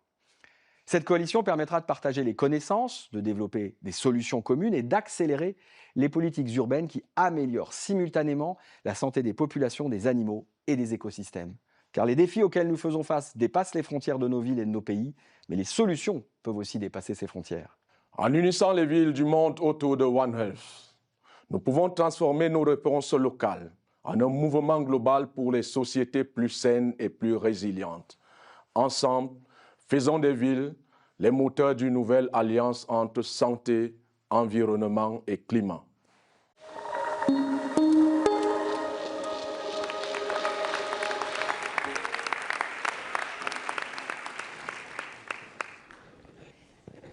Cette coalition permettra de partager les connaissances, de développer des solutions communes et d'accélérer les politiques urbaines qui améliorent simultanément la santé des populations, des animaux et des écosystèmes. Car les défis auxquels nous faisons face dépassent les frontières de nos villes et de nos pays, mais les solutions peuvent aussi dépasser ces frontières. En unissant les villes du monde autour de One Health, nous pouvons transformer nos réponses locales en un mouvement global pour les sociétés plus saines et plus résilientes. Ensemble, faisons des villes les moteurs d'une nouvelle alliance entre santé, environnement et climat.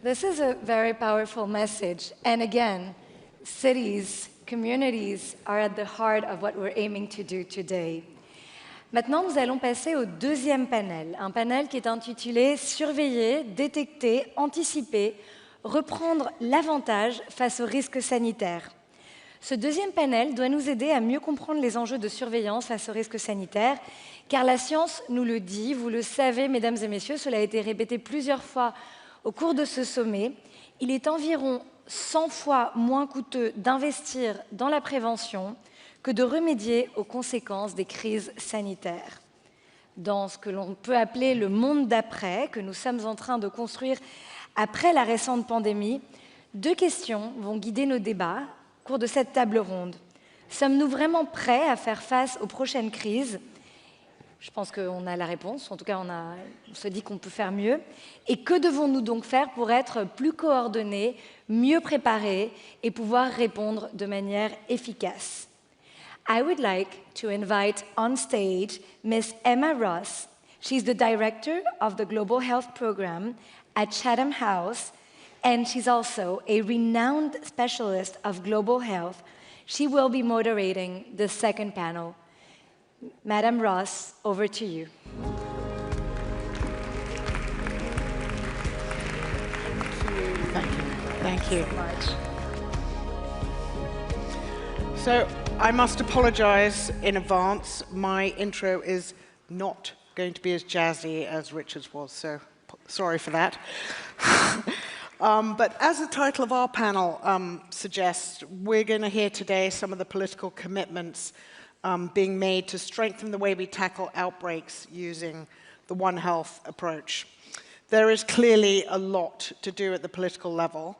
This is a very powerful message. And again, cities, communities are at the heart of what we're aiming to do today. Maintenant, nous allons passer au deuxième panel, un panel qui est intitulé « Surveiller, détecter, anticiper, reprendre l'avantage face aux risques sanitaires ». Ce deuxième panel doit nous aider à mieux comprendre les enjeux de surveillance face aux risques sanitaires, car la science nous le dit, vous le savez, mesdames et messieurs, cela a été répété plusieurs fois au cours de ce sommet, il est environ 100 fois moins coûteux d'investir dans la prévention que de remédier aux conséquences des crises sanitaires. Dans ce que l'on peut appeler le monde d'après, que nous sommes en train de construire après la récente pandémie, deux questions vont guider nos débats au cours de cette table ronde. Sommes-nous vraiment prêts à faire face aux prochaines crises ? Je pense qu'on a la réponse, en tout cas on se dit qu'on peut faire mieux. Et que devons-nous donc faire pour être plus coordonnés, mieux préparés et pouvoir répondre de manière efficace ? I would like to invite on stage Ms. Emma Ross. She's the director of the Global Health Program at Chatham House, and she's also a renowned specialist of global health. She will be moderating the second panel. Madam Ross, over to you. Thank you. So I must apologize in advance. My intro is not going to be as jazzy as Richard's was, so sorry for that. But as the title of our panel suggests, we're going to hear today some of the political commitments being made to strengthen the way we tackle outbreaks using the One Health approach. There is clearly a lot to do at the political level,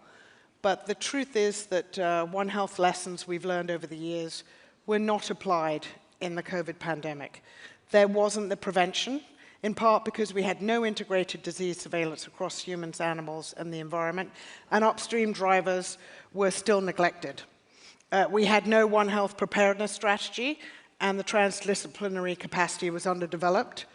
but the truth is that One Health lessons we've learned over the years were not applied in the COVID pandemic. There wasn't the prevention, in part because we had no integrated disease surveillance across humans, animals, and the environment, and upstream drivers were still neglected. We had no One Health preparedness strategy, and the transdisciplinary capacity was underdeveloped.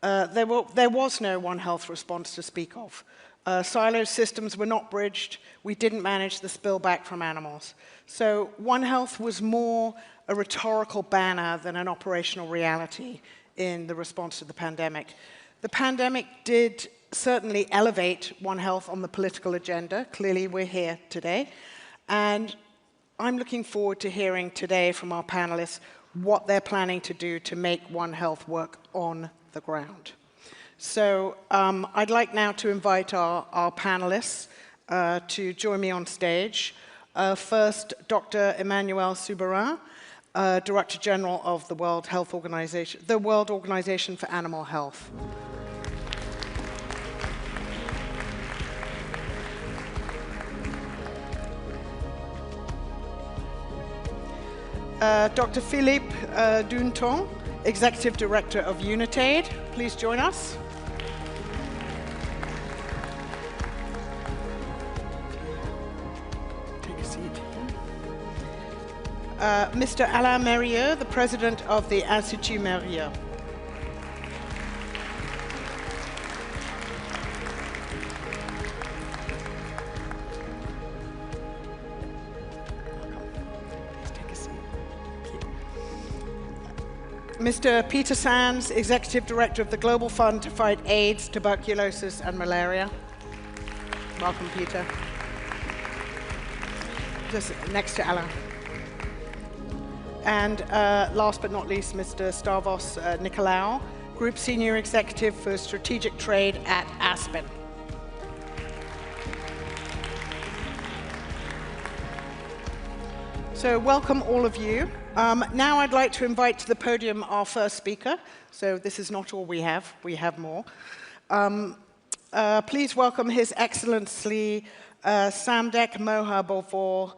There was no One Health response to speak of. Siloed systems were not bridged. We didn't manage the spillback from animals. So One Health was more a rhetorical banner than an operational reality in the response to the pandemic. The pandemic did certainly elevate One Health on the political agenda. Clearly, we're here today. And I'm looking forward to hearing today from our panelists what they're planning to do to make One Health work on the ground. So I'd like now to invite our panelists to join me on stage. First, Dr. Emmanuel Macron, Director General of the World Health Organization, the World Organization for Animal Health. Dr. Philippe Dunton, Executive Director of UNITAID. Please join us. Take a seat. Mr. Alain Mérieux, the President of the Institut Mérieux. Mr. Peter Sands, Executive Director of the Global Fund to Fight AIDS, Tuberculosis, and Malaria. Welcome, Peter. Just next to Alain. And last but not least, Mr. Stavros Nicolaou, Group Senior Executive for Strategic Trade at Aspen. So welcome all of you. Now I'd like to invite to the podium our first speaker. So this is not all we have more. Please welcome His Excellency Samdech Moha Bovor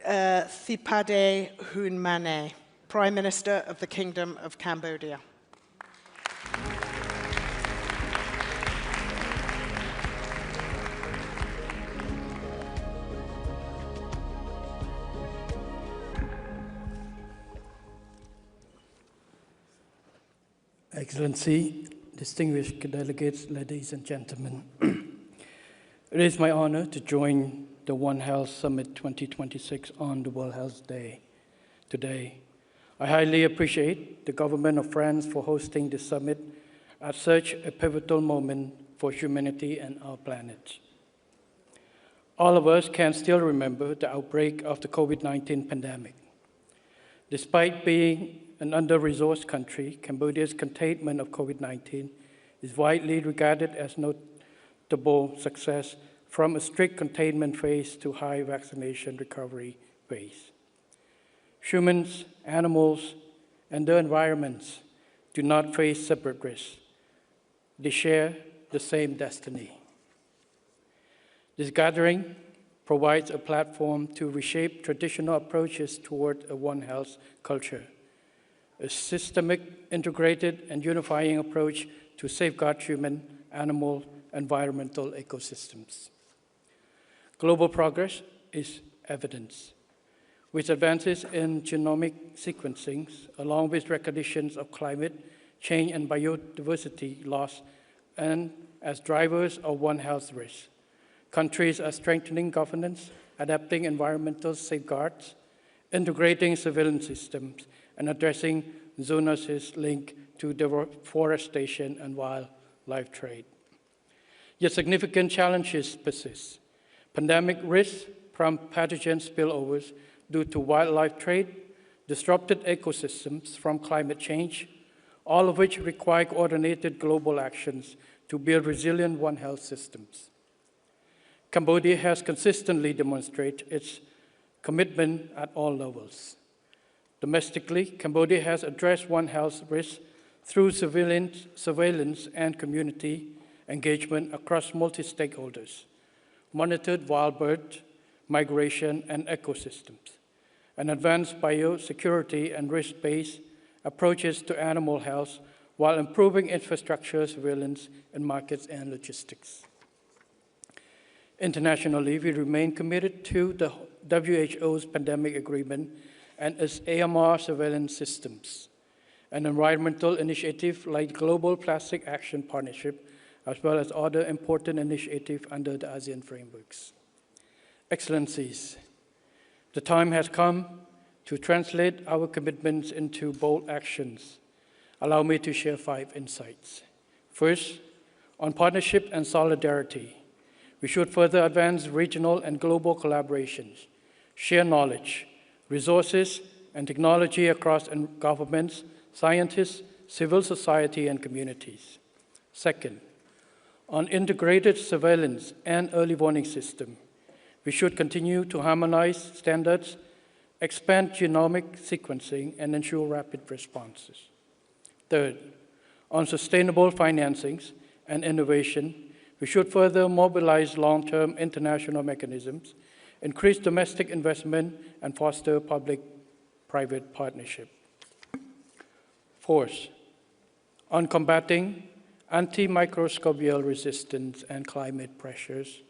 Thipade Hun Manet, Prime Minister of the Kingdom of Cambodia. Excellency, distinguished delegates, ladies and gentlemen. It is my honor to join the One Health Summit 2026 on the World Health Day today. I highly appreciate the government of France for hosting this summit at such a pivotal moment for humanity and our planet. All of us can still remember the outbreak of the COVID-19 pandemic. Despite being an under-resourced country, Cambodia's containment of COVID-19 is widely regarded as notable success from a strict containment phase to high vaccination recovery phase. Humans, animals, and their environments do not face separate risks. They share the same destiny. This gathering provides a platform to reshape traditional approaches toward a One Health culture, a systemic, integrated, and unifying approach to safeguard human, animal, environmental ecosystems. Global progress is evidence. With advances in genomic sequencing, along with recognitions of climate change and biodiversity loss, and as drivers of One Health risk, countries are strengthening governance, adapting environmental safeguards, integrating surveillance systems, and addressing zoonosis linked to deforestation and wildlife trade. Yet significant challenges persist. Pandemic risks from pathogen spillovers due to wildlife trade, disrupted ecosystems from climate change, all of which require coordinated global actions to build resilient One Health systems. Cambodia has consistently demonstrated its commitment at all levels. Domestically, Cambodia has addressed One Health risks through surveillance and community engagement across multi-stakeholders, monitored wild bird migration and ecosystems, and advanced biosecurity and risk-based approaches to animal health while improving infrastructure, surveillance, and markets and logistics. Internationally, we remain committed to the WHO's pandemic agreement and its AMR surveillance systems, an environmental initiative like Global Plastic Action Partnership, as well as other important initiatives under the ASEAN frameworks. Excellencies, the time has come to translate our commitments into bold actions. Allow me to share 5 insights. First, on partnership and solidarity, we should further advance regional and global collaborations, share knowledge, resources, and technology across governments, scientists, civil society, and communities. Second, on integrated surveillance and early warning system, we should continue to harmonize standards, expand genomic sequencing, and ensure rapid responses. Third, on sustainable financings and innovation, we should further mobilize long-term international mechanisms, increase domestic investment, and foster public-private partnership. Fourth, on combating antimicrobial resistance and climate pressures,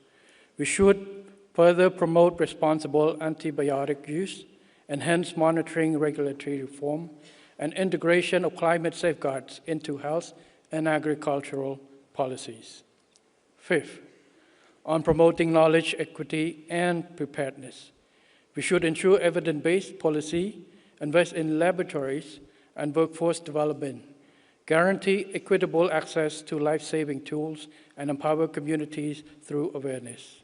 we should further promote responsible antibiotic use, enhance monitoring regulatory reform, and integration of climate safeguards into health and agricultural policies. Fifth, on promoting knowledge, equity, and preparedness, we should ensure evidence-based policy, invest in laboratories and workforce development, guarantee equitable access to life-saving tools, and empower communities through awareness.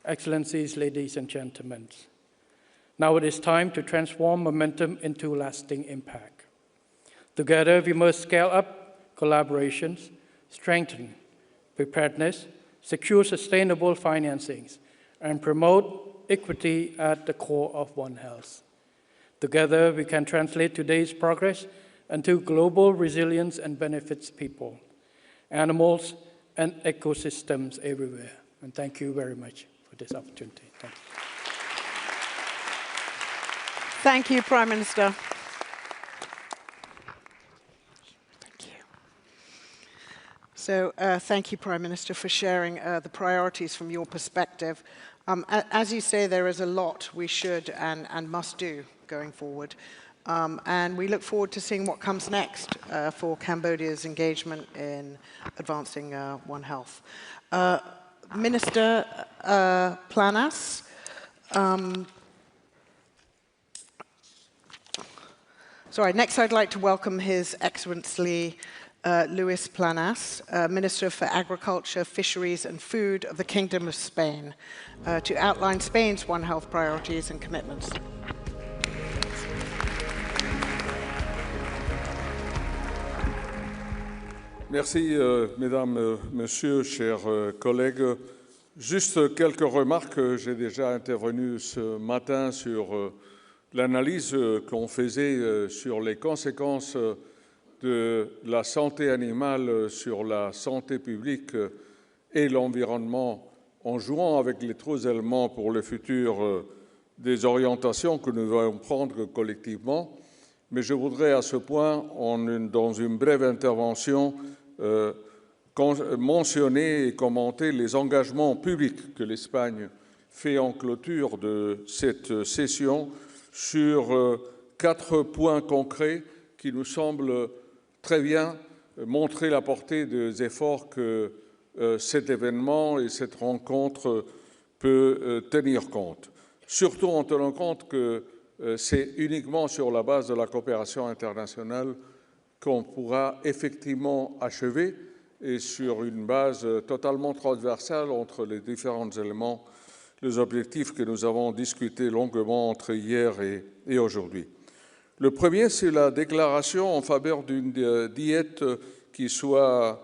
Excellencies, ladies and gentlemen, now it is time to transform momentum into lasting impact. Together, we must scale up collaborations, strengthen preparedness, secure sustainable financings, and promote equity at the core of One Health. Together, we can translate today's progress into global resilience and benefits people, animals, and ecosystems everywhere. And thank you very much for this opportunity. Thank you. Thank you, Prime Minister. Thank you. So thank you, Prime Minister, for sharing the priorities from your perspective. As you say, there is a lot we should and must do going forward. And we look forward to seeing what comes next for Cambodia's engagement in advancing One Health. Minister Planas. Next I'd like to welcome His Excellency Luis Planas, Minister for Agriculture, Fisheries and Food of the Kingdom of Spain, to outline Spain's One Health priorities and commitments. Merci, Mesdames, Messieurs, chers collègues. Juste quelques remarques. J'ai déjà intervenu ce matin sur l'analyse qu'on faisait sur les conséquences de la santé animale sur la santé publique et l'environnement en jouant avec les trois éléments pour le futur des orientations que nous devons prendre collectivement. Mais je voudrais à ce point, dans une brève intervention, mentionner et commenter les engagements publics que l'Espagne fait en clôture de cette session sur 4 points concrets qui nous semblent très bien montrer la portée des efforts que cet événement et cette rencontre peut tenir compte. Surtout en tenant compte que c'est uniquement sur la base de la coopération internationale qu'on pourra effectivement achever et sur une base totalement transversale entre les différents éléments, les objectifs que nous avons discutés longuement entre hier et aujourd'hui. Le premier, c'est la déclaration en faveur d'une diète qui soit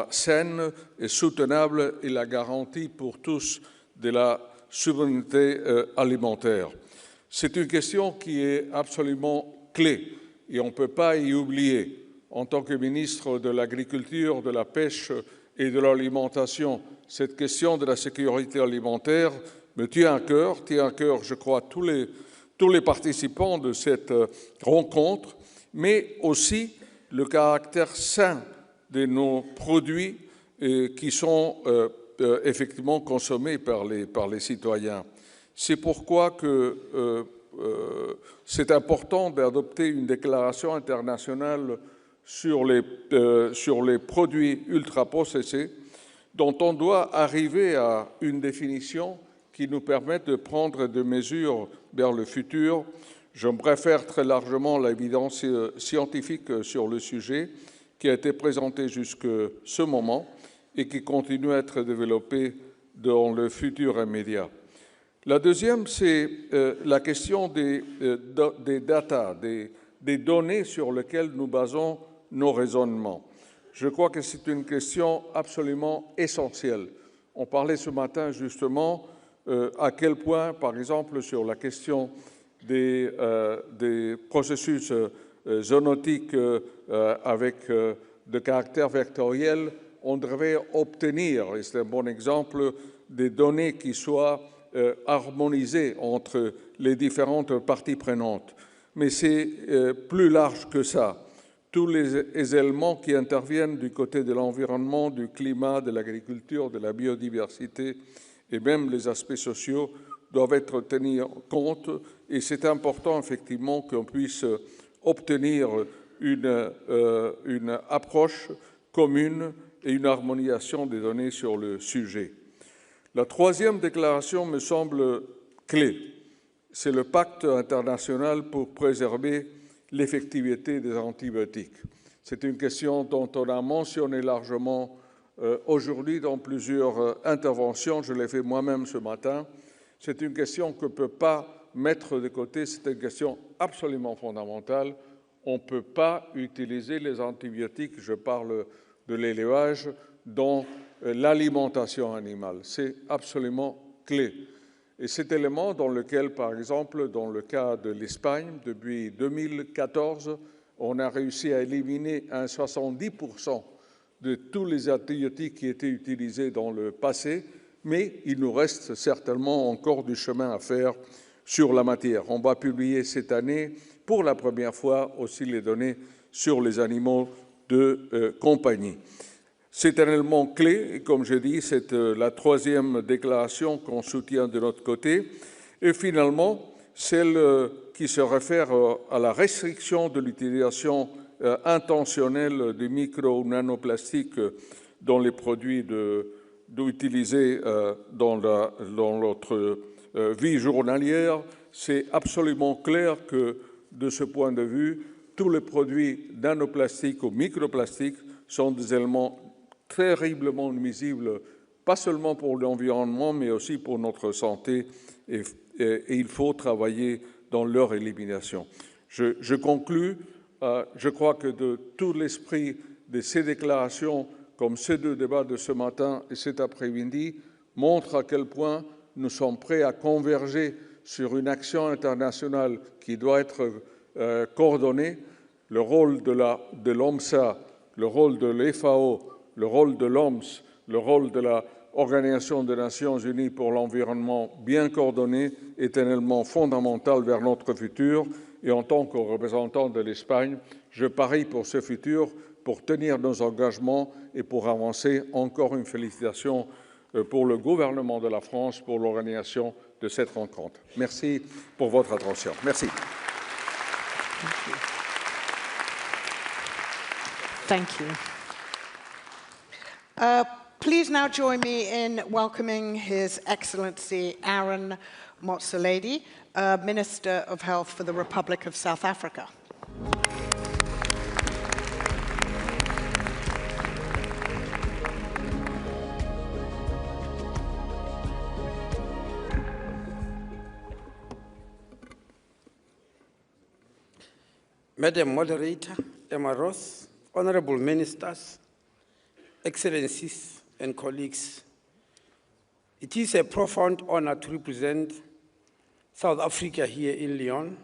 saine et soutenable et la garantie pour tous de la souveraineté alimentaire. C'est une question qui est absolument clé et on ne peut pas y oublier. En tant que ministre de l'Agriculture, de la Pêche et de l'Alimentation, cette question de la sécurité alimentaire me tient à cœur, je crois, tous les participants de cette rencontre, mais aussi le caractère sain de nos produits qui sont effectivement consommés par les citoyens. C'est pourquoi c'est important d'adopter une déclaration internationale sur les produits ultra-processés dont on doit arriver à une définition qui nous permette de prendre des mesures vers le futur. Je préfère très largement l'évidence scientifique sur le sujet qui a été présentée jusqu'à ce moment et qui continue à être développée dans le futur immédiat. La deuxième, c'est la question des data, des données sur lesquelles nous basons nos raisonnements. Je crois que c'est une question absolument essentielle. On parlait ce matin justement à quel point, par exemple, sur la question des processus zoonotiques avec de caractère vectoriel, on devrait obtenir, et c'est un bon exemple, des données qui soient harmonisées entre les différentes parties prenantes. Mais c'est plus large que ça. Tous les éléments qui interviennent du côté de l'environnement, du climat, de l'agriculture, de la biodiversité et même les aspects sociaux doivent être tenus en compte et c'est important effectivement qu'on puisse obtenir une approche commune et une harmonisation des données sur le sujet. La troisième déclaration me semble clé. C'est le pacte international pour préserver l'effectivité des antibiotiques. C'est une question dont on a mentionné largement aujourd'hui dans plusieurs interventions. Je l'ai fait moi-même ce matin. C'est une question qu'on ne peut pas mettre de côté. C'est une question absolument fondamentale. On ne peut pas utiliser les antibiotiques, je parle de l'élevage, dans l'alimentation animale. C'est absolument clé. Et cet élément dans lequel, par exemple, dans le cas de l'Espagne, depuis 2014, on a réussi à éliminer 70% de tous les antibiotiques qui étaient utilisés dans le passé, mais il nous reste certainement encore du chemin à faire sur la matière. On va publier cette année, pour la première fois, aussi les données sur les animaux de compagnie. C'est un élément clé, et comme je dis, c'est la troisième déclaration qu'on soutient de notre côté. Et finalement, celle qui se réfère à la restriction de l'utilisation intentionnelle des micro- ou nanoplastiques dans les produits utilisés dans notre vie journalière. C'est absolument clair que, de ce point de vue, tous les produits nanoplastiques ou microplastiques sont des éléments terriblement nuisibles, pas seulement pour l'environnement, mais aussi pour notre santé, et il faut travailler dans leur élimination. Je conclus. Je crois que de tout l'esprit de ces déclarations, comme ces deux débats de ce matin et cet après-midi, montre à quel point nous sommes prêts à converger sur une action internationale qui doit être coordonnée. Le rôle de l'OMSA, le rôle de l'FAO, le rôle de l'OMS, le rôle de l'Organisation des Nations Unies pour l'environnement bien coordonné est un élément fondamental vers notre futur. Et en tant que représentant de l'Espagne, je parie pour ce futur, pour tenir nos engagements et pour avancer. Encore une félicitation pour le gouvernement de la France pour l'organisation de cette rencontre. Merci pour votre attention. Merci. Thank you. Please now join me in welcoming His Excellency Aaron Motsoaledi, Minister of Health for the Republic of South Africa. Madam Moderator, Emma Ross, Honorable Ministers, Excellencies and colleagues, it is a profound honor to represent South Africa here in Lyon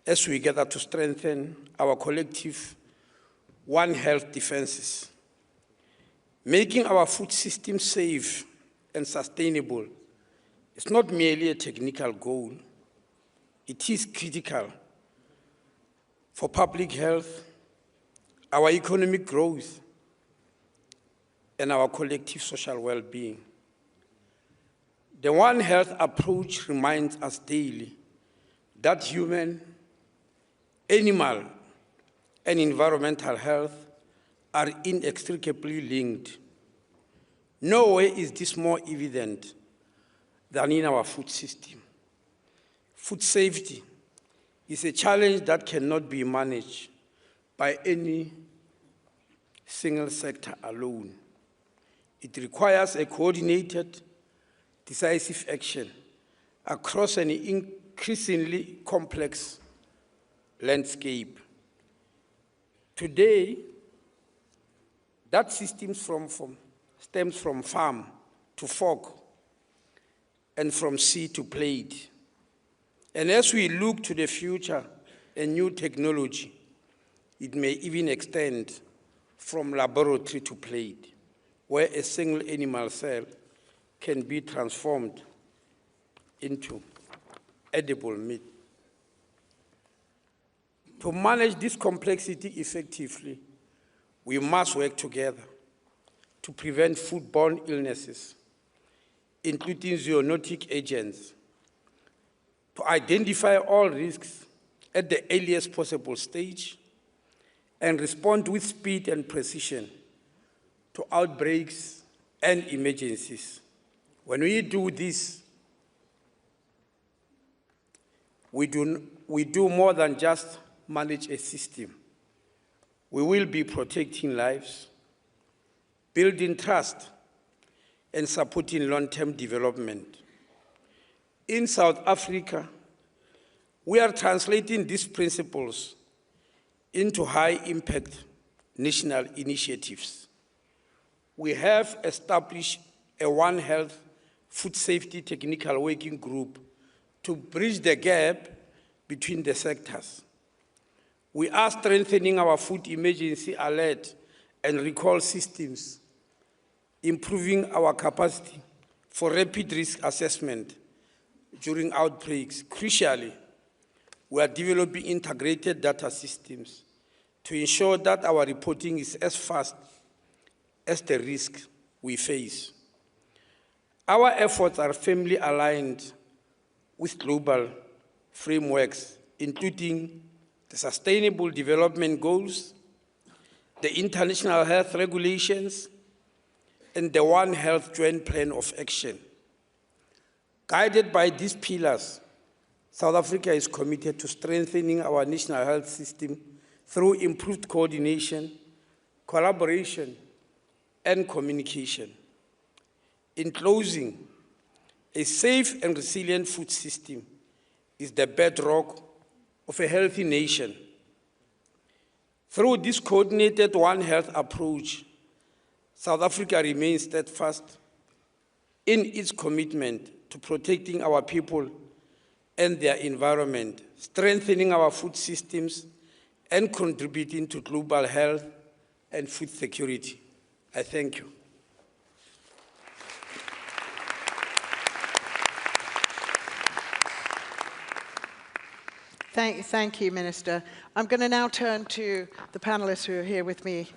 as we gather to strengthen our collective One Health defenses. Making our food system safe and sustainable is not merely a technical goal, it is critical for public health, our economic growth, and our collective social well-being. The One Health approach reminds us daily that human, animal, and environmental health are inextricably linked. Nowhere is this more evident than in our food system. Food safety is a challenge that cannot be managed by any single sector alone. It requires a coordinated, decisive action across an increasingly complex landscape. Today, that system stems from farm to fork and from sea to plate. And as we look to the future and new technology, it may even extend from laboratory to plate, where a single animal cell can be transformed into edible meat. To manage this complexity effectively, we must work together to prevent foodborne illnesses, including zoonotic agents, to identify all risks at the earliest possible stage, and respond with speed and precision to outbreaks and emergencies. When we do this, we do more than just manage a system. We will be protecting lives, building trust, and supporting long-term development. In South Africa, we are translating these principles into high-impact national initiatives. We have established a One Health Food Safety Technical Working Group to bridge the gap between the sectors. We are strengthening our food emergency alert and recall systems, improving our capacity for rapid risk assessment during outbreaks. Crucially, we are developing integrated data systems to ensure that our reporting is as fast as the risk we face. Our efforts are firmly aligned with global frameworks, including the Sustainable Development Goals, the international health regulations, and the One Health Joint Plan of Action. Guided by these pillars, South Africa is committed to strengthening our national health system through improved coordination, collaboration, and communication. In closing, a safe and resilient food system is the bedrock of a healthy nation. Through this coordinated One Health approach, South Africa remains steadfast in its commitment to protecting our people and their environment, strengthening our food systems, and contributing to global health and food security. I thank you. Thank you, Minister. I'm going to now turn to the panelists who are here with me,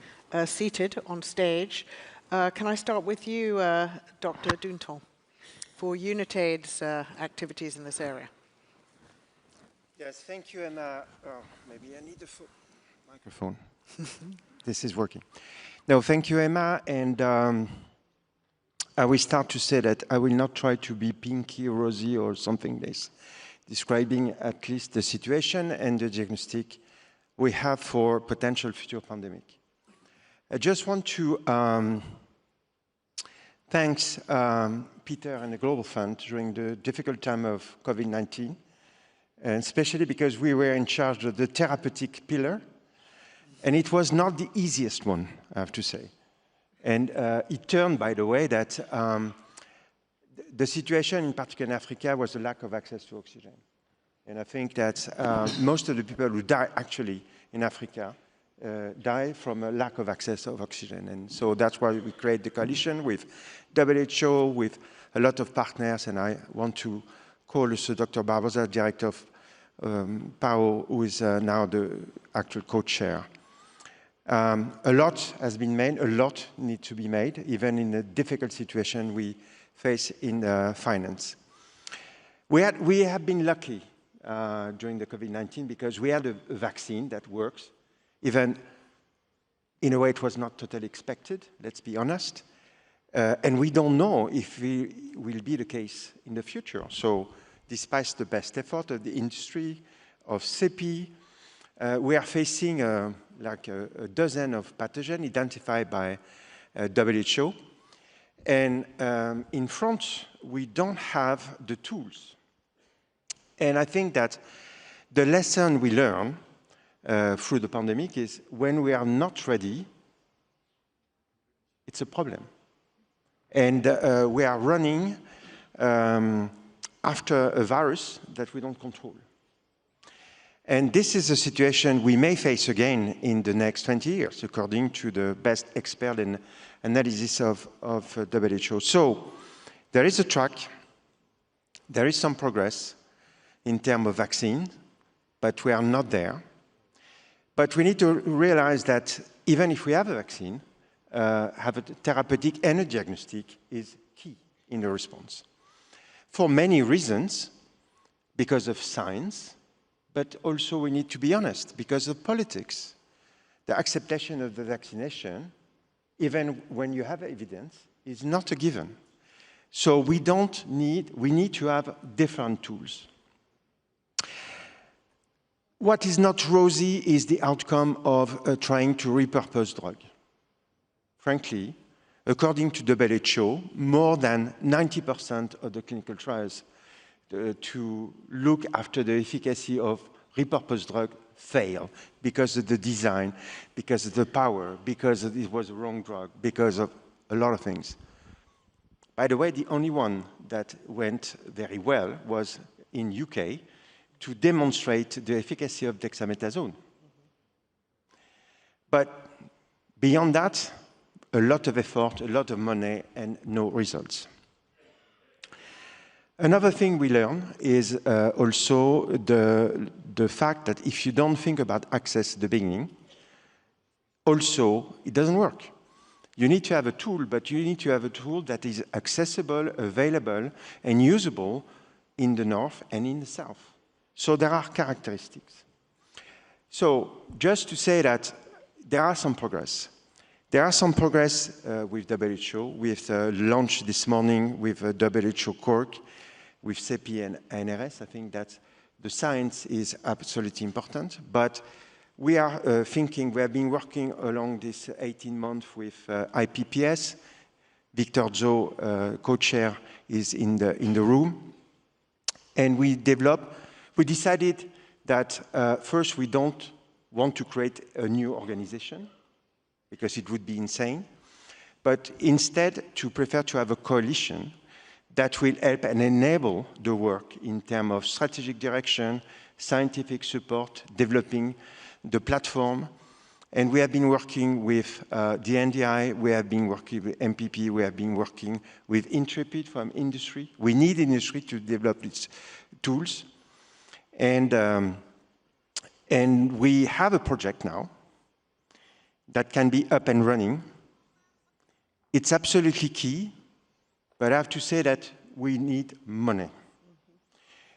seated on stage. Can I start with you, Dr. Dunton, for UNITAID's activities in this area? Yes, thank you, Emma. Maybe I need the microphone. This is working. No, thank you, Emma. And I will start to say that I will not try to be pinky, rosy, or something this, describing at least the situation and the diagnostic we have for potential future pandemic. I just want to thank Peter and the Global Fund during the difficult time of COVID-19, and especially because we were in charge of the therapeutic pillar, and it was not the easiest one, I have to say. And it turned, by the way, that the situation, in particular in Africa, was the lack of access to oxygen. And I think that most of the people who die actually in Africa die from a lack of access of oxygen. And so that's why we create the coalition with WHO, with a lot of partners. And I want to call also Dr. Barbosa, director of PAO, who is now the actual co-chair. A lot has been made, a lot needs to be made, even in a difficult situation we face in finance. We have been lucky during the COVID-19 because we had a vaccine that works, even in a way it was not totally expected, let's be honest. And we don't know if it will be the case in the future. So despite the best effort of the industry, of CEPI, we are facing like a dozen of pathogens identified by WHO. And in front, we don't have the tools. And I think that the lesson we learn through the pandemic is when we are not ready, it's a problem. And we are running after a virus that we don't control. And this is a situation we may face again in the next 20 years, according to the best expert and analysis of WHO. So there is a track, there is some progress in terms of vaccine, but we are not there. But we need to realize that even if we have a vaccine, have a therapeutic and a diagnostic is key in the response. For many reasons, because of science, but also we need to be honest, because of politics. The acceptation of the vaccination, even when you have evidence, is not a given. So we need to have different tools. What is not rosy is the outcome of trying to repurpose drug. Frankly, according to WHO, more than 90% of the clinical trials to look after the efficacy of repurposed drug fail because of the design, because of the power, because it was a wrong drug, because of a lot of things. By the way, the only one that went very well was in UK to demonstrate the efficacy of dexamethasone. But beyond that, a lot of effort, a lot of money, and no results. Another thing we learn is also the fact that if you don't think about access at the beginning, also it doesn't work. You need to have a tool, but you need to have a tool that is accessible, available, and usable in the north and in the south. So there are characteristics. So just to say that there are some progress. There are some progress with WHO. We've launched this morning with WHO Cork, with CEPI and NRS. I think that the science is absolutely important, but we are thinking, we have been working along this 18 months with IPPS. Victor Zhou, co-chair, is in the room. And we decided that first we don't want to create a new organization, because it would be insane, but instead to prefer to have a coalition that will help and enable the work in terms of strategic direction, scientific support, developing the platform. And we have been working with the NDI, we have been working with MPP, we have been working with Intrepid from industry. We need industry to develop these tools. And we have a project now that can be up and running. It's absolutely key, but I have to say that we need money.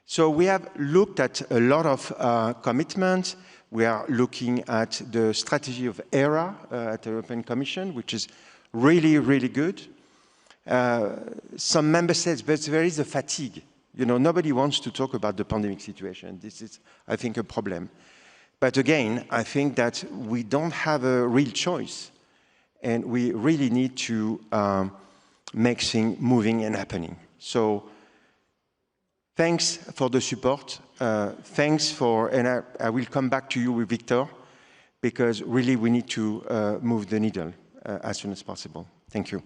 So we have looked at a lot of commitments. We are looking at the strategy of ERA at the European Commission, which is really, really good. Some member states, but there is a fatigue. You know, nobody wants to talk about the pandemic situation. This is, I think, a problem. But again, I think that we don't have a real choice, and we really need to make things moving and happening. So thanks for the support. Thanks for, and I will come back to you with Victor, because really we need to move the needle as soon as possible. Thank you.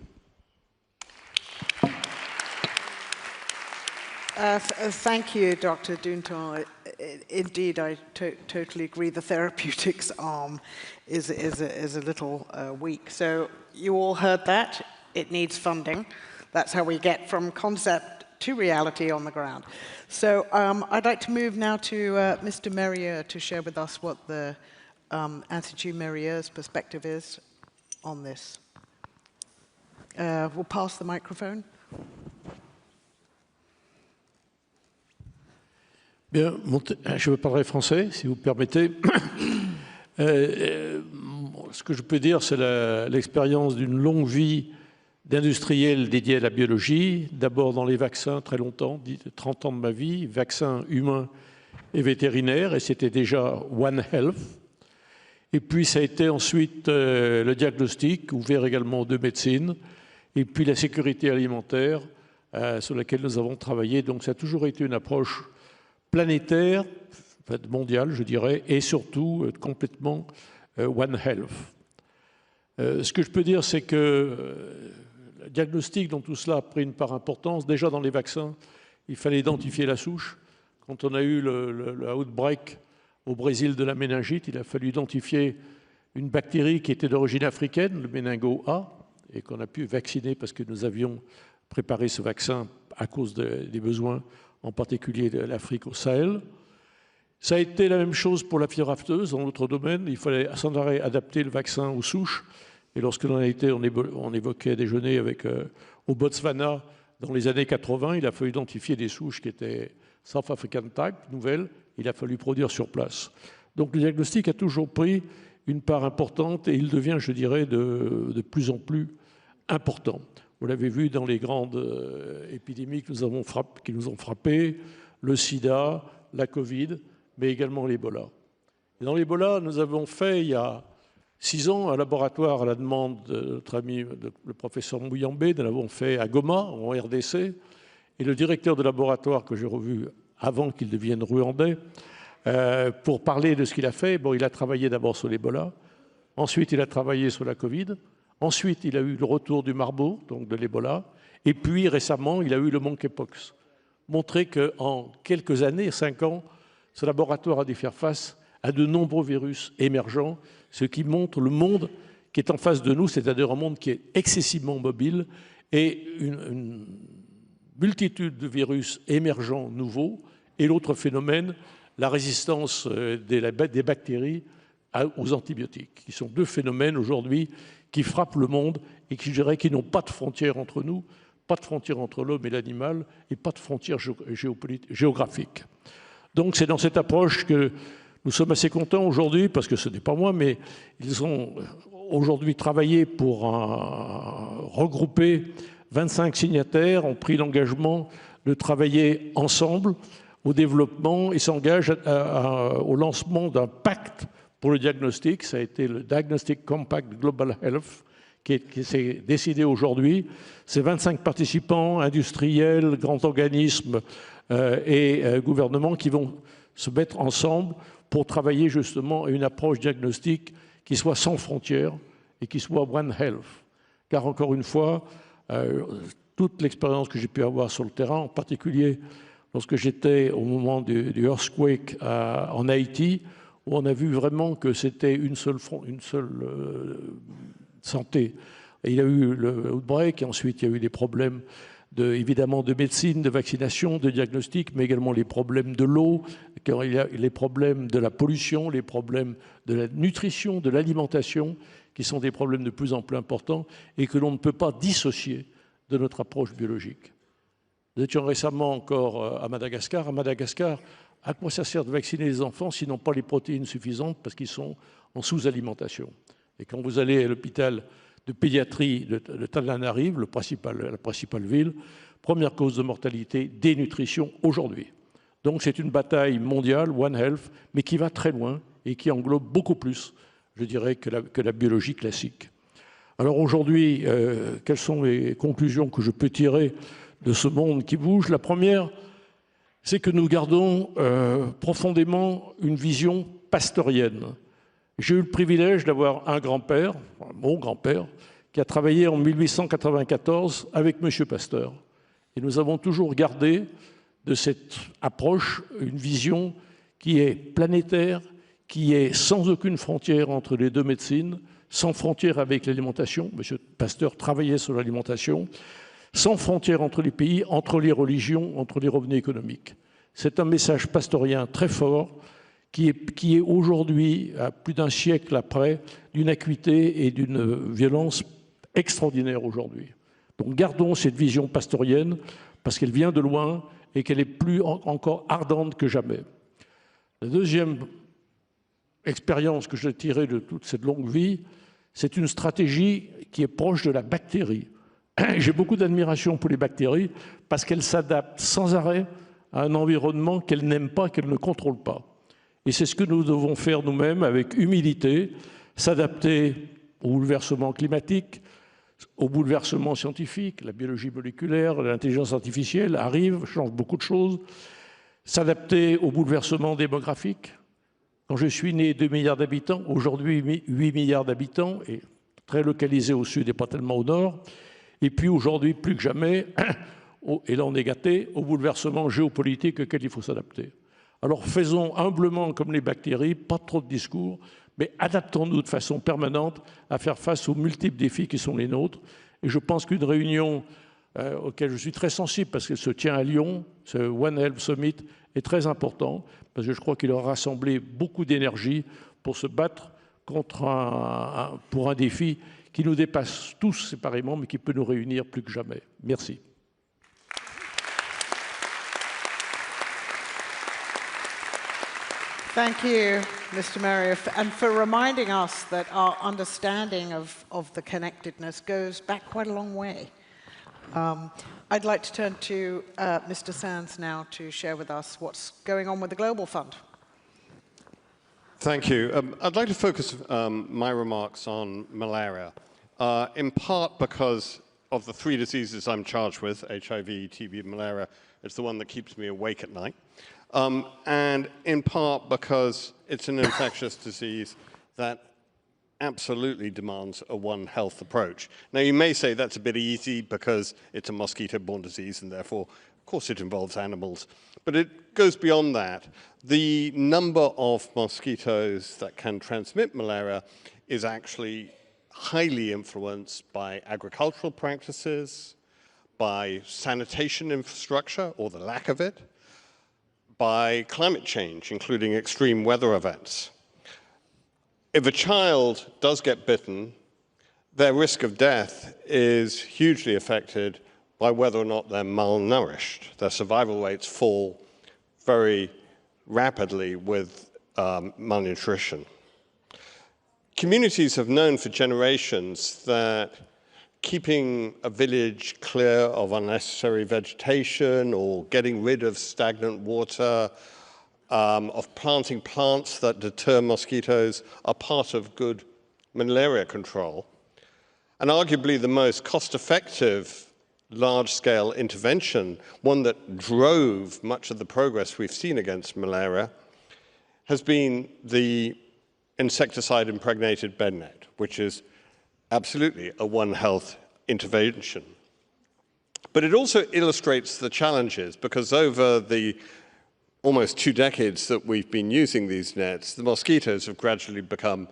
Thank you, Dr. Dunton. Indeed, I totally agree. The therapeutics arm is a little weak. So you all heard that. It needs funding. That's how we get from concept to reality on the ground. So I'd like to move now to Mr. Merrier to share with us what the Institut Merrier's perspective is on this. We'll pass the microphone. Bien, je parlerai français, si vous permettez. Ce que je peux dire, c'est l'expérience d'une longue vie d'industriel dédié à la biologie. D'abord dans les vaccins, très longtemps, 30 ans de ma vie, vaccins humains et vétérinaires, et c'était déjà One Health. Et puis ça a été ensuite le diagnostic, ouvert également aux deux médecines, et puis la sécurité alimentaire, sur laquelle nous avons travaillé. Donc ça a toujours été une approche planétaire, mondiale, je dirais, et surtout complètement One Health. Ce que je peux dire, c'est que le diagnostic dans tout cela a pris une part importante. Déjà dans les vaccins, il fallait identifier la souche. Quand on a eu le outbreak au Brésil de la méningite, il a fallu identifier une bactérie qui était d'origine africaine, le méningo A, et qu'on a pu vacciner parce que nous avions préparé ce vaccin à cause des besoins, en particulier de l'Afrique au Sahel. Ça a été la même chose pour la fièvre afteuse dans l'autre domaine. Il fallait sans arrêt adapter le vaccin aux souches. Et lorsque l'on a été, on évoquait déjeuner avec, au Botswana dans les années 80, il a fallu identifier des souches qui étaient South African type, nouvelles. Il a fallu produire sur place. Donc le diagnostic a toujours pris une part importante et il devient, je dirais, de plus en plus important. Vous l'avez vu dans les grandes épidémies qui nous ont frappés, le sida, la Covid, mais également l'Ebola. Et dans l'Ebola, nous avons fait, il y a 6 ans, un laboratoire à la demande de notre ami le professeur Mouyambé, nous l'avons fait à Goma, en RDC, et le directeur de laboratoire que j'ai revu avant qu'il devienne rwandais, pour parler de ce qu'il a fait. Bon, il a travaillé d'abord sur l'Ebola, ensuite il a travaillé sur la Covid, ensuite il a eu le retour du Marburg, donc de l'Ebola, et puis récemment il a eu le monkeypox. Montrer qu'en quelques années, 5 ans, ce laboratoire a dû faire face à de nombreux virus émergents, ce qui montre le monde qui est en face de nous, c'est-à-dire un monde qui est excessivement mobile et une multitude de virus émergents nouveaux. Et l'autre phénomène, la résistance des bactéries aux antibiotiques, qui sont 2 phénomènes aujourd'hui qui frappent le monde et qui, je dirais, qui n'ont pas de frontières entre nous, pas de frontières entre l'homme et l'animal et pas de frontières géographiques. Donc c'est dans cette approche que nous sommes assez contents aujourd'hui, parce que ce n'est pas moi, mais ils ont aujourd'hui travaillé pour regrouper 25 signataires, ont pris l'engagement de travailler ensemble au développement et s'engagent au lancement d'un pacte pour le diagnostic. Ça a été le Diagnostic Compact Global Health qui s'est décidé aujourd'hui. C'est 25 participants, industriels, grands organismes et gouvernements qui vont se mettre ensemble pour travailler justement à une approche diagnostique qui soit sans frontières et qui soit One Health. Car encore une fois, toute l'expérience que j'ai pu avoir sur le terrain, en particulier lorsque j'étais au moment du earthquake en Haïti, où on a vu vraiment que c'était une seule santé. Et il y a eu le outbreak et ensuite il y a eu des problèmes évidemment de médecine, de vaccination, de diagnostic, mais également les problèmes de l'eau, les problèmes de la pollution, les problèmes de la nutrition, de l'alimentation, qui sont des problèmes de plus en plus importants et que l'on ne peut pas dissocier de notre approche biologique. Nous étions récemment encore à Madagascar. À Madagascar, à quoi ça sert de vacciner les enfants s'ils n'ont pas les protéines suffisantes parce qu'ils sont en sous-alimentation? Et quand vous allez à l'hôpital de pédiatrie de Tananarive, la principale ville, première cause de mortalité, dénutrition aujourd'hui. Donc c'est une bataille mondiale, One Health, mais qui va très loin et qui englobe beaucoup plus, je dirais, que la biologie classique. Alors aujourd'hui, quelles sont les conclusions que je peux tirer de ce monde qui bouge? La première, c'est que nous gardons profondément une vision pasteurienne. J'ai eu le privilège d'avoir un grand-père, mon grand-père, qui a travaillé en 1894 avec M. Pasteur. Et nous avons toujours gardé de cette approche une vision qui est planétaire, qui est sans aucune frontière entre les deux médecines, sans frontière avec l'alimentation. M. Pasteur travaillait sur l'alimentation, sans frontière entre les pays, entre les religions, entre les revenus économiques. C'est un message pastorien très fort qui est aujourd'hui, à plus d'un siècle après, d'une acuité et d'une violence extraordinaire aujourd'hui. Donc gardons cette vision pastorienne parce qu'elle vient de loin et qu'elle est plus encore ardente que jamais. La deuxième expérience que j'ai tirée de toute cette longue vie, c'est une stratégie qui est proche de la bactérie. J'ai beaucoup d'admiration pour les bactéries parce qu'elles s'adaptent sans arrêt à un environnement qu'elles n'aiment pas, qu'elles ne contrôlent pas. Et c'est ce que nous devons faire nous-mêmes avec humilité, s'adapter au bouleversement climatique, au bouleversement scientifique, la biologie moléculaire, l'intelligence artificielle arrive, change beaucoup de choses, s'adapter au bouleversement démographique. Quand je suis né, 2 milliards d'habitants, aujourd'hui 8 milliards d'habitants, et très localisé au sud et pas tellement au nord. Et puis aujourd'hui, plus que jamais, et là on est gâté, au bouleversement géopolitique auquel il faut s'adapter. Alors faisons humblement comme les bactéries, pas trop de discours, mais adaptons-nous de façon permanente à faire face aux multiples défis qui sont les nôtres. Et je pense qu'une réunion auquel je suis très sensible parce qu'elle se tient à Lyon, ce One Health Summit, est très important parce que je crois qu'il aura rassemblé beaucoup d'énergie pour se battre pour un défi qui nous dépasse tous séparément, mais qui peut nous réunir plus que jamais. Merci. Thank you, Mr. Murray, and for reminding us that our understanding of the connectedness goes back quite a long way. I'd like to turn to Mr. Sands now to share with us what's going on with the Global Fund. Thank you. I'd like to focus my remarks on malaria, in part because of the 3 diseases I'm charged with, HIV, TB, and malaria. It's the one that keeps me awake at night. And in part because it's an infectious disease that absolutely demands a One Health approach. Now, you may say that's a bit easy because it's a mosquito-borne disease and therefore, of course, it involves animals. But it goes beyond that. The number of mosquitoes that can transmit malaria is actually highly influenced by agricultural practices, by sanitation infrastructure or the lack of it, by climate change, including extreme weather events. If a child does get bitten, their risk of death is hugely affected by whether or not they're malnourished. Their survival rates fall very rapidly with malnutrition. communities have known for generations that keeping a village clear of unnecessary vegetation or getting rid of stagnant water, of planting plants that deter mosquitoes are part of good malaria control. And arguably the most cost-effective large-scale intervention, one that drove much of the progress we've seen against malaria, has been the insecticide-impregnated bed net, which is absolutely a One Health intervention. But it also illustrates the challenges, because over the almost 2 decades that we've been using these nets, the mosquitoes have gradually become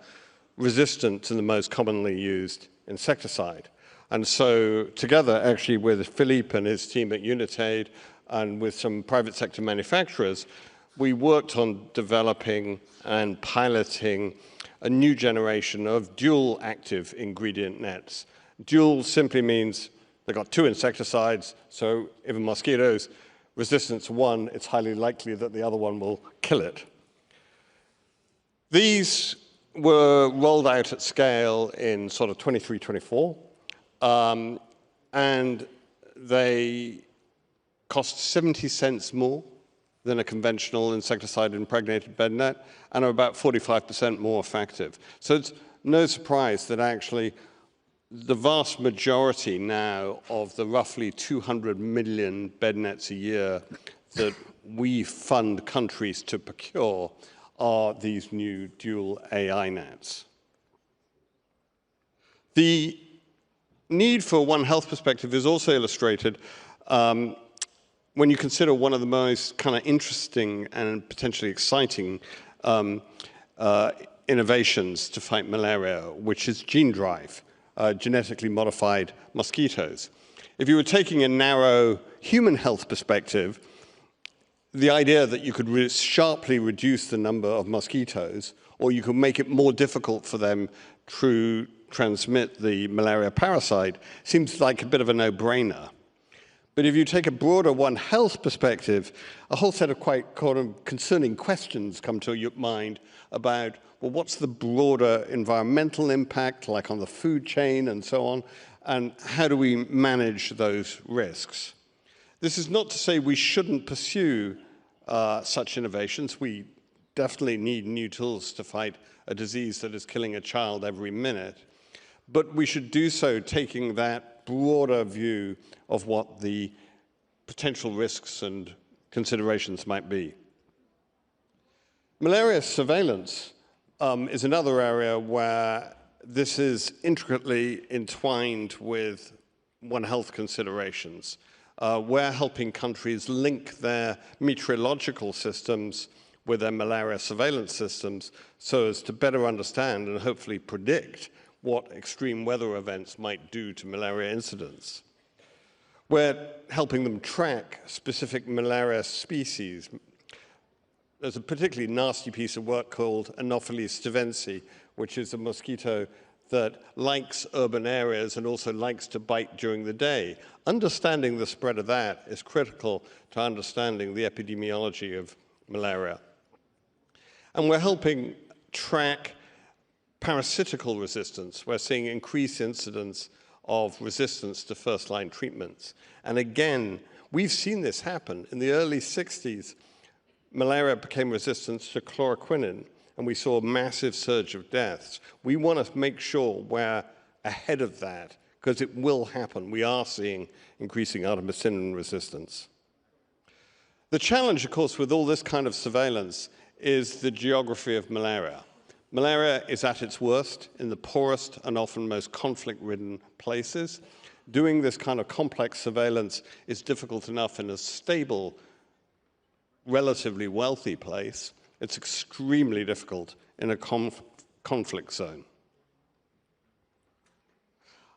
resistant to the most commonly used insecticide. And so together, actually, with Philippe and his team at Unitaid and with some private sector manufacturers, we worked on developing and piloting a new generation of dual active ingredient nets. Dual simply means they've got 2 insecticides, so if a mosquito's resistant to one, it's highly likely that the other one will kill it. These were rolled out at scale in sort of 23, 24, and they cost 70 cents more than a conventional insecticide-impregnated bed net, and are about 45% more effective. So it's no surprise that actually the vast majority now of the roughly 200 million bed nets a year that we fund countries to procure are these new dual AI nets. The need for One Health perspective is also illustrated when you consider one of the most kind of interesting and potentially exciting innovations to fight malaria, which is gene drive, genetically modified mosquitoes. If you were taking a narrow human health perspective, the idea that you could sharply reduce the number of mosquitoes, or you could make it more difficult for them to transmit the malaria parasite, seems like a bit of a no-brainer. But if you take a broader One Health perspective, a whole set of quite concerning questions come to your mind about, well, what's the broader environmental impact, like on the food chain and so on, and how do we manage those risks? This is not to say we shouldn't pursue such innovations. We definitely need new tools to fight a disease that is killing a child every minute. But we should do so taking that broader view of what the potential risks and considerations might be. Malaria surveillance is another area where this is intricately entwined with One Health considerations. We're helping countries link their meteorological systems with their malaria surveillance systems so as to better understand and hopefully predict what extreme weather events might do to malaria incidence. We're helping them track specific malaria species. There's a particularly nasty piece of work called Anopheles stevensii, which is a mosquito that likes urban areas and also likes to bite during the day. Understanding the spread of that is critical to understanding the epidemiology of malaria. And we're helping track parasitical resistance. We're seeing increased incidence of resistance to first-line treatments. And again, we've seen this happen. In the early 60s, malaria became resistant to chloroquine, and we saw a massive surge of deaths. We want to make sure we're ahead of that, because it will happen. We are seeing increasing artemisinin resistance. The challenge, of course, with all this kind of surveillance is the geography of malaria. Malaria is at its worst in the poorest and often most conflict-ridden places. Doing this kind of complex surveillance is difficult enough in a stable, relatively wealthy place. It's extremely difficult in a conflict zone.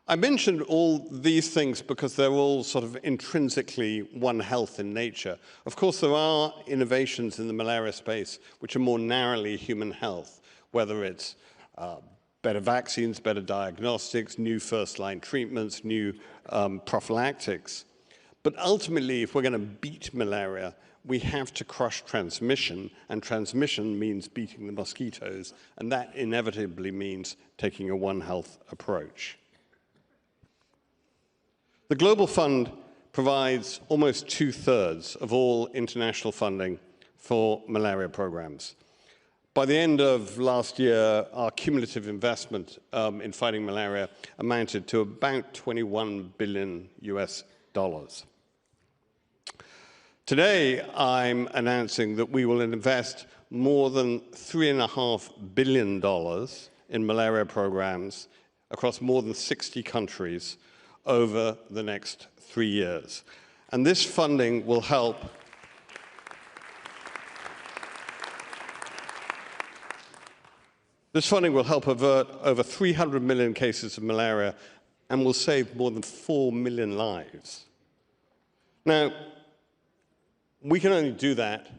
I mentioned all these things because they're all sort of intrinsically One Health in nature. Of course, there are innovations in the malaria space which are more narrowly human health, whether it's better vaccines, better diagnostics, new first-line treatments, new prophylactics. But ultimately, if we're going to beat malaria, we have to crush transmission, and transmission means beating the mosquitoes, and that inevitably means taking a One Health approach. The Global Fund provides almost 2/3 of all international funding for malaria programs. By the end of last year, our cumulative investment in fighting malaria amounted to about $21 billion US. Today, I'm announcing that we will invest more than $3.5 billion in malaria programs across more than 60 countries over the next 3 years. And this funding will help avert over 300 million cases of malaria and will save more than 4 million lives. Now, we can only do that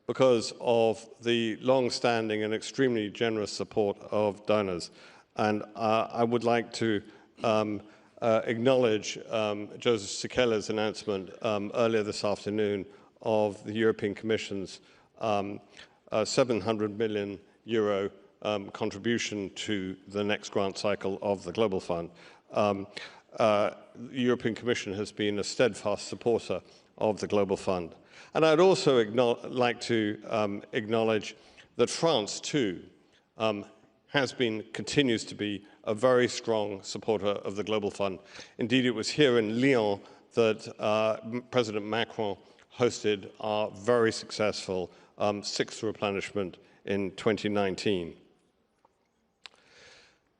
because of the long-standing and extremely generous support of donors. And I would like to acknowledge Joseph Sikela's announcement earlier this afternoon of the European Commission's €700 million contribution to the next grant cycle of the Global Fund. The European Commission has been a steadfast supporter of the Global Fund. And I'd also like to acknowledge that France, too, continues to be a very strong supporter of the Global Fund. Indeed, it was here in Lyon that President Macron hosted our very successful 6th replenishment in 2019.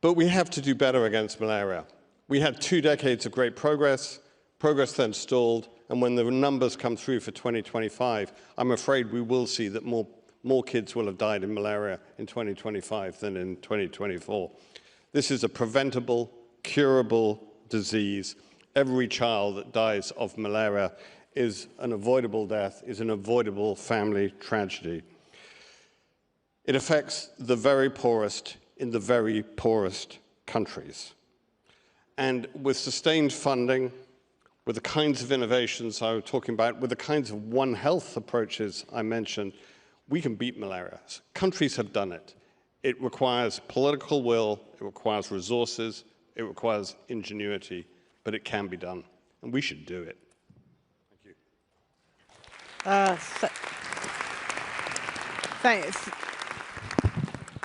But we have to do better against malaria. We had 2 decades of great progress. Progress then stalled, and when the numbers come through for 2025, I'm afraid we will see that more kids will have died in malaria in 2025 than in 2024. This is a preventable, curable disease. Every child that dies of malaria is an avoidable death, is an avoidable family tragedy. It affects the very poorest in the very poorest countries. And with sustained funding, with the kinds of innovations I was talking about, with the kinds of One Health approaches I mentioned, we can beat malaria. Countries have done it. It requires political will, it requires resources, it requires ingenuity, but it can be done, and we should do it. Thank you.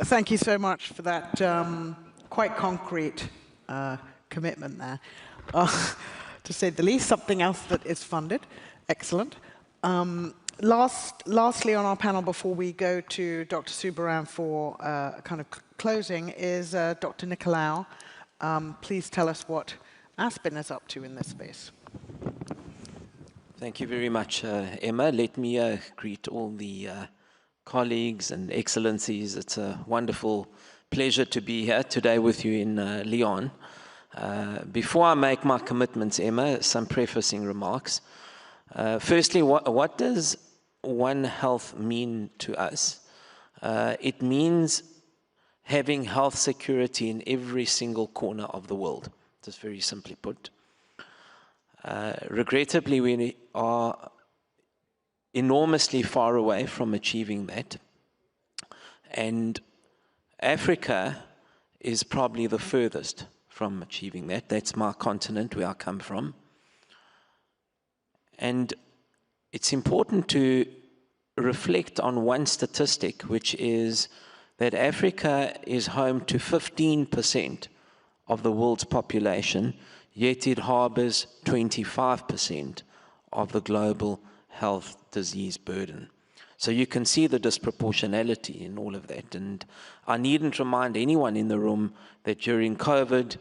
Thank you so much for that quite concrete commitment there. To say the least, something else that is funded. Excellent. Lastly on our panel, before we go to Dr. Subaran for kind of closing, is Dr. Nicolaou. Please tell us what Aspen is up to in this space. Thank you very much, Emma. Let me greet all the colleagues and excellencies. It's a wonderful pleasure to be here today with you in Lyon. Before I make my commitments, Emma, some prefacing remarks. Firstly, what does One Health mean to us? It means having health security in every single corner of the world, just very simply put. Regrettably, we are enormously far away from achieving that. And Africa is probably the furthest from achieving that. That's my continent, where I come from. And it's important to reflect on one statistic, which is that Africa is home to 15% of the world's population, yet it harbors 25% of the global health disease burden. So you can see the disproportionality in all of that. And I needn't remind anyone in the room that during COVID,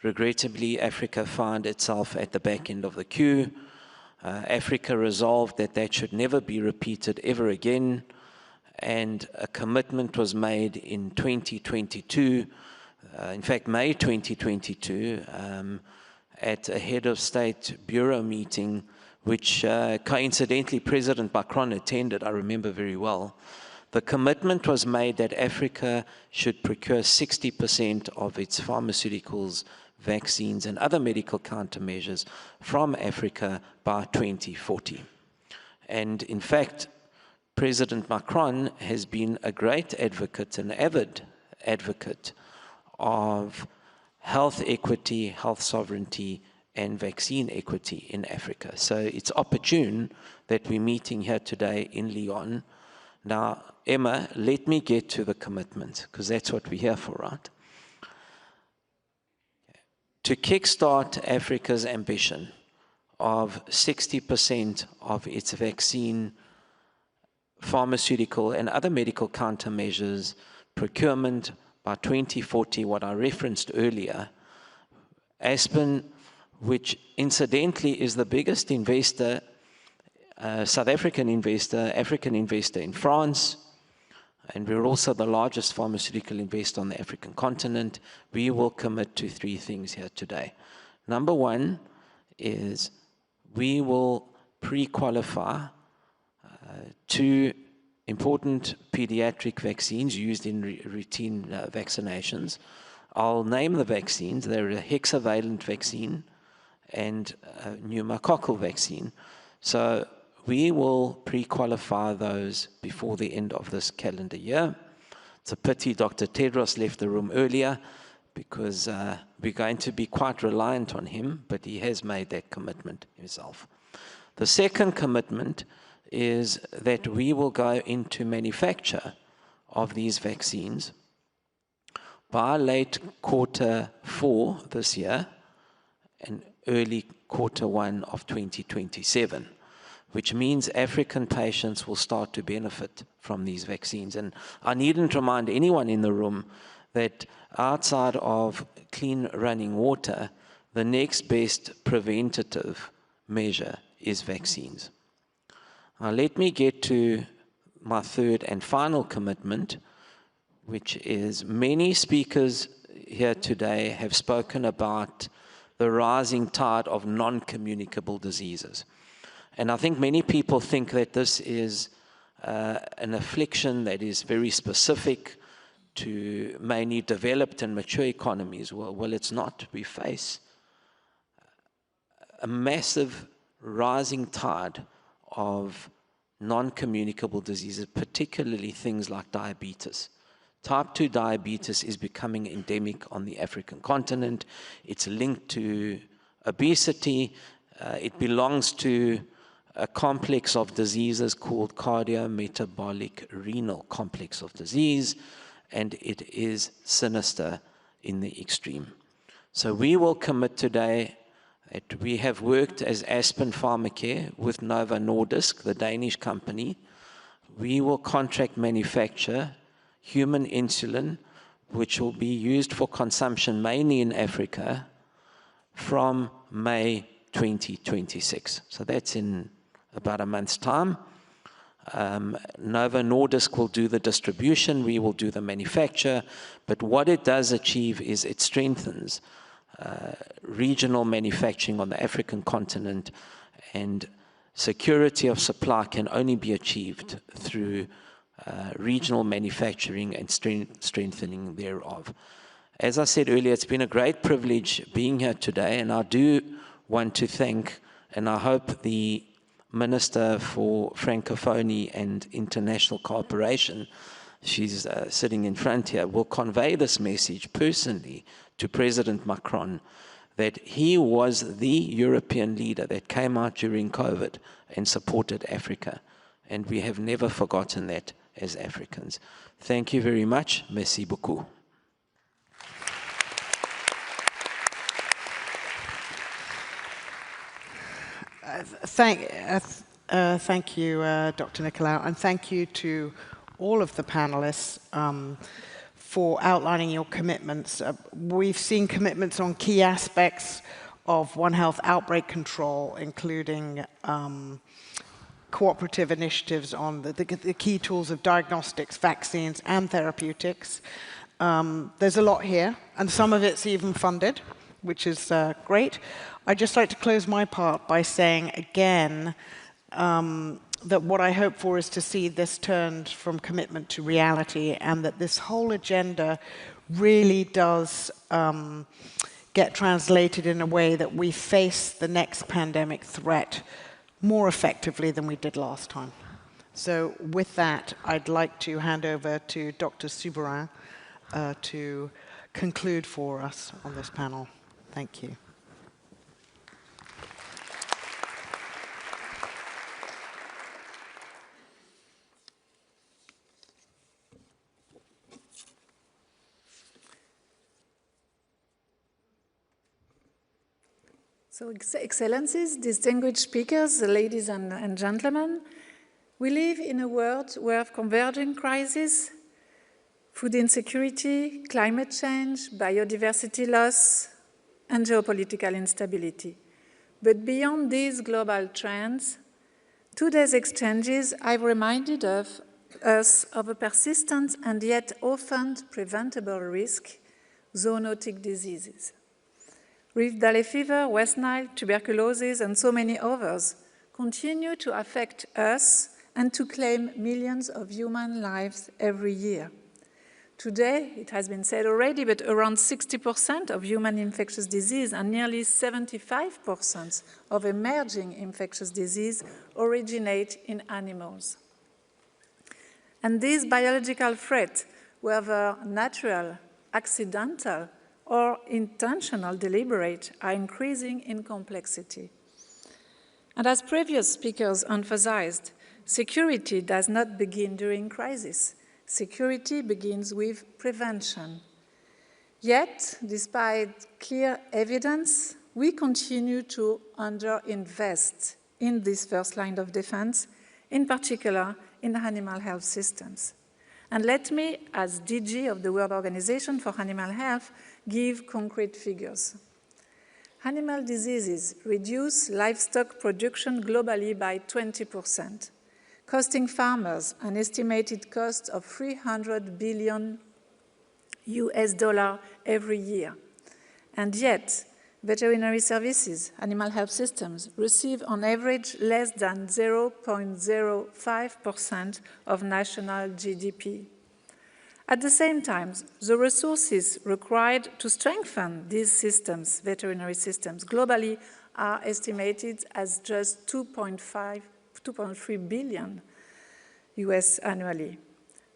regrettably, Africa found itself at the back end of the queue. Africa resolved that that should never be repeated ever again. And a commitment was made in 2022, in fact, May 2022, at a head of state bureau meeting, which coincidentally President Macron attended, I remember very well. The commitment was made that Africa should procure 60% of its pharmaceuticals, vaccines, and other medical countermeasures from Africa by 2040. And in fact, President Macron has been a great advocate, an avid advocate of health equity, health sovereignty, and vaccine equity in Africa. So it's opportune that we're meeting here today in Lyon. Now, Emma, let me get to the commitment, because that's what we're here for, right? To kickstart Africa's ambition of 60% of its vaccine, pharmaceutical, and other medical countermeasures procurement by 2040, what I referenced earlier, Aspen, which incidentally is the biggest investor, South African investor in France, and we're also the largest pharmaceutical investor on the African continent. We will commit to 3 things here today. Number 1 is we will pre-qualify 2 important pediatric vaccines used in routine vaccinations. I'll name the vaccines. They're a hexavalent vaccine and a pneumococcal vaccine. So we will pre-qualify those before the end of this calendar year. It's a pity Dr. Tedros left the room earlier because we're going to be quite reliant on him, but he has made that commitment himself. The second commitment is that we will go into manufacture of these vaccines by late Q4 this year and early Q1 of 2027, which means African patients will start to benefit from these vaccines. And I needn't remind anyone in the room that outside of clean running water, the next best preventative measure is vaccines. Now let me get to my third and final commitment, which is many speakers here today have spoken about the rising tide of non-communicable diseases. And I think many people think that this is an affliction that is very specific to mainly developed and mature economies. Well, it's not. We face a massive rising tide of non-communicable diseases, particularly things like diabetes. Type 2 diabetes is becoming endemic on the African continent. It's linked to obesity. It belongs to a complex of diseases called cardiometabolic renal complex of disease, and it is sinister in the extreme. So we will commit today that we have worked as Aspen Pharmacare with Novo Nordisk, the Danish company. We will contract manufacture human insulin, which will be used for consumption mainly in Africa from May 2026. So that's in about a month's time. Novo Nordisk will do the distribution, we will do the manufacture, but what it does achieve is it strengthens regional manufacturing on the African continent, and security of supply can only be achieved through regional manufacturing and strengthening thereof. As I said earlier, it's been a great privilege being here today, and I do want to thank, and I hope the Minister for Francophonie and International Cooperation, she's sitting in front here, will convey this message personally to President Macron, that he was the European leader that came out during COVID and supported Africa. And we have never forgotten that as Africans. Thank you very much. Merci beaucoup. Thank you, Dr. Nicolaou, and thank you to all of the panelists for outlining your commitments. We've seen commitments on key aspects of One Health outbreak control, including cooperative initiatives on the key tools of diagnostics, vaccines, and therapeutics. There's a lot here, and some of it's even funded, which is great. I'd just like to close my part by saying again that what I hope for is to see this turned from commitment to reality, and that this whole agenda really does get translated in a way that we face the next pandemic threat more effectively than we did last time. So with that, I'd like to hand over to Dr. Souberin to conclude for us on this panel. Thank you. So, Excellencies, distinguished speakers, ladies and gentlemen, we live in a world where converging crises, food insecurity, climate change, biodiversity loss, and geopolitical instability. But beyond these global trends, today's exchanges have reminded us of a persistent and yet often preventable risk, zoonotic diseases. Rift Valley fever, West Nile, tuberculosis, and so many others continue to affect us and to claim millions of human lives every year. Today, it has been said already, but around 60% of human infectious disease and nearly 75% of emerging infectious disease originate in animals. And these biological threats, whether natural, accidental, or intentional, deliberate, are increasing in complexity. And as previous speakers emphasized, security does not begin during crisis. Security begins with prevention. Yet, despite clear evidence, we continue to underinvest in this first line of defense, in particular in animal health systems. And let me, as DG of the World Organization for Animal Health, give concrete figures. Animal diseases reduce livestock production globally by 20%, costing farmers an estimated cost of $300 billion every year. And yet, veterinary services, animal health systems, receive on average less than 0.05% of national GDP. At the same time, the resources required to strengthen these systems, veterinary systems, globally are estimated as just 2.3 billion US annually,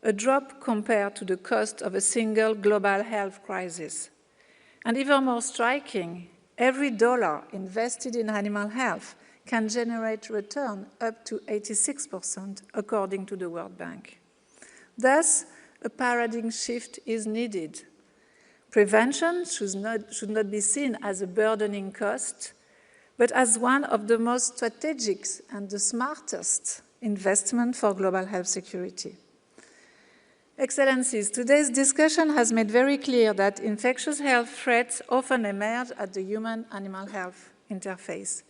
a drop compared to the cost of a single global health crisis. And even more striking, every dollar invested in animal health can generate return up to 86%, according to the World Bank. Thus, a paradigm shift is needed. Prevention should not be seen as a burdening cost, but as one of the most strategic and the smartest investment for global health security. Excellencies, today's discussion has made very clear that infectious health threats often emerge at the human-animal health interface.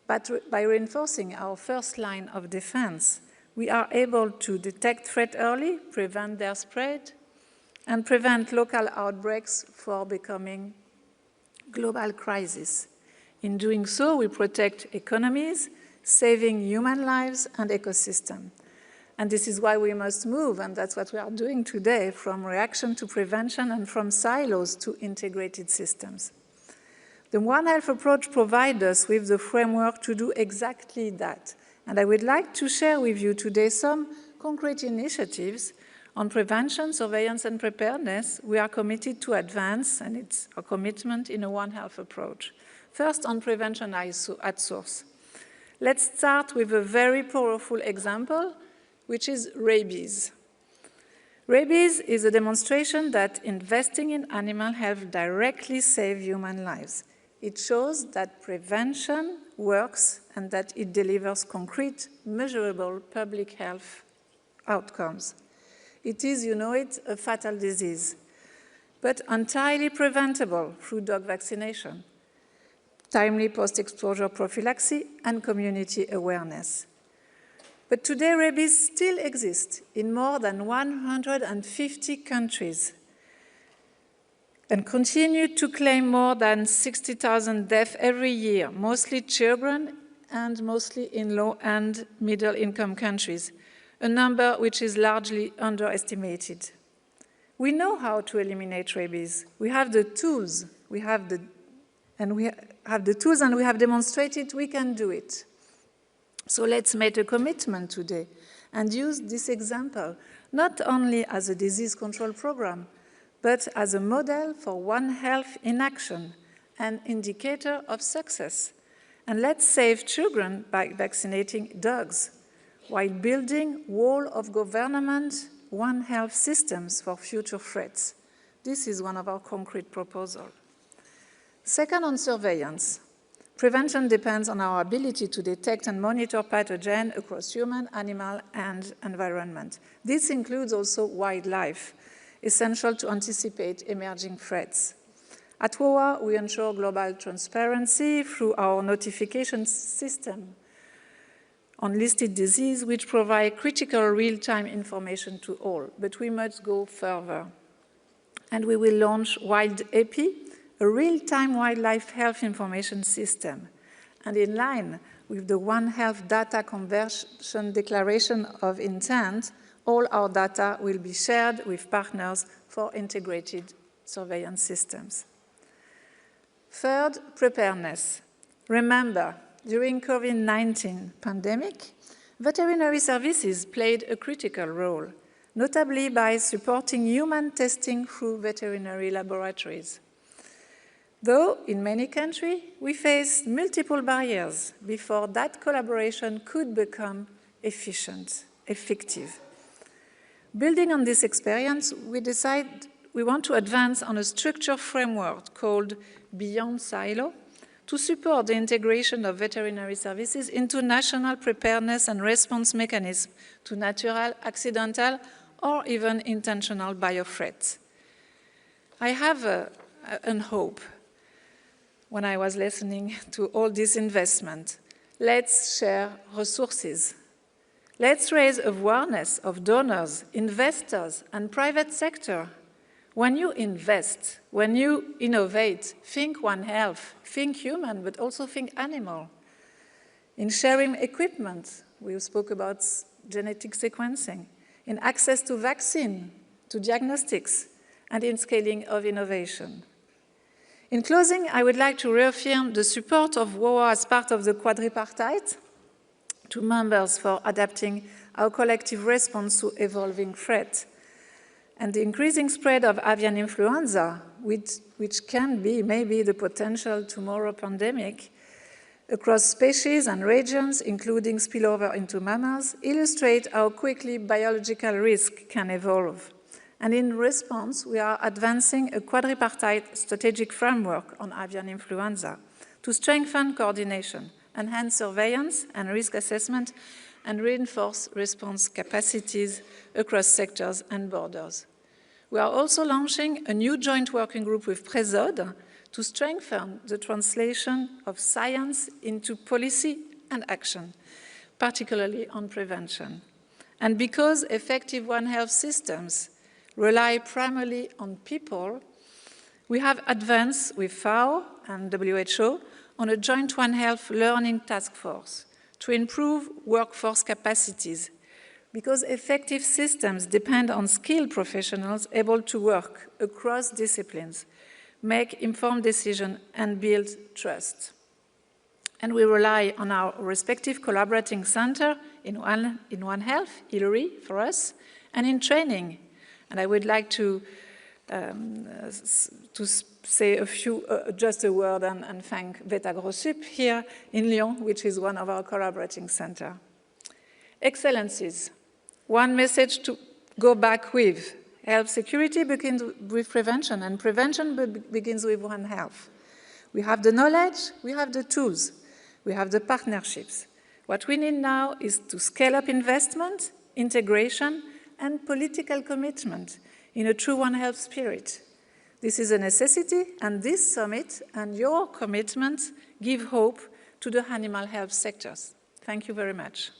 But by reinforcing our first line of defense, we are able to detect threats early, prevent their spread, and prevent local outbreaks from becoming global crises. In doing so, we protect economies, saving human lives and ecosystems. And this is why we must move, and that's what we are doing today, from reaction to prevention and from silos to integrated systems. The One Health approach provides us with the framework to do exactly that. And I would like to share with you today some concrete initiatives on prevention, surveillance, and preparedness we are committed to advance, and it's a commitment in a One Health approach. First, on prevention at source. Let's start with a very powerful example, which is rabies. Rabies is a demonstration that investing in animal health directly saves human lives. It shows that prevention works and that it delivers concrete, measurable public health outcomes. It is, you know it, a fatal disease, but entirely preventable through dog vaccination, timely post-exposure prophylaxis, and community awareness. But today, rabies still exists in more than 150 countries and continue to claim more than 60,000 deaths every year, mostly children and mostly in low and middle-income countries, a number which is largely underestimated. We know how to eliminate rabies. We have the tools. We have the tools, and we have demonstrated we can do it. So let's make a commitment today and use this example not only as a disease control program, but as a model for One Health in action, an indicator of success. And let's save children by vaccinating dogs, while building wall of government One Health systems for future threats. This is one of our concrete proposals. Second, on surveillance. Prevention depends on our ability to detect and monitor pathogens across human, animal, and environment. This includes also wildlife, essential to anticipate emerging threats. At WOA, we ensure global transparency through our notification system on listed disease, which provide critical real-time information to all. But we must go further. And we will launch Wild EPI, a real-time wildlife health information system. And in line with the One Health Data Conversion Declaration of Intent, all our data will be shared with partners for integrated surveillance systems. Third, preparedness. Remember, during COVID-19 pandemic, veterinary services played a critical role, notably by supporting human testing through veterinary laboratories. Though in many countries, we faced multiple barriers before that collaboration could become effective. Building on this experience, we want to advance on a structured framework called Beyond Silo to support the integration of veterinary services into national preparedness and response mechanisms to natural, accidental, or even intentional biothreats. I have a hope when I was listening to all this investment. Let's share resources. Let's raise awareness of donors, investors, and private sector. When you invest, when you innovate, think One Health, think human, but also think animal. In sharing equipment, we spoke about genetic sequencing, in access to vaccine, to diagnostics, and in scaling of innovation. In closing, I would like to reaffirm the support of WOA as part of the quadripartite to members for adapting our collective response to evolving threats. And the increasing spread of avian influenza, which can be maybe the potential tomorrow pandemic, across species and regions, including spillover into mammals, illustrate how quickly biological risk can evolve. And in response, we are advancing a quadripartite strategic framework on avian influenza to strengthen coordination, enhance surveillance and risk assessment, and reinforce response capacities across sectors and borders. We are also launching a new joint working group with Presod to strengthen the translation of science into policy and action, particularly on prevention. And because effective One Health systems rely primarily on people, we have advanced with FAO and WHO on a joint One Health learning task force to improve workforce capacities, because effective systems depend on skilled professionals able to work across disciplines, make informed decisions, and build trust. And we rely on our respective collaborating center in One Health, Hillary for us, and in training. And I would like to say just a word and thank VetaGroSup here in Lyon, which is one of our collaborating centers. Excellencies, one message to go back with. Health security begins with prevention, and prevention begins with One Health. We have the knowledge, we have the tools, we have the partnerships. What we need now is to scale up investment, integration, and political commitment in a true One Health spirit. This is a necessity, and this summit and your commitment give hope to the animal health sectors. Thank you very much.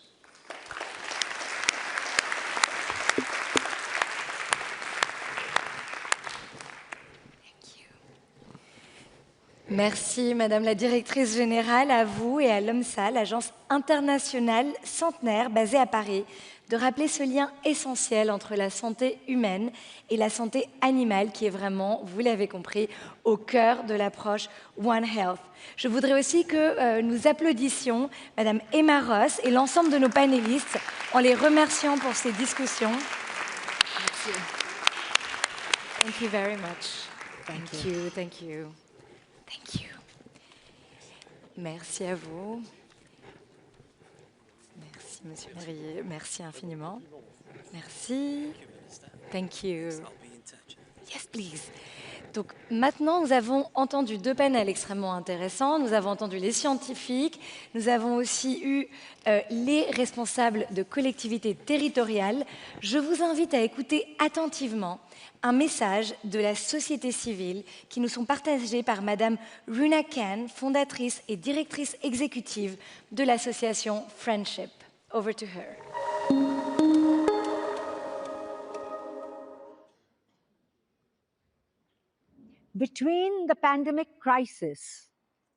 Merci, Madame la Directrice Générale, à vous et à l'OMSA, l'agence internationale centenaire basée à Paris, de rappeler ce lien essentiel entre la santé humaine et la santé animale qui est vraiment, vous l'avez compris, au cœur de l'approche One Health. Je voudrais aussi que nous applaudissions Madame Emma Ross et l'ensemble de nos panélistes en les remerciant pour ces discussions. Merci. Thank you very much. Thank you, thank you. Thank you. Merci à vous. Merci, Monsieur Mérier. Merci infiniment. Merci. Thank you. Yes, please. Donc maintenant, nous avons entendu deux panels extrêmement intéressants. Nous avons entendu les scientifiques. Nous avons aussi eu les responsables de collectivités territoriales. Je vous invite à écouter attentivement un message de la société civile qui nous sont partagés par Madame Runa Khan, fondatrice et directrice exécutive de l'association Friendship. Over to her. Between the pandemic crisis,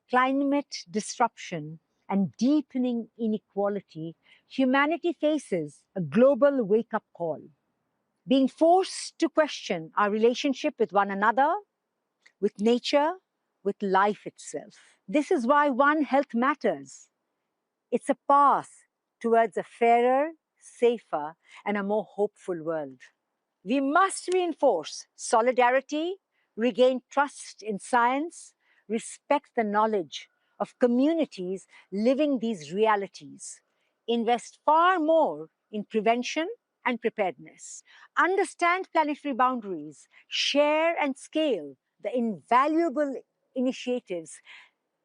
climate disruption, and deepening inequality, humanity faces a global wake-up call, being forced to question our relationship with one another, with nature, with life itself. This is why One Health matters. It's a path towards a fairer, safer, and a more hopeful world. We must reinforce solidarity, regain trust in science, respect the knowledge of communities living these realities, invest far more in prevention and preparedness, understand planetary boundaries, share and scale the invaluable initiatives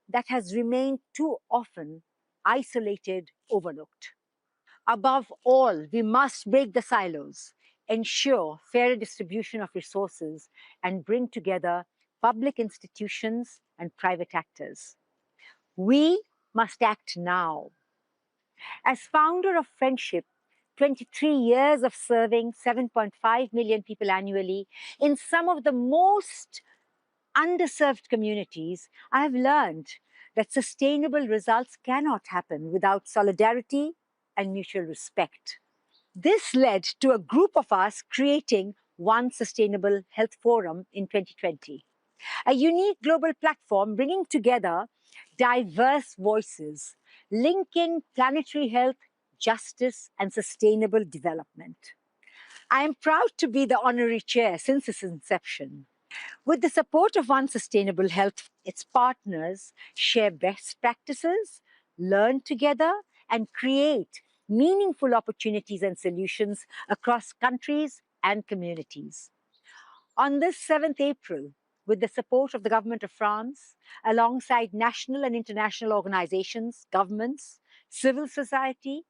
that has remained too often isolated, overlooked. Above all, we must break the silos, ensure fair distribution of resources, and bring together public institutions and private actors. We must act now. As founder of Friendship, 23 years of serving 7.5 million people annually in some of the most underserved communities, I have learned that sustainable results cannot happen without solidarity and mutual respect. This led to a group of us creating One Sustainable Health Forum in 2020, a unique global platform bringing together diverse voices, linking planetary health, justice, and sustainable development. I am proud to be the honorary chair since its inception. With the support of One Sustainable Health, its partners share best practices, learn together, and create meaningful opportunities and solutions across countries and communities. On this 7th April, with the support of the Government of France, alongside national and international organizations, governments, civil society,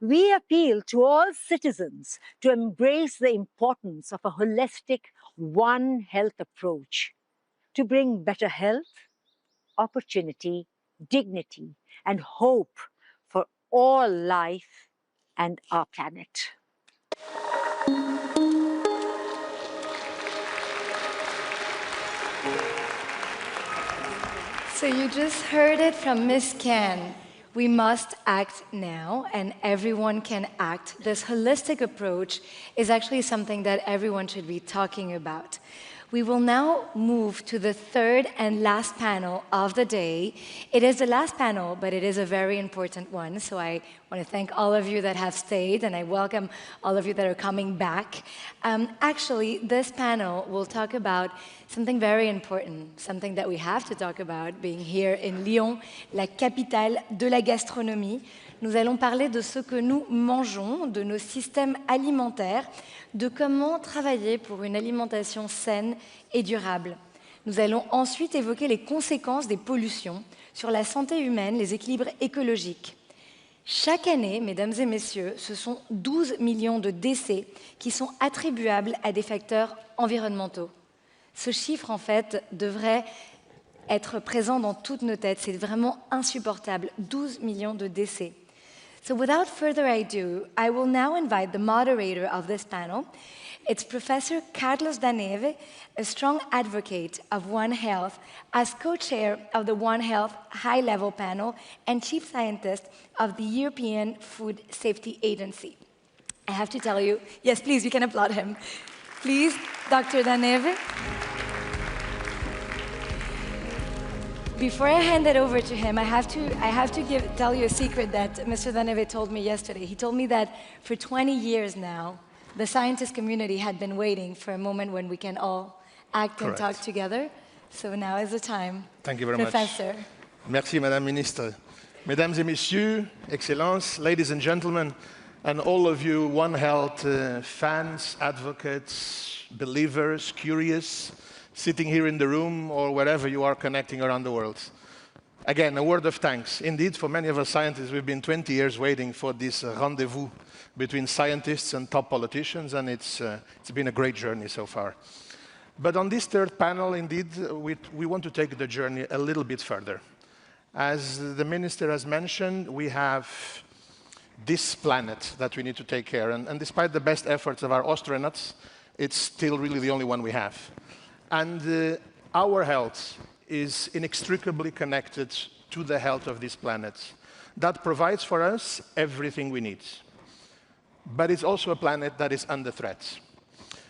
we appeal to all citizens to embrace the importance of a holistic One Health approach to bring better health, opportunity, dignity, and hope for all life and our planet. So you just heard it from Ms. Khan. We must act now, and everyone can act. This holistic approach is actually something that everyone should be talking about. We will now move to the third and last panel of the day. It is the last panel, but it is a very important one. So I want to thank all of you that have stayed, and I welcome all of you that are coming back. Actually, this panel will talk about something very important, something that we have to talk about, being here in Lyon, la capitale de la gastronomie. Nous allons parler de ce que nous mangeons, de nos systèmes alimentaires, de comment travailler pour une alimentation saine et durable. Nous allons ensuite évoquer les conséquences des pollutions sur la santé humaine, les équilibres écologiques. Chaque année, mesdames et messieurs, ce sont 12 millions de décès qui sont attribuables à des facteurs environnementaux. Ce chiffre, en fait, devrait être présent dans toutes nos têtes. C'est vraiment insupportable. 12 millions de décès. So without further ado, I will now invite the moderator of this panel, It's Professor Carlos Daneve, a strong advocate of One Health, as co-chair of the One Health high-level panel and chief scientist of the European Food Safety Agency. I have to tell you, yes, please, you can applaud him. Please, Dr. Daneve. Before I hand it over to him, I have to tell you a secret that Mr. Daneve told me yesterday. He told me that for 20 years now, the scientist community had been waiting for a moment when we can all act and talk together. So now is the time. Thank you very Professor. much. Merci, Madame Ministre. Mesdames et Messieurs, Excellences, ladies and gentlemen, and all of you One Health fans, advocates, believers, curious, sitting here in the room or wherever you are connecting around the world. Again, a word of thanks. Indeed, for many of us scientists, we've been 20 years waiting for this rendezvous between scientists and top politicians, and it's been a great journey so far. But on this third panel, indeed, we want to take the journey a little bit further. As the Minister has mentioned, we have this planet that we need to take care of, and despite the best efforts of our astronauts, it's still really the only one we have. And our health is inextricably connected to the health of this planet. That provides for us everything we need. But it's also a planet that is under threat.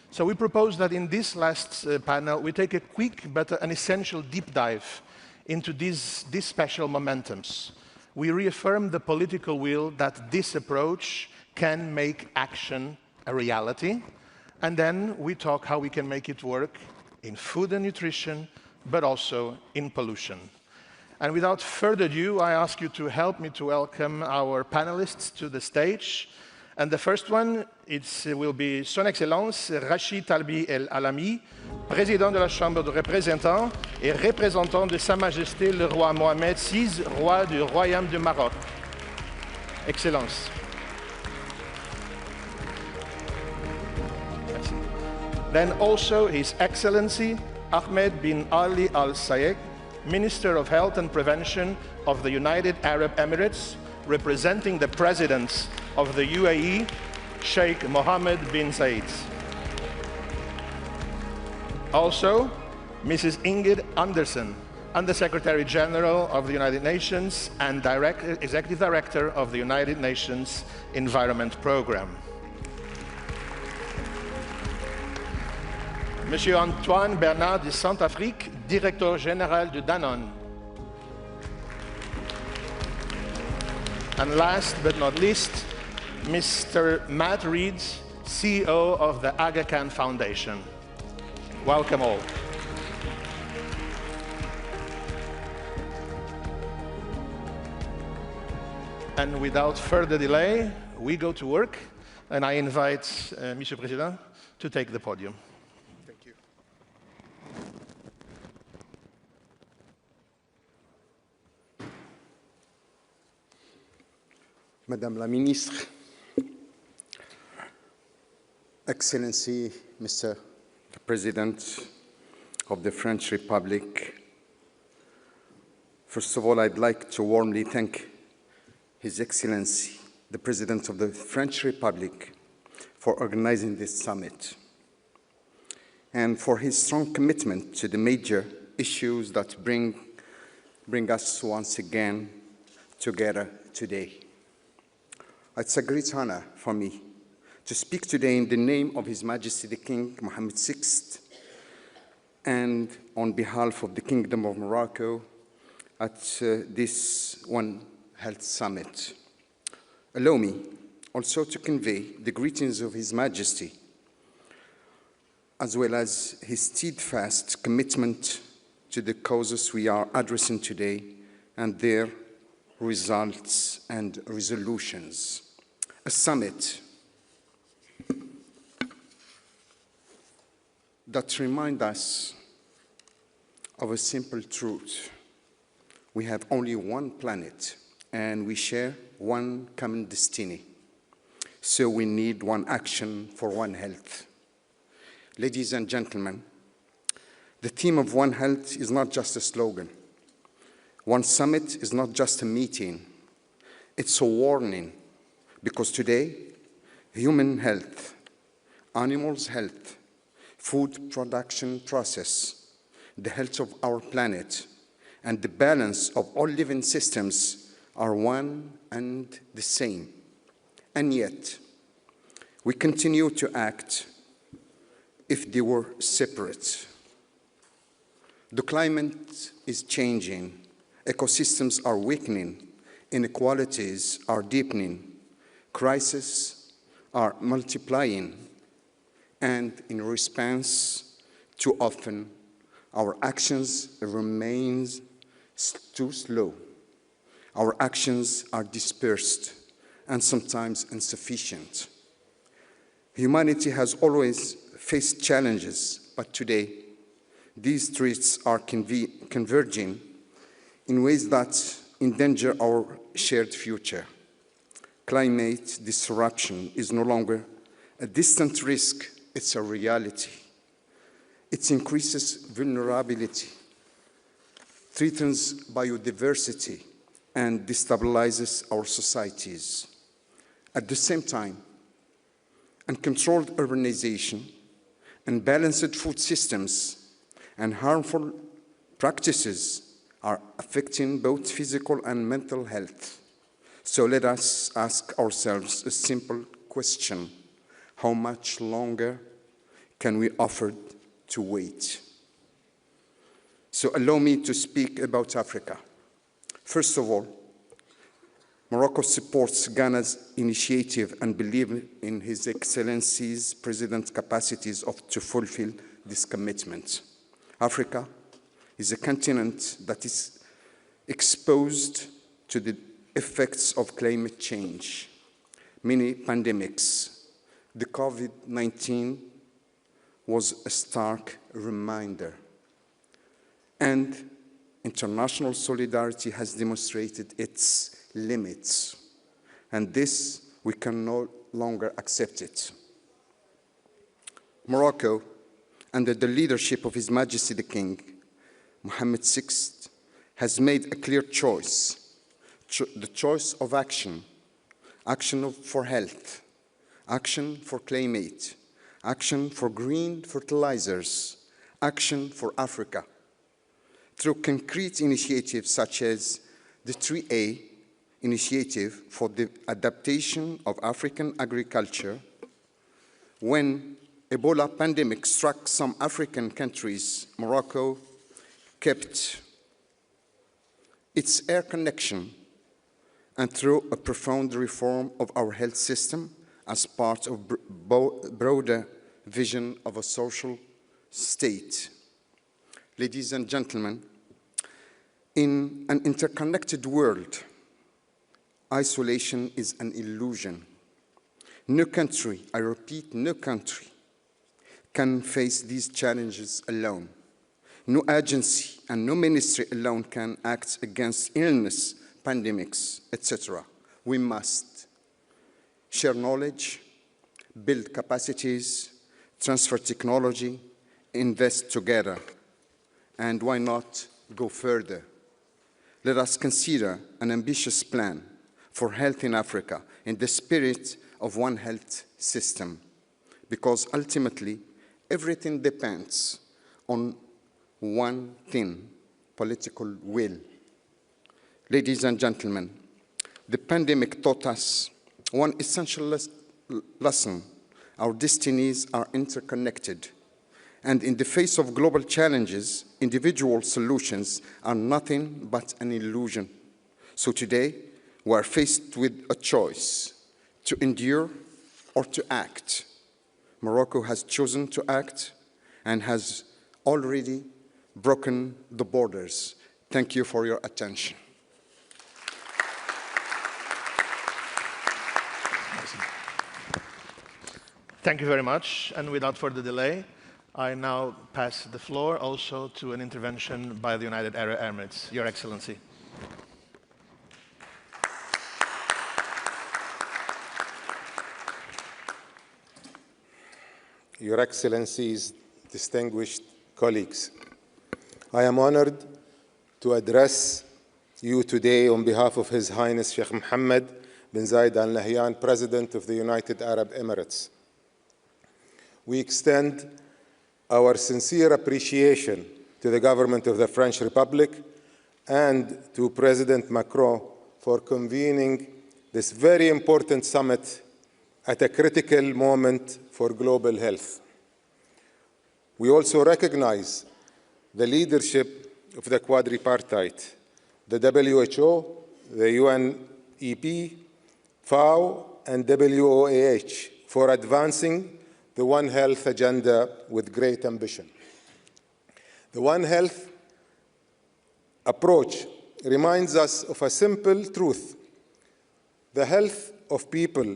So we propose that in this last panel, we take a quick but an essential deep dive into these special momentums. We reaffirm the political will that this approach can make action a reality, and then we talk how we can make it work in food and nutrition, but also in pollution. And without further ado, I ask you to help me to welcome our panelists to the stage. And the first one, will be Son Excellence Rachid Talbi El Alami, Président de la Chambre des représentants et représentant de Sa Majesté le Roi Mohamed VI, Roi du Royaume du Maroc. Excellence. Merci. Then also His Excellency Ahmed bin Ali Al Sayed, Minister of Health and Prevention of the United Arab Emirates, representing the President of the UAE, Sheikh Mohammed bin Zayed. Also, Mrs. Ingrid Anderson, Under-Secretary General of the United Nations and Executive Director of the United Nations Environment Programme. Monsieur Antoine Bernard de Saint-Afrique, Directeur Général de Danone. And last but not least, Mr. Matt Reed, CEO of the Aga Khan Foundation. Welcome all. And without further delay, we go to work, and I invite Monsieur President to take the podium. Thank you. Madame la Ministre, Excellency, Mr. the President of the French Republic, first of all, I'd like to warmly thank His Excellency, the President of the French Republic, for organizing this summit and for his strong commitment to the major issues that bring us once again together today. It's a great honor for me to speak today in the name of His Majesty the King Mohammed VI and on behalf of the Kingdom of Morocco at this One Health Summit. Allow me also to convey the greetings of His Majesty as well as his steadfast commitment to the causes we are addressing today and their results and resolutions. A summit that reminds us of a simple truth. We have only one planet and we share one common destiny. So we need one action for one health. Ladies and gentlemen, the theme of One Health is not just a slogan. One Summit is not just a meeting. It's a warning, because today, human health, animals' health, food production process, the health of our planet, and the balance of all living systems are one and the same. And yet, we continue to act if they were separate. The climate is changing, ecosystems are weakening, inequalities are deepening, crises are multiplying, and in response, too often, our actions remain too slow. Our actions are dispersed and sometimes insufficient. Humanity has always faced challenges, but today, these threats are converging in ways that endanger our shared future. Climate disruption is no longer a distant risk, it's a reality. It increases vulnerability, threatens biodiversity, and destabilizes our societies. At the same time, uncontrolled urbanization, unbalanced food systems, and harmful practices are affecting both physical and mental health. So let us ask ourselves a simple question: how much longer can we afford to wait? So allow me to speak about Africa. First of all, Morocco supports Ghana's initiative and believes in His Excellency's President's capacities to fulfill this commitment. Africa is a continent that is exposed to the effects of climate change. Many pandemics, the COVID-19 was a stark reminder. And international solidarity has demonstrated its limits. And this, we can no longer accept it. Morocco, under the leadership of His Majesty the King, Mohammed VI, has made a clear choice. The choice of action, for health, action for climate, action for green fertilizers, action for Africa. Through concrete initiatives such as the 3A initiative for the adaptation of African agriculture, when Ebola pandemic struck some African countries, Morocco kept its air connection, and through a profound reform of our health system as part of broader vision of a social state. Ladies and gentlemen, in an interconnected world, isolation is an illusion. No country, I repeat, no country can face these challenges alone. No agency and no ministry alone can act against illness, pandemics, etc. We must share knowledge, build capacities, transfer technology, invest together, and why not go further? Let us consider an ambitious plan for health in Africa in the spirit of one health system, because ultimately everything depends on one thing: political will. Ladies and gentlemen, the pandemic taught us one essential lesson: our destinies are interconnected. And in the face of global challenges, individual solutions are nothing but an illusion. So today, we are faced with a choice: to endure or to act. Morocco has chosen to act and has already broken the borders. Thank you for your attention. Thank you very much. And without further delay, I now pass the floor also to an intervention by the United Arab Emirates. Your Excellency. Your Excellencies, distinguished colleagues, I am honored to address you today on behalf of His Highness Sheikh Mohammed bin Zayed Al Nahyan, President of the United Arab Emirates. we extend our sincere appreciation to the government of the French Republic and to President Macron for convening this very important summit at a critical moment for global health. We also recognize the leadership of the quadripartite, the WHO, the UNEP, FAO, and WOAH for advancing the One Health agenda with great ambition. The One Health approach reminds us of a simple truth. The health of people,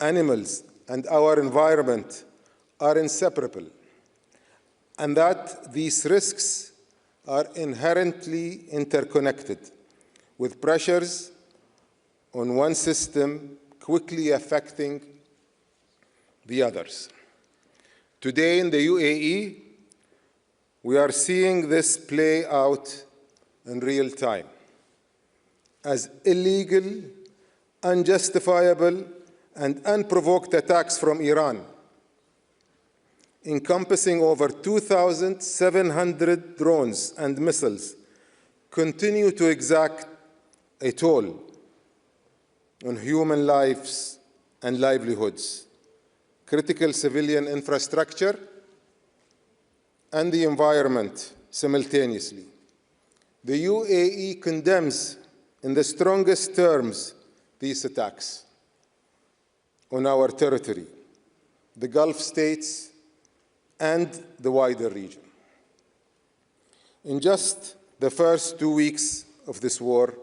animals, and our environment are inseparable, and that these risks are inherently interconnected, with pressures on one system quickly affecting the others. Today in the UAE, we are seeing this play out in real time as illegal, unjustifiable, and unprovoked attacks from Iran, encompassing over 2,700 drones and missiles, continue to exact a toll on human lives and livelihoods, critical civilian infrastructure, and the environment simultaneously. The UAE condemns in the strongest terms these attacks on our territory, the Gulf states, and the wider region. In just the first 2 weeks of this war,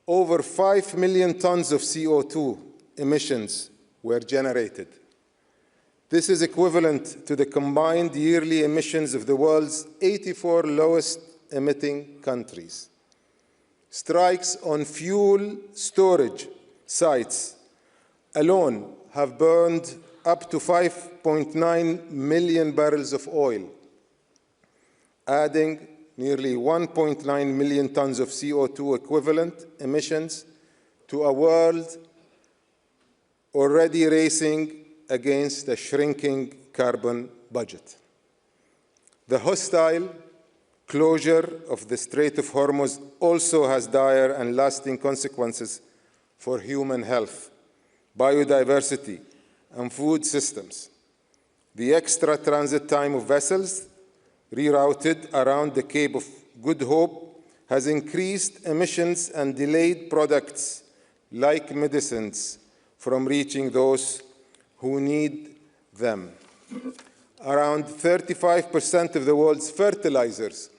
over 5 million tons of CO2 emissions were generated. This is equivalent to the combined yearly emissions of the world's 84 lowest emitting countries. Strikes on fuel storage sites alone have burned up to 5.9 million barrels of oil, adding nearly 1.9 million tons of CO2 equivalent emissions to a world already racing against a shrinking carbon budget. The hostile closure of the Strait of Hormuz also has dire and lasting consequences for human health, biodiversity, and food systems. The extra transit time of vessels rerouted around the Cape of Good Hope has increased emissions and delayed products like medicines from reaching those who need them. Around 35% of the world's fertilizers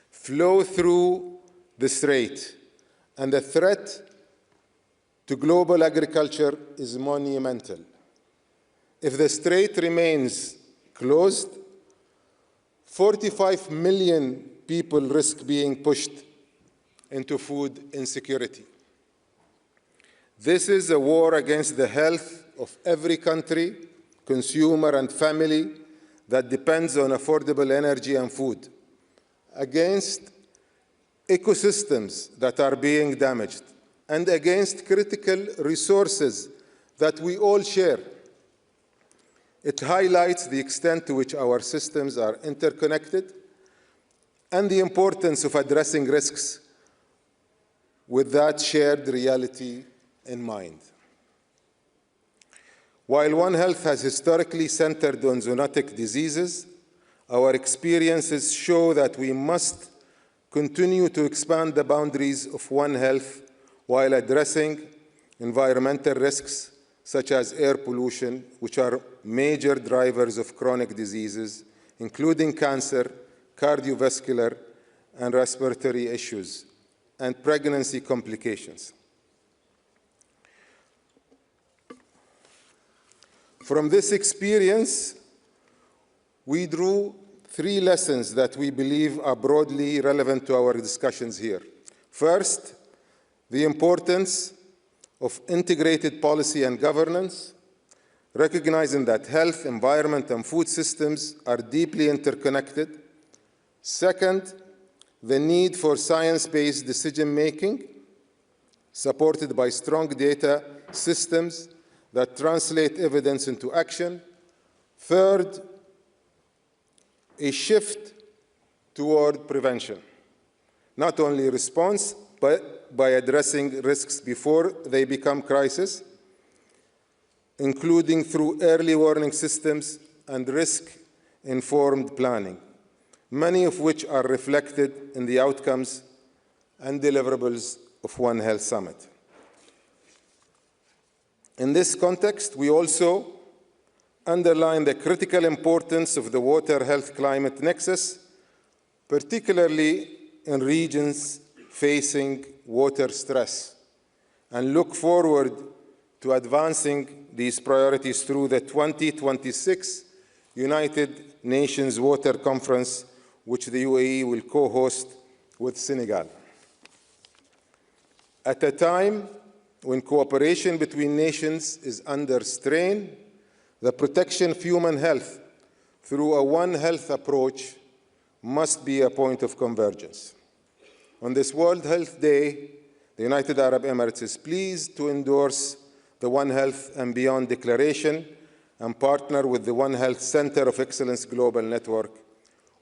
flow through the strait, and the threat to global agriculture is monumental. If the strait remains closed, 45 million people risk being pushed into food insecurity. This is a war against the health of every country, consumer, and family that depends on affordable energy and food, against ecosystems that are being damaged, and against critical resources that we all share. It highlights the extent to which our systems are interconnected and the importance of addressing risks with that shared reality in mind. While One Health has historically centered on zoonotic diseases, our experiences show that we must continue to expand the boundaries of One Health while addressing environmental risks such as air pollution, which are major drivers of chronic diseases, including cancer, cardiovascular, and respiratory issues, and pregnancy complications. From this experience, we drew 3 lessons that we believe are broadly relevant to our discussions here. First, the importance of integrated policy and governance, recognizing that health, environment, and food systems are deeply interconnected. Second, the need for science-based decision-making, supported by strong data systems that translate evidence into action. Third, a shift toward prevention, not only response, but by addressing risks before they become crisis, including through early warning systems and risk-informed planning, many of which are reflected in the outcomes and deliverables of One Health Summit. In this context, we also underline the critical importance of the water-health-climate nexus, particularly in regions facing water stress, and look forward to advancing these priorities through the 2026 United Nations Water Conference, which the UAE will co-host with Senegal. At a time when cooperation between nations is under strain, the protection of human health through a One Health approach must be a point of convergence. On this World Health Day, the United Arab Emirates is pleased to endorse the One Health and Beyond Declaration and partner with the One Health Center of Excellence Global Network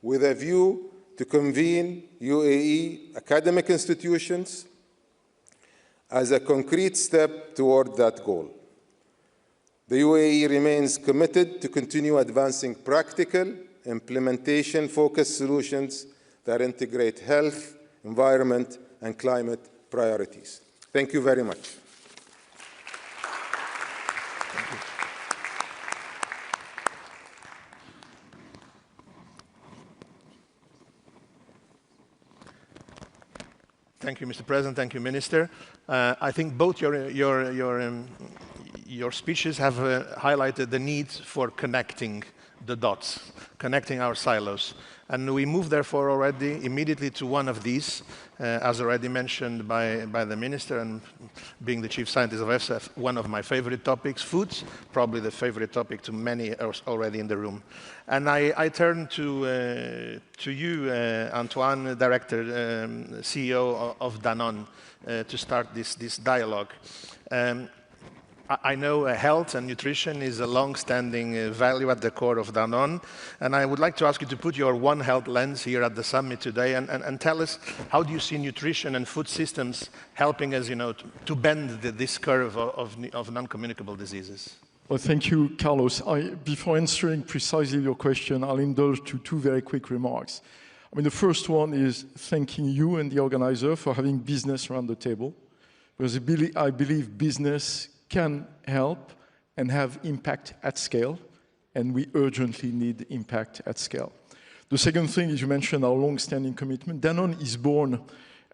with a view to convene UAE academic institutions as a concrete step toward that goal. The UAE remains committed to continue advancing practical, implementation-focused solutions that integrate health, environment, and climate priorities. Thank you very much. Thank you, Mr. President. Thank you, Minister. I think both your speeches have highlighted the need for connecting the dots, connecting our silos. And we move, therefore, already immediately to one of these, as already mentioned by the Minister, and being the Chief Scientist of EFSA, one of my favorite topics, foods, probably the favorite topic to many already in the room. And I turn to you, Antoine, Director, CEO of Danone, to start this dialogue. I know health and nutrition is a long-standing value at the core of Danone, and I would like to ask you to put your One Health lens here at the summit today and tell us, how do you see nutrition and food systems helping us, to bend this curve of non-communicable diseases? Well, thank you, Carlos. Before answering precisely your question, I'll indulge to two very quick remarks. The first one is thanking you and the organizer for having business around the table, because I believe business can help and have impact at scale, and we urgently need impact at scale. The second thing is, you mentioned our long-standing commitment. Danone is born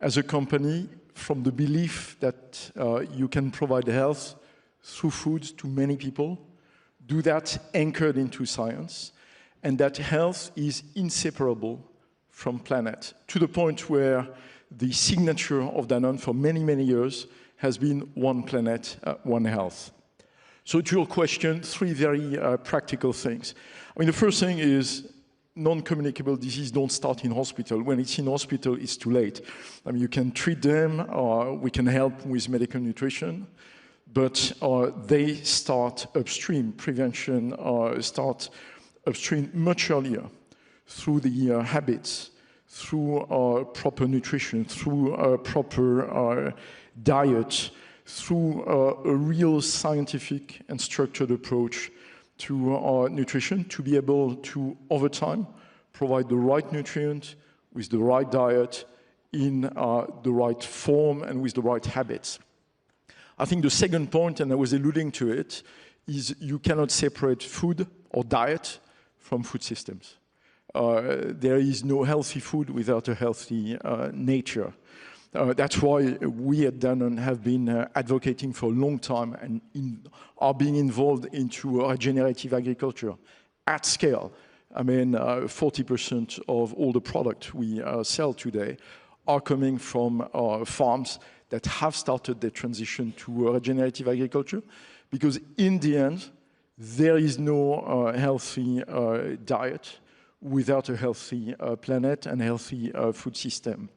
as a company from the belief that you can provide health through foods to many people, do that anchored into science, and that health is inseparable from planet, to the point where the signature of Danone for many, many years has been One Planet, One Health. So to your question, three very practical things. The first thing is non-communicable disease don't start in hospital. When it's in hospital, it's too late. You can treat them, or we can help with medical nutrition, but they start upstream. Prevention start upstream much earlier through the habits, through proper nutrition, through proper diet, through a real scientific and structured approach to nutrition, to be able to, over time, provide the right nutrient with the right diet in the right form and with the right habits. I think the second point, and I was alluding to it, is you cannot separate food or diet from food systems. There is no healthy food without a healthy nature. That's why we at Danone have been advocating for a long time and are being involved into regenerative agriculture at scale. 40% of all the product we sell today are coming from farms that have started their transition to regenerative agriculture, because in the end, there is no healthy diet without a healthy planet and healthy food system.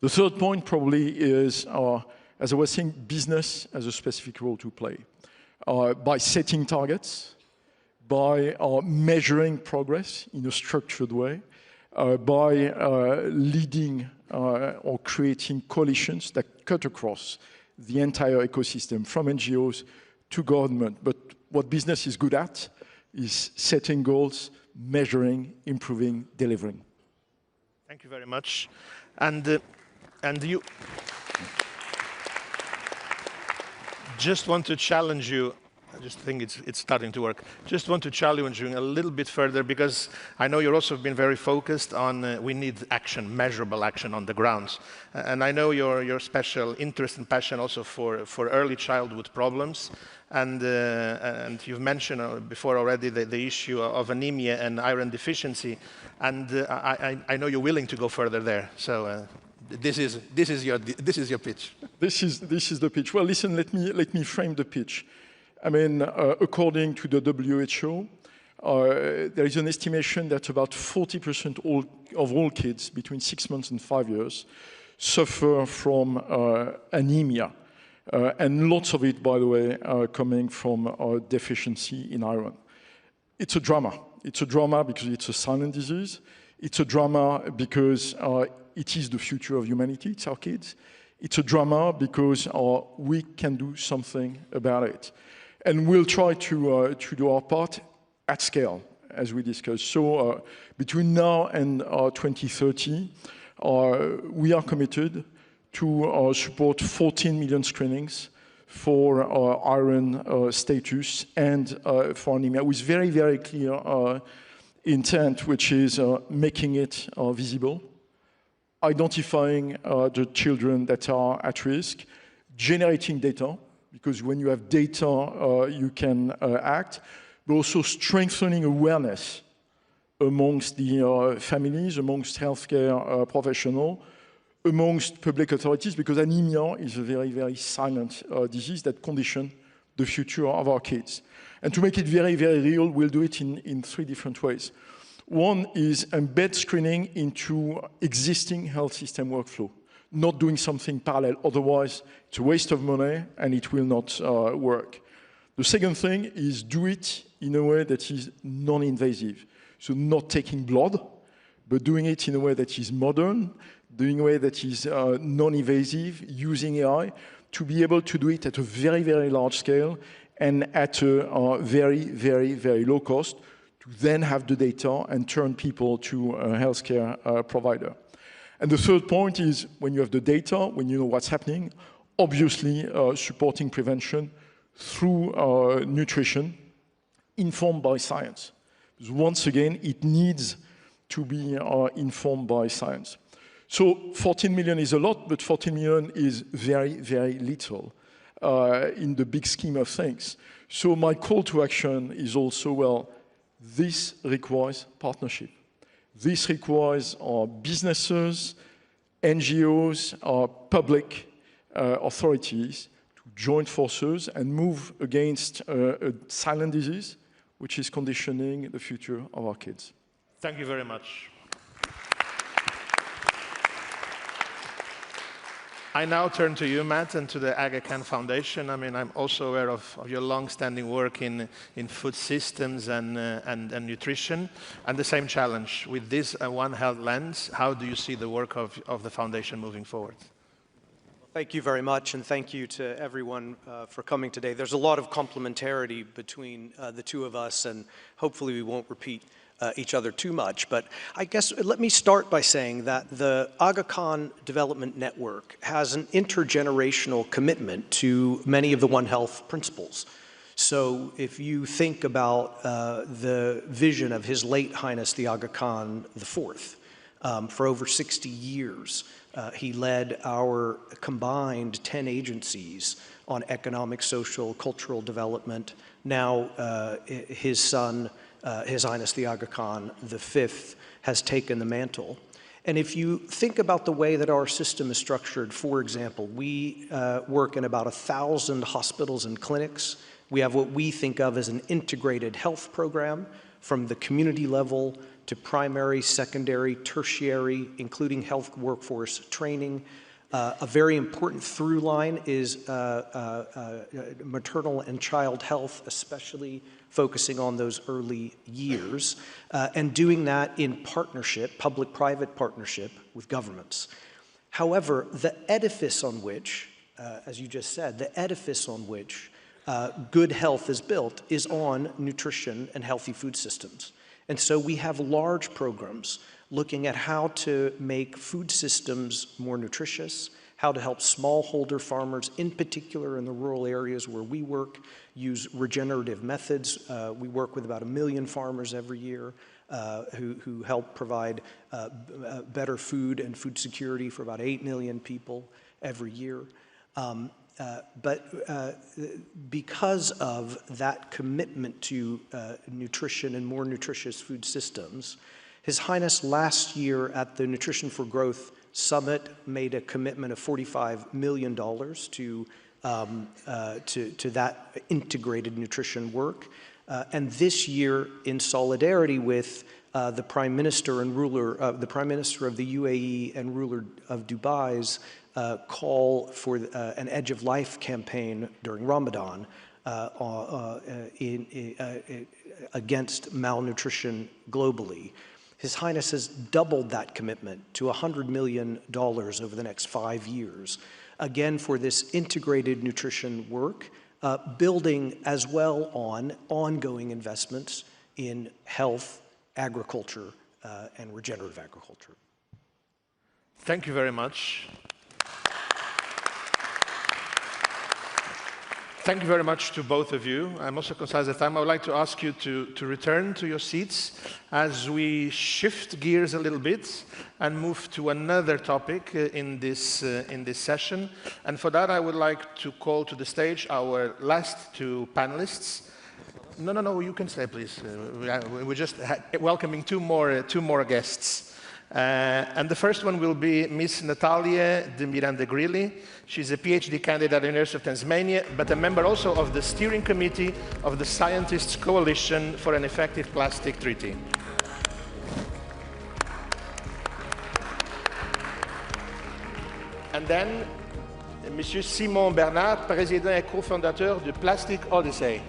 The third point probably is, as I was saying, business has a specific role to play. by setting targets, by measuring progress in a structured way, by leading or creating coalitions that cut across the entire ecosystem, from NGOs to government. But what business is good at is setting goals, measuring, improving, delivering. Thank you very much. And you just want to challenge you. I just think it's starting to work. Just want to challenge you a little bit further, because I know you're also been very focused on we need action, measurable action on the ground. And I know your special interest and passion also for early childhood problems. And you've mentioned before already the issue of anemia and iron deficiency. And I know you're willing to go further there. So this is your pitch. This is the pitch. Well, listen, let me frame the pitch. I mean, according to the WHO, there is an estimation that about 40% of all kids between 6 months and 5 years suffer from anemia. And lots of it, by the way, coming from deficiency in iron. It's a drama. It's a drama because it's a silent disease. It's a drama because it is the future of humanity. It's our kids. It's a drama because we can do something about it. And we'll try to do our part at scale, as we discussed. So between now and 2030, we are committed to support 14 million screenings for iron status and for anemia, with very, very clear intent, which is making it visible, identifying the children that are at risk, generating data, because when you have data, you can act, but also strengthening awareness amongst the families, amongst healthcare professionals, amongst public authorities, because anemia is a very, very silent disease that conditions the future of our kids. And to make it very, very real, we'll do it in 3 different ways. One is embed screening into existing health system workflow, not doing something parallel. Otherwise, it's a waste of money and it will not work. The second thing is do it in a way that is non-invasive. So not taking blood, but doing it in a way that is modern, doing in a way that is non-invasive, using AI to be able to do it at a very, very large scale and at a very, very, very low cost, to then have the data and turn people to a healthcare provider. And the third point is when you have the data, when you know what's happening, obviously supporting prevention through nutrition informed by science. Because once again, it needs to be informed by science. So 14 million is a lot, but 14 million is very, very little in the big scheme of things. So my call to action is also, well, this requires partnership. This requires our businesses, NGOs, our public authorities to join forces and move against a silent disease, which is conditioning the future of our kids. Thank you very much. I now turn to you, Matt, and to the Aga Khan Foundation. I mean, I'm also aware of your long-standing work in food systems and nutrition, and the same challenge. With this One Health lens, how do you see the work of the foundation moving forward? Thank you very much, and thank you to everyone for coming today. There's a lot of complementarity between the two of us, and hopefully we won't repeat each other too much. But I guess let me start by saying that the Aga Khan Development Network has an intergenerational commitment to many of the One Health principles. So if you think about the vision of His late Highness the Aga Khan IV, for over 60 years, he led our combined 10 agencies on economic, social, cultural development. Now his son, His Highness the Aga Khan V, has taken the mantle. And if you think about the way that our system is structured, for example, we work in about 1,000 hospitals and clinics. We have what we think of as an integrated health program from the community level to primary, secondary, tertiary, including health workforce training. A very important through line is maternal and child health, especially focusing on those early years, and doing that in partnership, public-private partnership with governments. However, the edifice on which, as you just said, the edifice on which good health is built is on nutrition and healthy food systems. And so we have large programs looking at how to make food systems more nutritious, how to help smallholder farmers, in particular in the rural areas where we work, use regenerative methods. We work with about 1 million farmers every year who help provide better food and food security for about 8 million people every year. But because of that commitment to nutrition and more nutritious food systems, His Highness last year at the Nutrition for Growth Summit made a commitment of $45 million to that integrated nutrition work. And this year, in solidarity with the Prime Minister and the Prime Minister of the UAE and ruler of Dubai's call for an Edge of Life campaign during Ramadan against malnutrition globally, His Highness has doubled that commitment to $100 million over the next 5 years, again for this integrated nutrition work, building as well on ongoing investments in health, agriculture, and regenerative agriculture. Thank you very much. Thank you very much to both of you. I'm also concise the time. I would like to ask you to return to your seats as we shift gears a little bit and move to another topic in this session. And for that, I would like to call to the stage our last two panelists. No, you can stay, please. We're just welcoming two more guests. And the first one will be Miss Natalia de Miranda Grilli. She's a PhD candidate at the University of Tasmania, but a member also of the steering committee of the Scientists' Coalition for an Effective Plastic Treaty. And then, Monsieur Simon Bernard, président et cofondateur du Plastic Odyssey.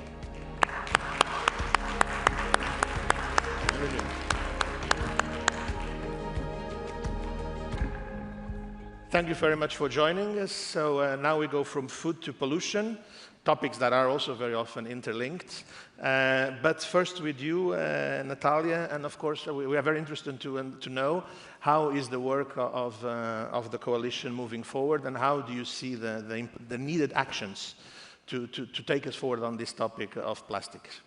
Thank you very much for joining us. So now we go from food to pollution, topics that are also very often interlinked. But first with you, Natalia, and of course we are very interested to know how is the work of the coalition moving forward, and how do you see the needed actions to take us forward on this topic of plastics?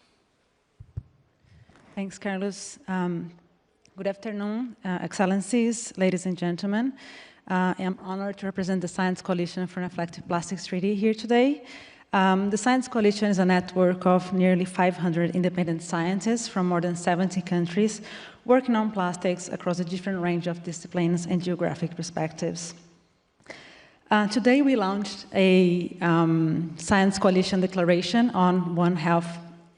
Thanks, Carlos. Good afternoon, Excellencies, ladies and gentlemen. I am honored to represent the Science Coalition for an Effective Plastics Treaty here today. The Science Coalition is a network of nearly 500 independent scientists from more than 70 countries working on plastics across a different range of disciplines and geographic perspectives. Today we launched a Science Coalition declaration on One Health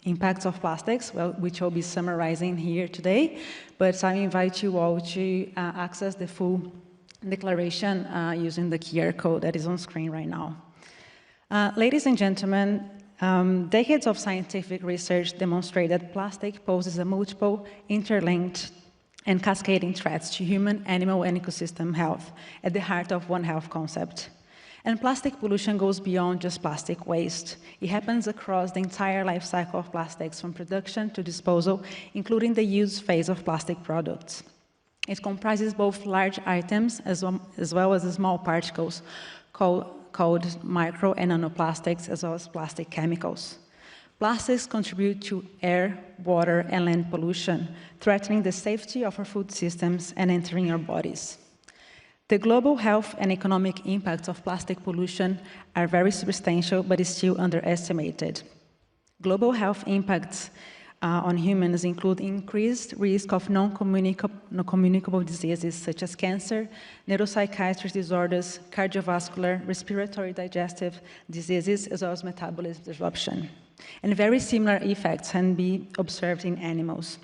impacts of plastics, which I'll be summarizing here today, but I invite you all to access the full declaration using the QR code that is on screen right now. Ladies and gentlemen, decades of scientific research demonstrate that plastic poses a multiple, interlinked, and cascading threats to human, animal, and ecosystem health at the heart of One Health concept. And plastic pollution goes beyond just plastic waste. It happens across the entire life cycle of plastics, from production to disposal, including the use phase of plastic products. It comprises both large items as well as small particles called micro and nanoplastics, as well as plastic chemicals. Plastics contribute to air, water, and land pollution, threatening the safety of our food systems and entering our bodies. The global health and economic impacts of plastic pollution are very substantial, but is still underestimated. Global health impacts on humans include increased risk of non-communicable diseases such as cancer, neuropsychiatric disorders, cardiovascular, respiratory, digestive diseases, as well as metabolism disruption. And very similar effects can be observed in animals.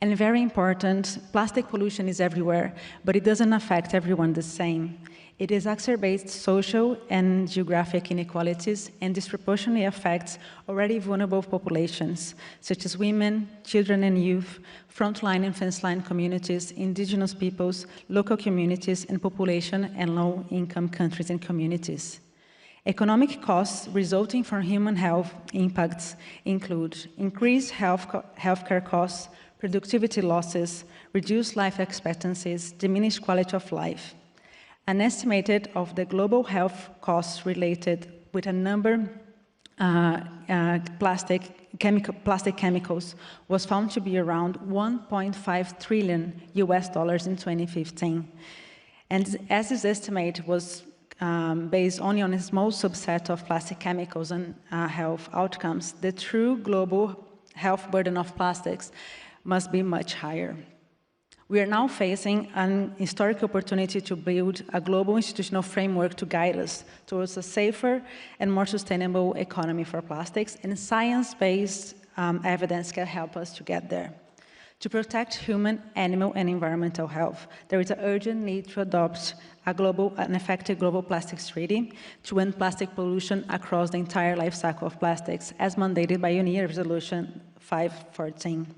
And very important, plastic pollution is everywhere, but it doesn't affect everyone the same. It exacerbates social and geographic inequalities and disproportionately affects already vulnerable populations, such as women, children and youth, frontline and fence-line communities, indigenous peoples, local communities, and population and low-income countries and communities. Economic costs resulting from human health impacts include increased healthcare costs, productivity losses, reduced life expectancies, diminished quality of life. An estimate of the global health costs related with a number plastic chemicals was found to be around $1.5 trillion in 2015. And as this estimate was based only on a small subset of plastic chemicals and health outcomes, the true global health burden of plastics must be much higher. We are now facing an historic opportunity to build a global institutional framework to guide us towards a safer and more sustainable economy for plastics, and science-based evidence can help us to get there. To protect human, animal, and environmental health, there is an urgent need to adopt an effective global plastics treaty to end plastic pollution across the entire life cycle of plastics, as mandated by UN Resolution 514.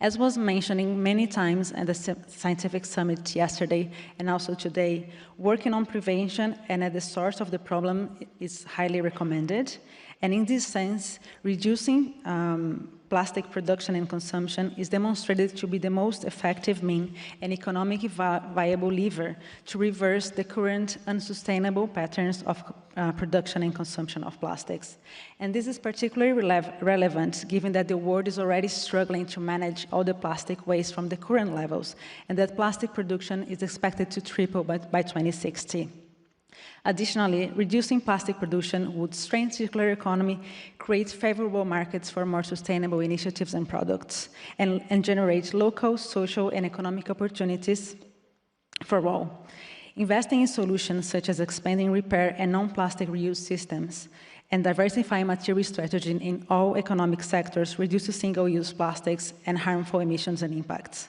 As was mentioning many times at the scientific summit yesterday and also today, working on prevention and at the source of the problem is highly recommended. And in this sense, reducing plastic production and consumption is demonstrated to be the most effective mean and economically viable lever to reverse the current unsustainable patterns of production and consumption of plastics. And this is particularly relevant given that the world is already struggling to manage all the plastic waste from the current levels, and that plastic production is expected to triple by 2060. Additionally, reducing plastic production would strengthen circular economy, create favorable markets for more sustainable initiatives and products, and generate local, social, and economic opportunities for all. Investing in solutions such as expanding repair and non-plastic reuse systems and diversifying material strategy in all economic sectors reduces single-use plastics and harmful emissions and impacts.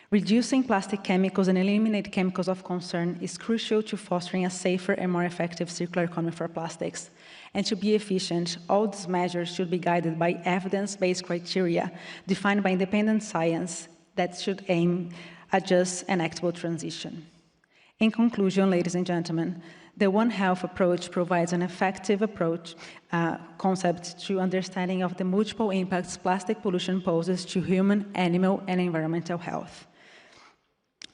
Reducing plastic chemicals and eliminate chemicals of concern is crucial to fostering a safer and more effective circular economy for plastics. And to be efficient, all these measures should be guided by evidence-based criteria defined by independent science that should aim at just and equitable transition. In conclusion, ladies and gentlemen, the One Health approach provides an effective concept to understanding of the multiple impacts plastic pollution poses to human, animal, and environmental health,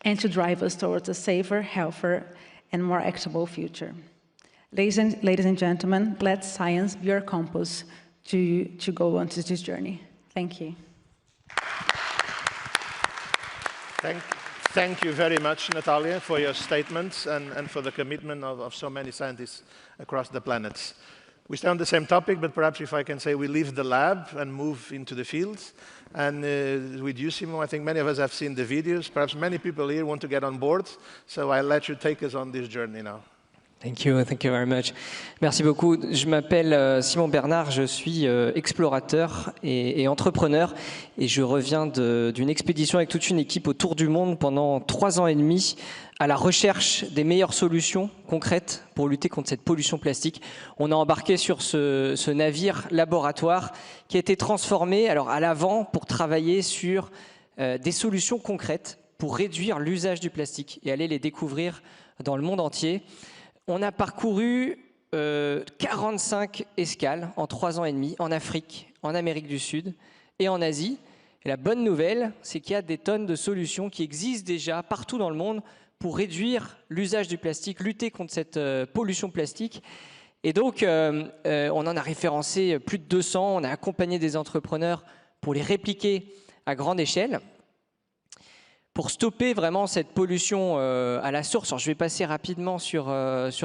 and to drive us towards a safer, healthier, and more equitable future. Ladies and gentlemen, let science be our compass to go on to this journey. Thank you. Thank you very much, Natalia, for your statements and for the commitment of so many scientists across the planet. We stay on the same topic, but perhaps if I can say we leave the lab and move into the fields. And with you, Simon, I think many of us have seen the videos. Perhaps many people here want to get on board. So I'll let you take us on this journey now. Thank you very much. Merci beaucoup. Je m'appelle Simon Bernard, je suis explorateur et entrepreneur et je reviens d'une expédition avec toute une équipe autour du monde pendant 3 ans et demi à la recherche des meilleures solutions concrètes pour lutter contre cette pollution plastique. On a embarqué sur ce navire laboratoire qui a été transformé à l'avant pour travailler sur des solutions concrètes pour réduire l'usage du plastique et aller les découvrir dans le monde entier. On a parcouru 45 escales en 3 ans et demi en Afrique, en Amérique du Sud et en Asie. Et la bonne nouvelle, c'est qu'il y a des tonnes de solutions qui existent déjà partout dans le monde pour réduire l'usage du plastique, lutter contre cette pollution plastique. Et donc, on en a référencé plus de 200, on a accompagné des entrepreneurs pour les répliquer à grande échelle, pour stopper vraiment cette pollution à la source. Alors, je vais passer rapidement sur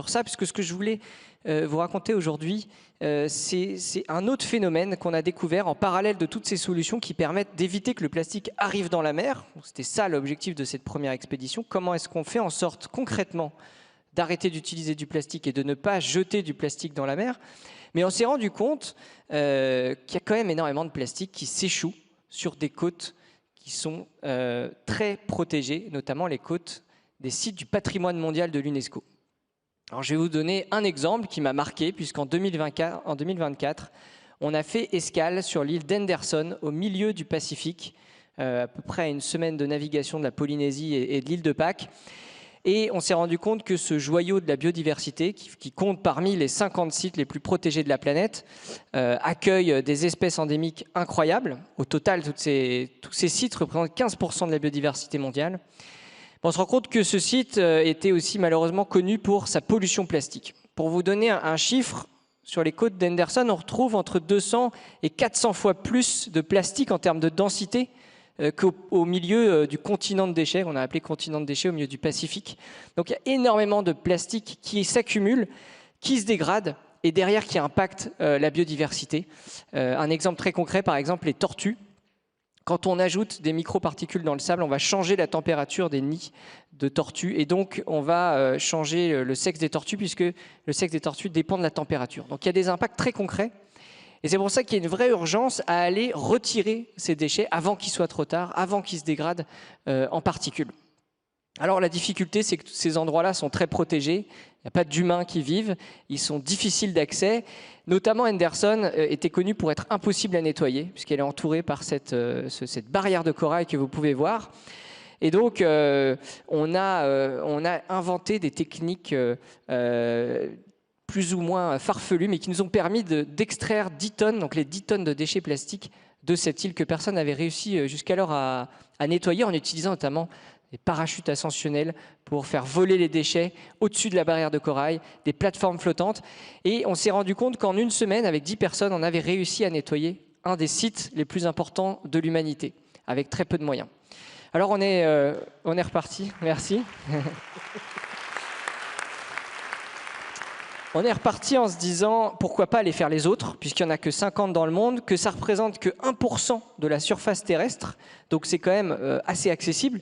ça, puisque ce que je voulais vous raconter aujourd'hui, c'est un autre phénomène qu'on a découvert en parallèle de toutes ces solutions qui permettent d'éviter que le plastique arrive dans la mer. C'était ça l'objectif de cette première expédition. Comment est-ce qu'on fait en sorte concrètement d'arrêter d'utiliser du plastique et de ne pas jeter du plastique dans la mer? Mais on s'est rendu compte qu'il y a quand même énormément de plastique qui s'échoue sur des côtes qui sont très protégées, notamment les côtes des sites du patrimoine mondial de l'UNESCO. Alors, je vais vous donner un exemple qui m'a marqué, puisqu'en 2024, on a fait escale sur l'île d'Henderson, au milieu du Pacifique, à peu près à une semaine de navigation de la Polynésie et de l'île de Pâques. Et on s'est rendu compte que ce joyau de la biodiversité, qui compte parmi les 50 sites les plus protégés de la planète, accueille des espèces endémiques incroyables. Au total, tous ces sites représentent 15% de la biodiversité mondiale. On se rend compte que ce site était aussi malheureusement connu pour sa pollution plastique. Pour vous donner un chiffre, sur les côtes d'Henderson, on retrouve entre 200 et 400 fois plus de plastique en termes de densité qu'au milieu du continent de déchets, qu'on a appelé continent de déchets au milieu du Pacifique. Donc il y a énormément de plastique qui s'accumule, qui se dégrade et derrière qui impacte la biodiversité. Un exemple très concret, par exemple, les tortues. Quand on ajoute des microparticules dans le sable, on va changer la température des nids de tortues et donc on va changer le sexe des tortues puisque le sexe des tortues dépend de la température. Donc il y a des impacts très concrets et c'est pour ça qu'il y a une vraie urgence à aller retirer ces déchets avant qu'il soit trop tard, avant qu'ils se dégradent en particules. Alors la difficulté, c'est que ces endroits-là sont très protégés, il n'y a pas d'humains qui vivent, ils sont difficiles d'accès. Notamment Henderson était connue pour être impossible à nettoyer, puisqu'elle est entourée par cette barrière de corail que vous pouvez voir. Et donc on a inventé des techniques plus ou moins farfelues, mais qui nous ont permis d'extraire 10 tonnes, donc les 10 tonnes de déchets plastiques de cette île que personne n'avait réussi jusqu'alors à nettoyer, en utilisant notamment des parachutes ascensionnels pour faire voler les déchets au-dessus de la barrière de corail, des plateformes flottantes. Et on s'est rendu compte qu'en une semaine, avec 10 personnes, on avait réussi à nettoyer un des sites les plus importants de l'humanité, avec très peu de moyens. Alors on est reparti, merci. On est reparti en se disant, pourquoi pas aller faire les autres, puisqu'il n'y en a que 50 dans le monde, que ça représente que 1% de la surface terrestre, donc c'est quand même assez accessible.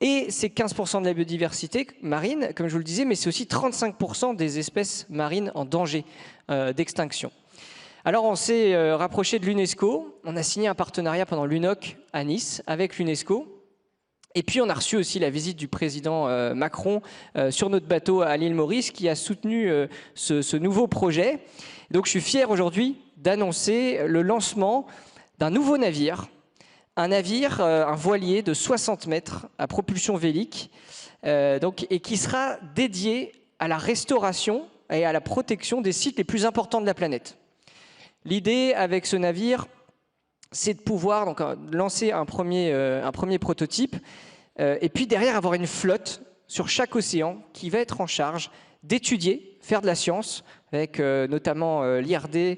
Et c'est 15% de la biodiversité marine, comme je vous le disais, mais c'est aussi 35% des espèces marines en danger d'extinction. Alors on s'est rapproché de l'UNESCO, on a signé un partenariat pendant l'UNOC à Nice avec l'UNESCO, et puis on a reçu aussi la visite du président Macron sur notre bateau à l'île Maurice qui a soutenu ce nouveau projet. Donc je suis fier aujourd'hui d'annoncer le lancement d'un nouveau navire, un voilier de 60 mètres à propulsion vélique, et qui sera dédié à la restauration et à la protection des sites les plus importants de la planète. L'idée avec ce navire, c'est de pouvoir donc, lancer un premier prototype, et puis derrière avoir une flotte sur chaque océan qui va être en charge d'étudier, faire de la science, avec notamment l'IRD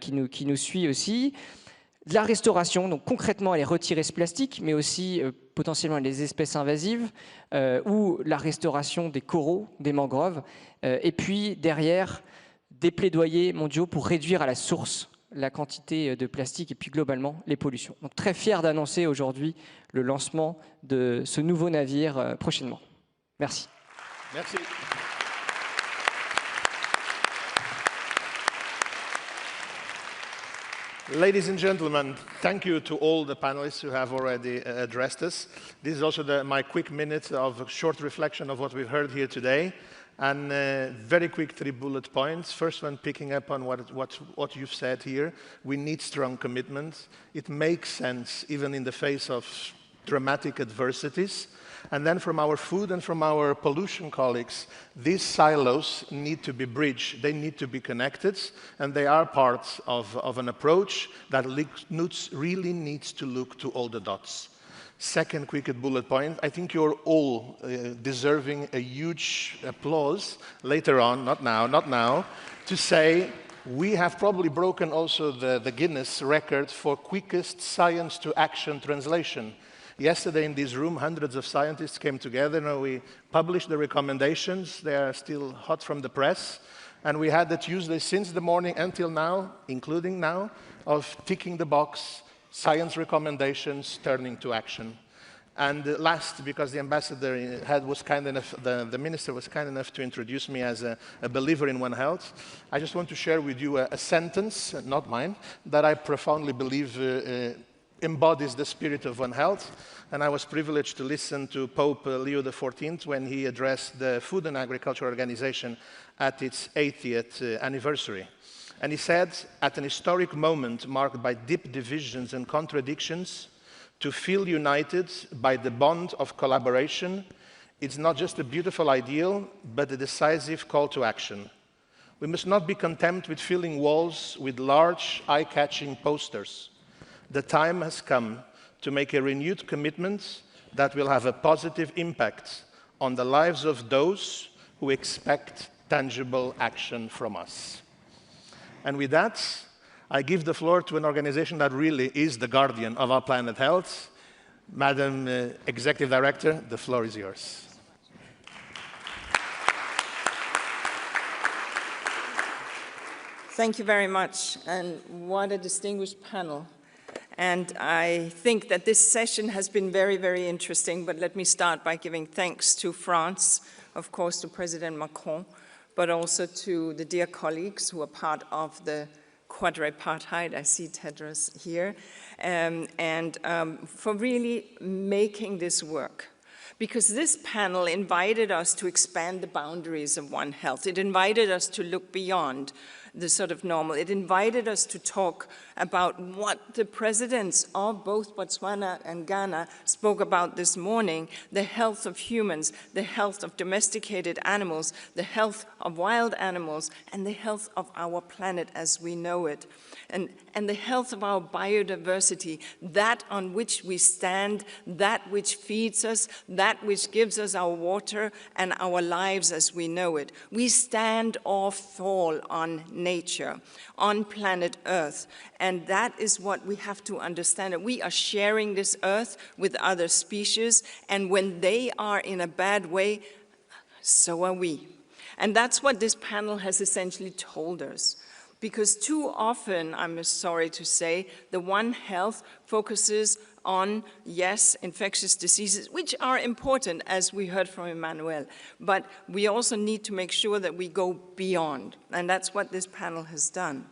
qui nous suit aussi, de la restauration, donc concrètement aller retirer ce plastique, mais aussi potentiellement les espèces invasives, ou la restauration des coraux, des mangroves, et puis derrière des plaidoyers mondiaux pour réduire à la source la quantité de plastique et puis globalement les pollutions. Donc très fier d'annoncer aujourd'hui le lancement de ce nouveau navire prochainement. Merci. Merci. Ladies and gentlemen, thank you to all the panelists who have already addressed us. This is also my quick minute of short reflection of what we've heard here today. And very quick 3 bullet points. First one, picking up on what you've said here. We need strong commitment. It makes sense even in the face of dramatic adversities. And then from our food and from our pollution colleagues, these silos need to be bridged. They need to be connected, and they are part of an approach that really needs to look to all the dots. Second quick bullet point, I think you're all deserving a huge applause later on, not now, to say we have probably broken also the Guinness record for quickest science to action translation. Yesterday in this room, hundreds of scientists came together and we published the recommendations. They are still hot from the press. And we had the Tuesday since the morning until now, including now, of ticking the box, science recommendations, turning to action. And last, because the ambassador was kind enough, the minister was kind enough to introduce me as a believer in One Health, I just want to share with you a sentence, not mine, that I profoundly believe embodies the spirit of One Health. And I was privileged to listen to Pope Leo XIV when he addressed the Food and Agriculture Organization at its 80th anniversary. And he said, at an historic moment marked by deep divisions and contradictions, to feel united by the bond of collaboration, it's not just a beautiful ideal, but a decisive call to action. We must not be content with filling walls with large, eye-catching posters. The time has come to make a renewed commitment that will have a positive impact on the lives of those who expect tangible action from us. And with that, I give the floor to an organization that really is the guardian of our planet health. Madam Executive Director, the floor is yours. Thank you very much, and what a distinguished panel. And I think that this session has been very, very interesting, but let me start by giving thanks to France, of course to President Macron, but also to the dear colleagues who are part of the quadripartite, I see Tedros here, for really making this work. Because this panel invited us to expand the boundaries of One Health. It invited us to look beyond the sort of normal. It invited us to talk about what the presidents of both Botswana and Ghana spoke about this morning, the health of humans, the health of domesticated animals, the health of wild animals, and the health of our planet as we know it. And the health of our biodiversity, that on which we stand, that which feeds us, that which gives us our water and our lives as we know it. We stand or fall on nature, on planet Earth, and that is what we have to understand. We are sharing this Earth with other species, and when they are in a bad way, so are we. And that's what this panel has essentially told us. Because too often, I'm sorry to say, the One Health focuses on, yes, infectious diseases, which are important, as we heard from Emmanuel, but we also need to make sure that we go beyond, and that's what this panel has done.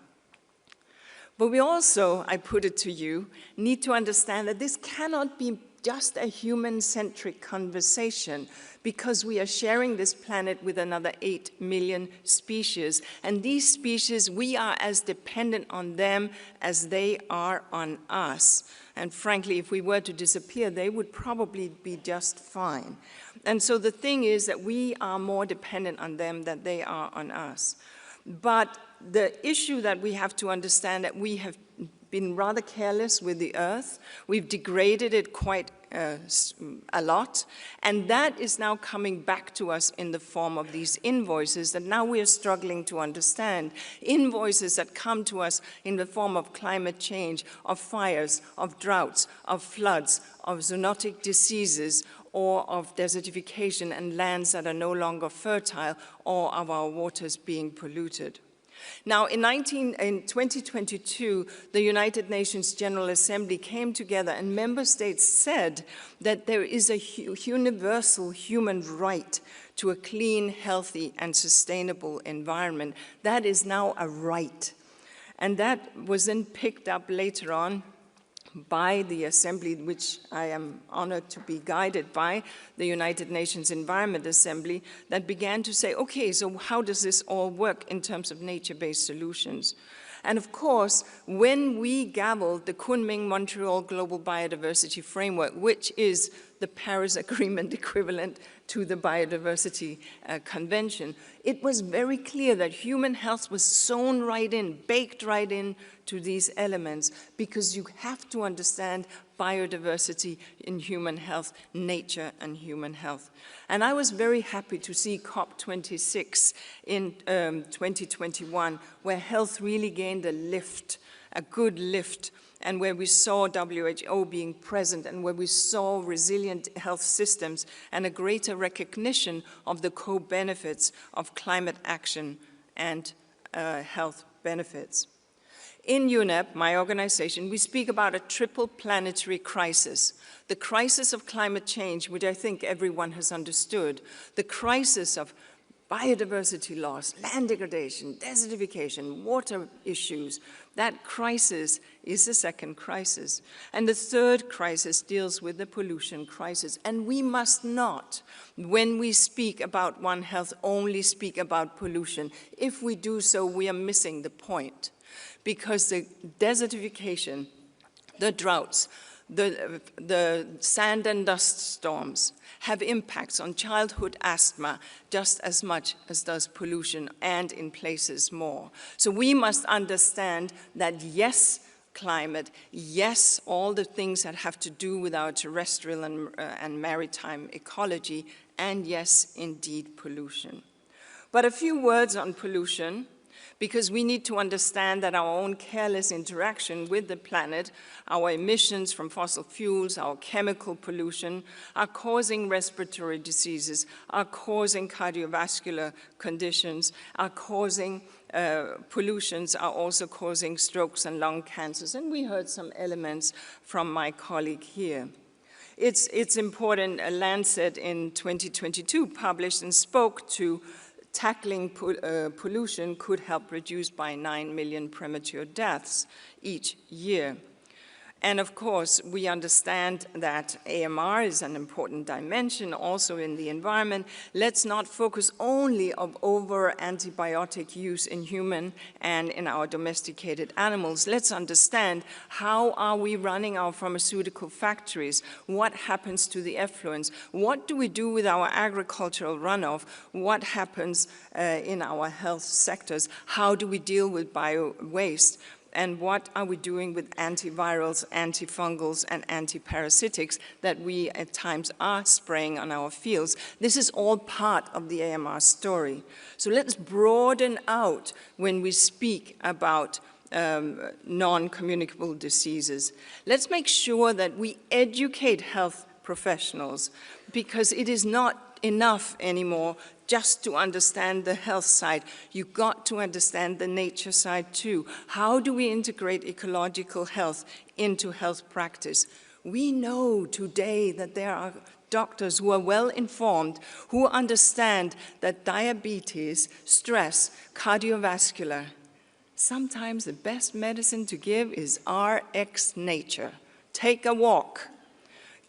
But we also, I put it to you, need to understand that this cannot be just a human-centric conversation, because we are sharing this planet with another 8 million species. And these species, we are as dependent on them as they are on us. And frankly, if we were to disappear, they would probably be just fine. And so the thing is that we are more dependent on them than they are on us. But the issue that we have to understand that we have been rather careless with the earth. We've degraded it quite a lot, and that is now coming back to us in the form of these invoices that now we are struggling to understand. Invoices that come to us in the form of climate change, of fires, of droughts, of floods, of zoonotic diseases, or of desertification and lands that are no longer fertile, or of our waters being polluted. Now, in 2022, the United Nations General Assembly came together and member states said that there is a universal human right to a clean, healthy, and sustainable environment. That is now a right. And that was then picked up later on by the Assembly, which I am honored to be guided by, the United Nations Environment Assembly, that began to say, okay, so how does this all work in terms of nature-based solutions? And of course, when we gavelled the Kunming-Montreal Global Biodiversity Framework, which is the Paris Agreement equivalent to the Biodiversity Convention, it was very clear that human health was sewn right in, baked right in to these elements, because you have to understand biodiversity in human health, nature and human health. And I was very happy to see COP26 in 2021, where health really gained a lift, a good lift, and where we saw WHO being present, and where we saw resilient health systems and a greater recognition of the co-benefits of climate action and health benefits. In UNEP, my organization, we speak about a triple planetary crisis. The crisis of climate change, which I think everyone has understood, the crisis of biodiversity loss, land degradation, desertification, water issues. That crisis is the second crisis. And the third crisis deals with the pollution crisis. And we must not, when we speak about One Health, only speak about pollution. If we do so, we are missing the point. Because the desertification, the droughts, the sand and dust storms have impacts on childhood asthma just as much as does pollution, and in places more. So we must understand that yes, climate, yes, all the things that have to do with our terrestrial and maritime ecology, and yes, indeed, pollution. But a few words on pollution, because we need to understand that our own careless interaction with the planet, our emissions from fossil fuels, our chemical pollution, are causing respiratory diseases, are causing cardiovascular conditions, are causing pollutions, are also causing strokes and lung cancers. And we heard some elements from my colleague here. It's important, Lancet in 2022 published and spoke to tackling pollution could help reduce by 9 million premature deaths each year. And of course, we understand that AMR is an important dimension also in the environment. Let's not focus only on over antibiotic use in human and in our domesticated animals. Let's understand how are we running our pharmaceutical factories? What happens to the effluents? What do we do with our agricultural runoff? What happens in our health sectors? How do we deal with bio-waste? And what are we doing with antivirals, antifungals, and antiparasitics that we at times are spraying on our fields? This is all part of the AMR story. So let's broaden out when we speak about non-communicable diseases. Let's make sure that we educate health professionals, because it is not enough anymore just to understand the health side. You've got to understand the nature side too. How do we integrate ecological health into health practice? We know today that there are doctors who are well informed, who understand that diabetes, stress, cardiovascular, sometimes the best medicine to give is RX nature. Take a walk,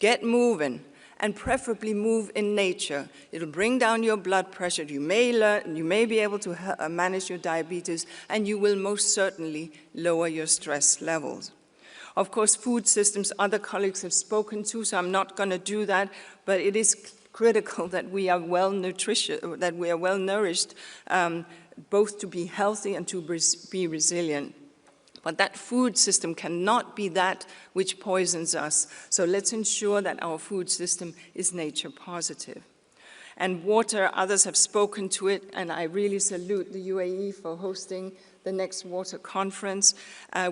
get moving, and preferably move in nature. It'll bring down your blood pressure. You may be able to manage your diabetes, and you will most certainly lower your stress levels. Of course, food systems, other colleagues have spoken to, so I'm not going to do that, but it is critical that we are well nourished, both to be healthy and to be resilient. But that food system cannot be that which poisons us. So let's ensure that our food system is nature positive. And water, others have spoken to it, and I really salute the UAE for hosting the next water conference.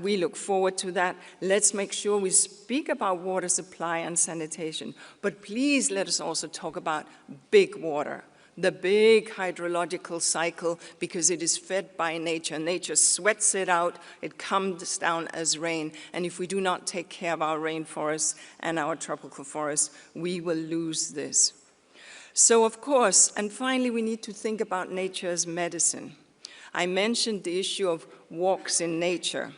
We look forward to that. Let's make sure we speak about water supply and sanitation. But please let us also talk about big water. The big hydrological cycle, because it is fed by nature. Nature sweats it out, it comes down as rain, and if we do not take care of our rainforests and our tropical forests, we will lose this. So of course, and finally, we need to think about nature as medicine. I mentioned the issue of walks in nature.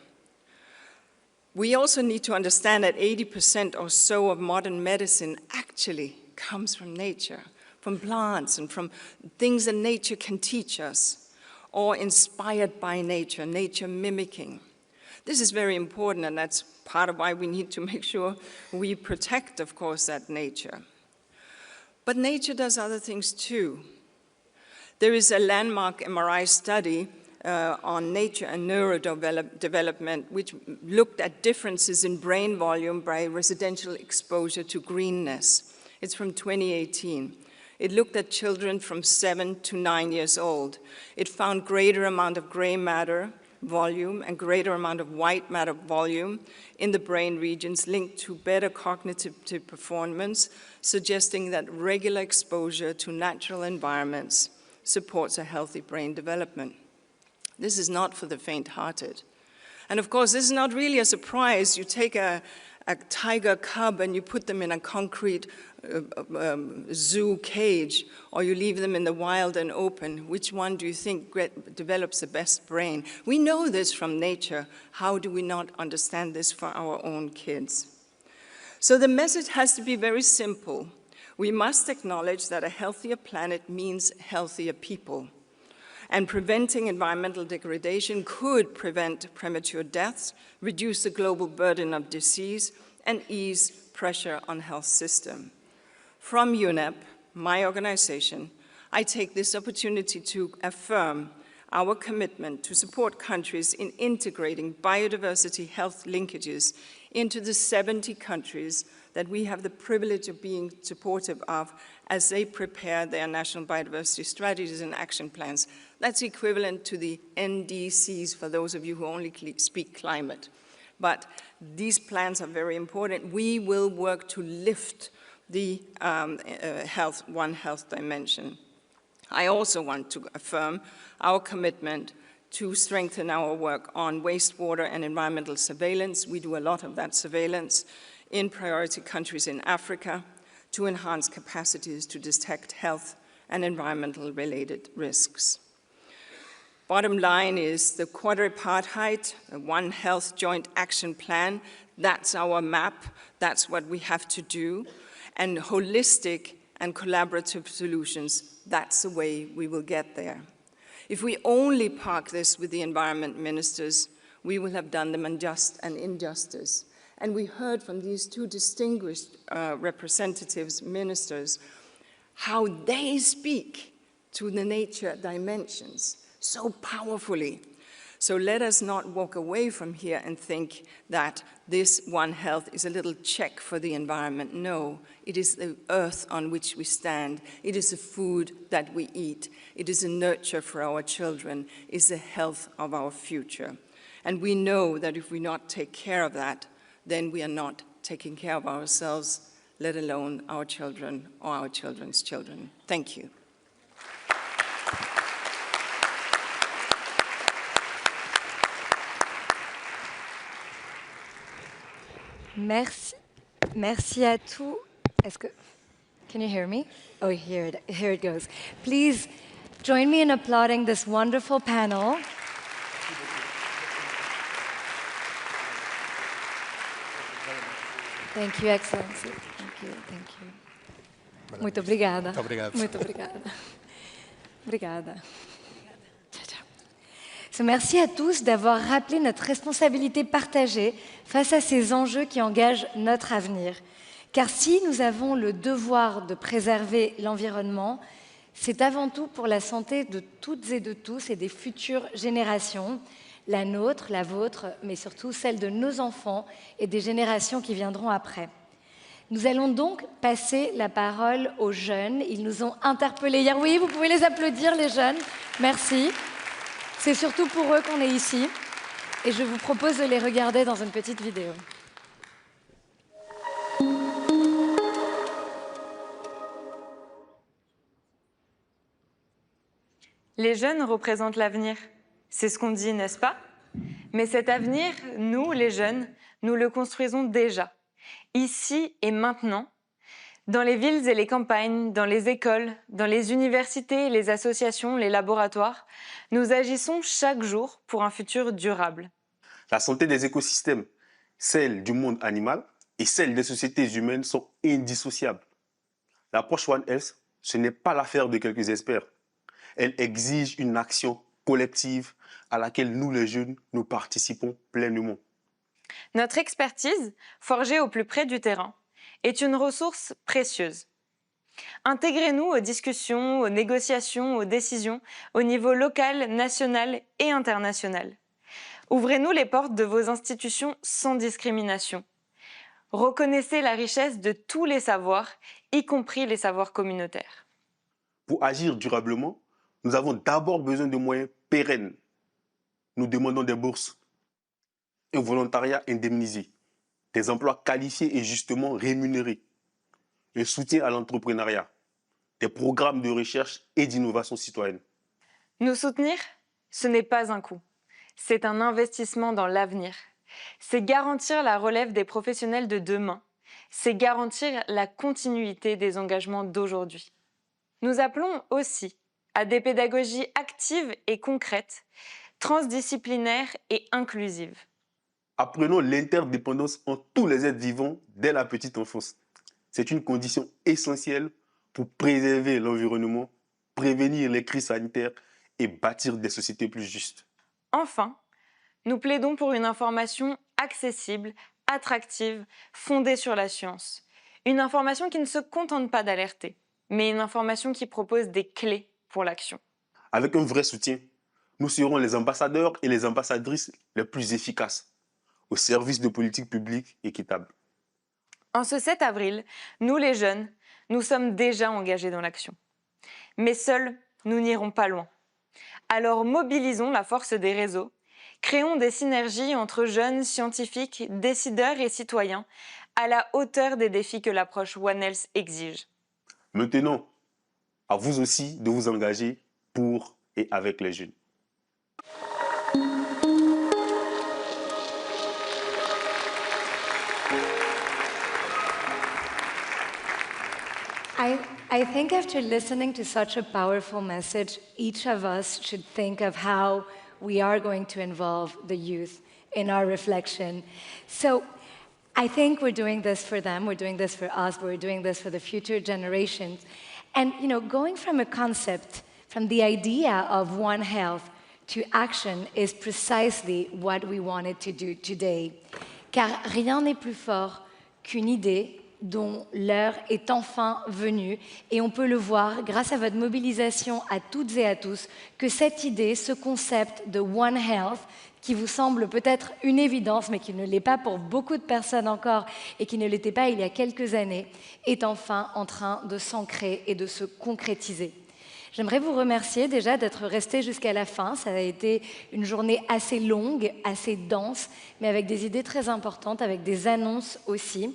We also need to understand that 80% or so of modern medicine actually comes from nature, from plants and from things that nature can teach us, or inspired by nature, nature mimicking. This is very important, and that's part of why we need to make sure we protect, of course, that nature. But nature does other things too. There is a landmark MRI study on nature and neurodevelopment, which looked at differences in brain volume by residential exposure to greenness. It's from 2018. It looked at children from 7 to 9 years old. It found greater amount of gray matter volume and greater amount of white matter volume in the brain regions linked to better cognitive performance, suggesting that regular exposure to natural environments supports a healthy brain development. This is not for the faint-hearted. And of course, this is not really a surprise. You take a tiger cub and you put them in a concrete zoo cage, or you leave them in the wild and open. Which one do you think develops the best brain? We know this from nature. How do we not understand this for our own kids? So the message has to be very simple. We must acknowledge that a healthier planet means healthier people. And preventing environmental degradation could prevent premature deaths, reduce the global burden of disease, and ease pressure on health system. From UNEP, my organization, I take this opportunity to affirm our commitment to support countries in integrating biodiversity health linkages into the 70 countries that we have the privilege of being supportive of as they prepare their national biodiversity strategies and action plans. That's equivalent to the NDCs for those of you who only speak climate. But these plans are very important. We will work to lift the One Health dimension. I also want to affirm our commitment to strengthen our work on wastewater and environmental surveillance. We do a lot of that surveillance in priority countries in Africa to enhance capacities to detect health and environmental related risks. Bottom line is the quadripartite, the One Health Joint Action Plan. That's our map. That's what we have to do. And holistic and collaborative solutions, that's the way we will get there. If we only park this with the environment ministers, we will have done them an injustice. And we heard from these two distinguished representatives, ministers, how they speak to the nature dimensions so powerfully. So let us not walk away from here and think that this One Health is a little check for the environment. No, it is the earth on which we stand. It is the food that we eat. It is a nurture for our children. It is the health of our future. And we know that if we not take care of that, then we are not taking care of ourselves, let alone our children or our children's children. Thank you. Merci à tous. Can you hear me? Oh, here it goes. Please join me in applauding this wonderful panel. Thank you, Excellency. Thank you. Muito obrigada. Muito obrigado. Muito obrigada. Obrigada. Merci à tous d'avoir rappelé notre responsabilité partagée face à ces enjeux qui engagent notre avenir. Car si nous avons le devoir de préserver l'environnement, c'est avant tout pour la santé de toutes et de tous et des futures générations, la nôtre, la vôtre, mais surtout celle de nos enfants et des générations qui viendront après. Nous allons donc passer la parole aux jeunes. Ils nous ont interpellés hier. Oui, vous pouvez les applaudir, les jeunes. Merci. C'est surtout pour eux qu'on est ici. Et je vous propose de les regarder dans une petite vidéo. Les jeunes représentent l'avenir. C'est ce qu'on dit, n'est-ce pas? Mais cet avenir, nous, les jeunes, nous le construisons déjà, ici et maintenant, dans les villes et les campagnes, dans les écoles, dans les universités, les associations, les laboratoires. Nous agissons chaque jour pour un futur durable. La santé des écosystèmes, celle du monde animal et celle des sociétés humaines sont indissociables. L'approche One Health, ce n'est pas l'affaire de quelques experts. Elle exige une action collective à laquelle nous, les jeunes, nous participons pleinement. Notre expertise, forgée au plus près du terrain, est une ressource précieuse. Intégrez-nous aux discussions, aux négociations, aux décisions, au niveau local, national et international. Ouvrez-nous les portes de vos institutions sans discrimination. Reconnaissez la richesse de tous les savoirs, y compris les savoirs communautaires. Pour agir durablement, nous avons d'abord besoin de moyens pérennes. Nous demandons des bourses, un volontariat indemnisé, des emplois qualifiés et justement rémunérés, le soutien à l'entrepreneuriat, des programmes de recherche et d'innovation citoyenne. Nous soutenir, ce n'est pas un coût. C'est un investissement dans l'avenir. C'est garantir la relève des professionnels de demain. C'est garantir la continuité des engagements d'aujourd'hui. Nous appelons aussi à des pédagogies actives et concrètes, transdisciplinaires et inclusives. Apprenons l'interdépendance en tous les êtres vivants dès la petite enfance. C'est une condition essentielle pour préserver l'environnement, prévenir les crises sanitaires et bâtir des sociétés plus justes. Enfin, nous plaidons pour une information accessible, attractive, fondée sur la science. Une information qui ne se contente pas d'alerter, mais une information qui propose des clés pour l'action. Avec un vrai soutien, nous serons les ambassadeurs et les ambassadrices les plus efficaces au service de politiques publiques équitables. En ce 7 avril, nous les jeunes, nous sommes déjà engagés dans l'action. Mais seuls, nous n'irons pas loin. Alors mobilisons la force des réseaux, créons des synergies entre jeunes, scientifiques, décideurs et citoyens à la hauteur des défis que l'approche One Health exige. Maintenant, à vous aussi de vous engager pour et avec les jeunes. I think after listening to such a powerful message, each of us should think of how we are going to involve the youth in our reflection. So I think we're doing this for them, we're doing this for us, we're doing this for the future generations. And going from a concept, from the idea of One Health to action is precisely what we wanted to do today. Car rien n'est plus fort qu'une idée dont l'heure est enfin venue. Et on peut le voir, grâce à votre mobilisation à toutes et à tous, que cette idée, ce concept de One Health, qui vous semble peut-être une évidence, mais qui ne l'est pas pour beaucoup de personnes encore, et qui ne l'était pas il y a quelques années, est enfin en train de s'ancrer et de se concrétiser. J'aimerais vous remercier déjà d'être restés jusqu'à la fin. Ça a été une journée assez longue, assez dense, mais avec des idées très importantes, avec des annonces aussi.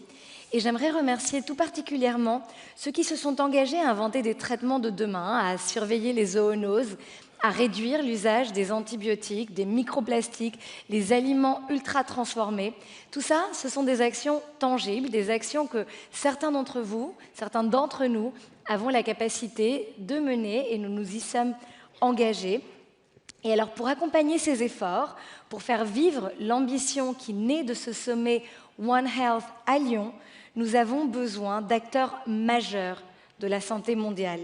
Et j'aimerais remercier tout particulièrement ceux qui se sont engagés à inventer des traitements de demain, à surveiller les zoonoses, à réduire l'usage des antibiotiques, des microplastiques, les aliments ultra transformés. Tout ça, ce sont des actions tangibles, des actions que certains d'entre vous, certains d'entre nous, avons la capacité de mener et nous nous y sommes engagés. Et alors, pour accompagner ces efforts, pour faire vivre l'ambition qui naît de ce sommet One Health à Lyon, nous avons besoin d'acteurs majeurs de la santé mondiale.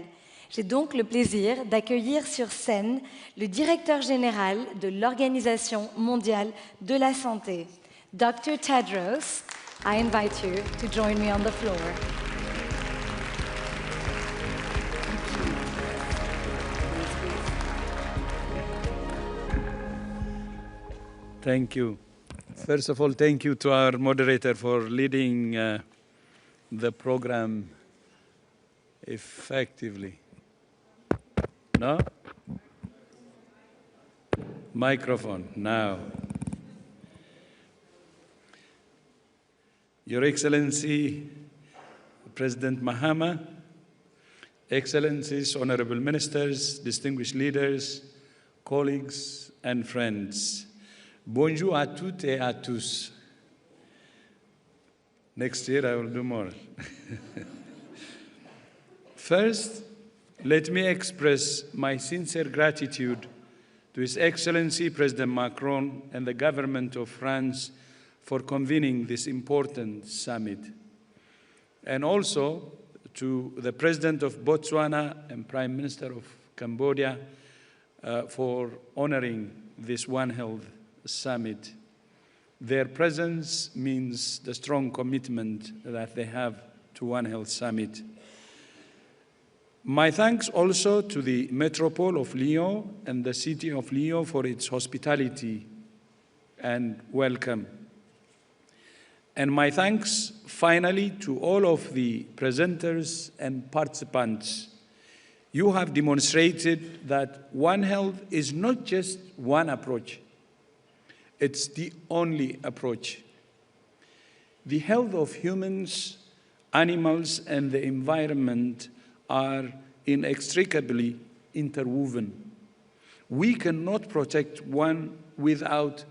J'ai donc le plaisir d'accueillir sur scène le directeur général de l'Organisation mondiale de la santé, Dr. Tedros. I invite you to join me on the floor. Thank you. First of all, thank you to our moderator for leading the program effectively. No? Microphone, now. Your Excellency, President Mahama, Excellencies, Honorable Ministers, distinguished leaders, colleagues, and friends. Bonjour à toutes et à tous. Next year I will do more. First, let me express my sincere gratitude to His Excellency President Macron and the government of France for convening this important summit, and also to the President of Botswana and Prime Minister of Cambodia for honoring this One Health Summit. Their presence means the strong commitment that they have to One Health Summit. My thanks also to the Metropole of Lyon and the city of Lyon for its hospitality and welcome. And my thanks, finally, to all of the presenters and participants. You have demonstrated that One Health is not just one approach. It's the only approach. The health of humans, animals, and the environment are inextricably interwoven. We cannot protect one without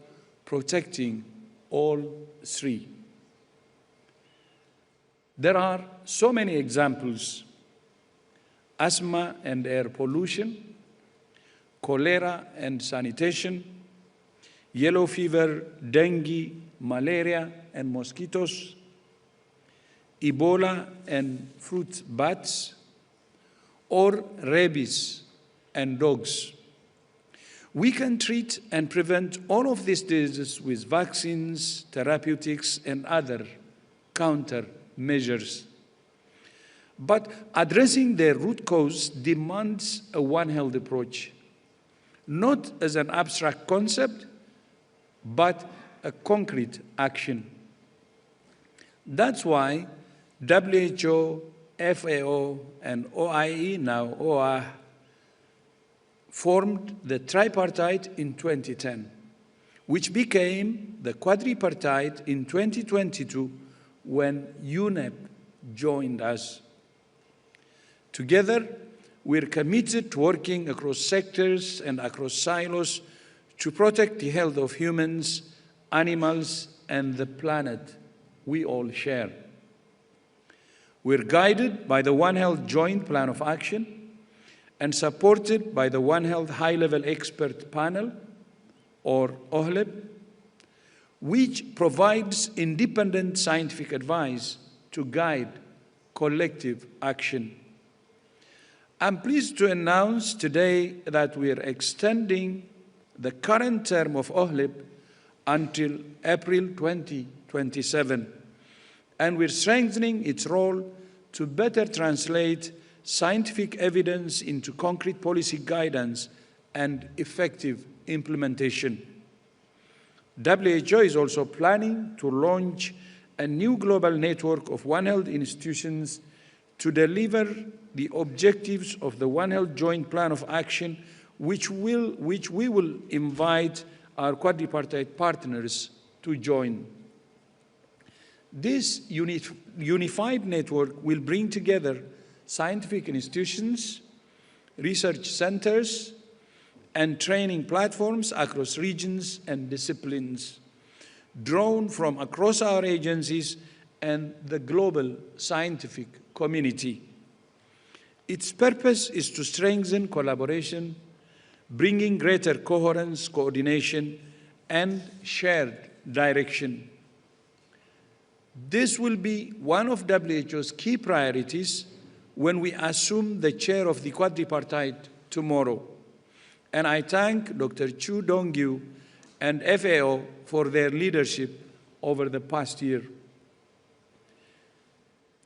protecting all three. There are so many examples: asthma and air pollution, cholera and sanitation, yellow fever, dengue, malaria and mosquitoes, Ebola and fruit bats, or rabies and dogs. We can treat and prevent all of these diseases with vaccines, therapeutics, and other countermeasures. But addressing their root cause demands a One Health approach, not as an abstract concept, but a concrete action. That's why WHO, FAO, and OIE, now OA, formed the tripartite in 2010, which became the quadripartite in 2022 when UNEP joined us. Together, we're committed to working across sectors and across silos to protect the health of humans, animals, and the planet we all share. We're guided by the One Health Joint Plan of Action and supported by the One Health High-Level Expert Panel, or OHLEP, which provides independent scientific advice to guide collective action. I'm pleased to announce today that we are extending the current term of OHLEP until April 2027, and we're strengthening its role to better translate scientific evidence into concrete policy guidance and effective implementation. WHO is also planning to launch a new global network of One Health institutions to deliver the objectives of the One Health Joint Plan of Action, which we will invite our quadripartite partners to join. This unified network will bring together scientific institutions, research centers, and training platforms across regions and disciplines, drawn from across our agencies and the global scientific community. Its purpose is to strengthen collaboration, bringing greater coherence, coordination, and shared direction. This will be one of WHO's key priorities when we assume the chair of the quadripartite tomorrow. And I thank Dr. Chu Dongyu and FAO for their leadership over the past year.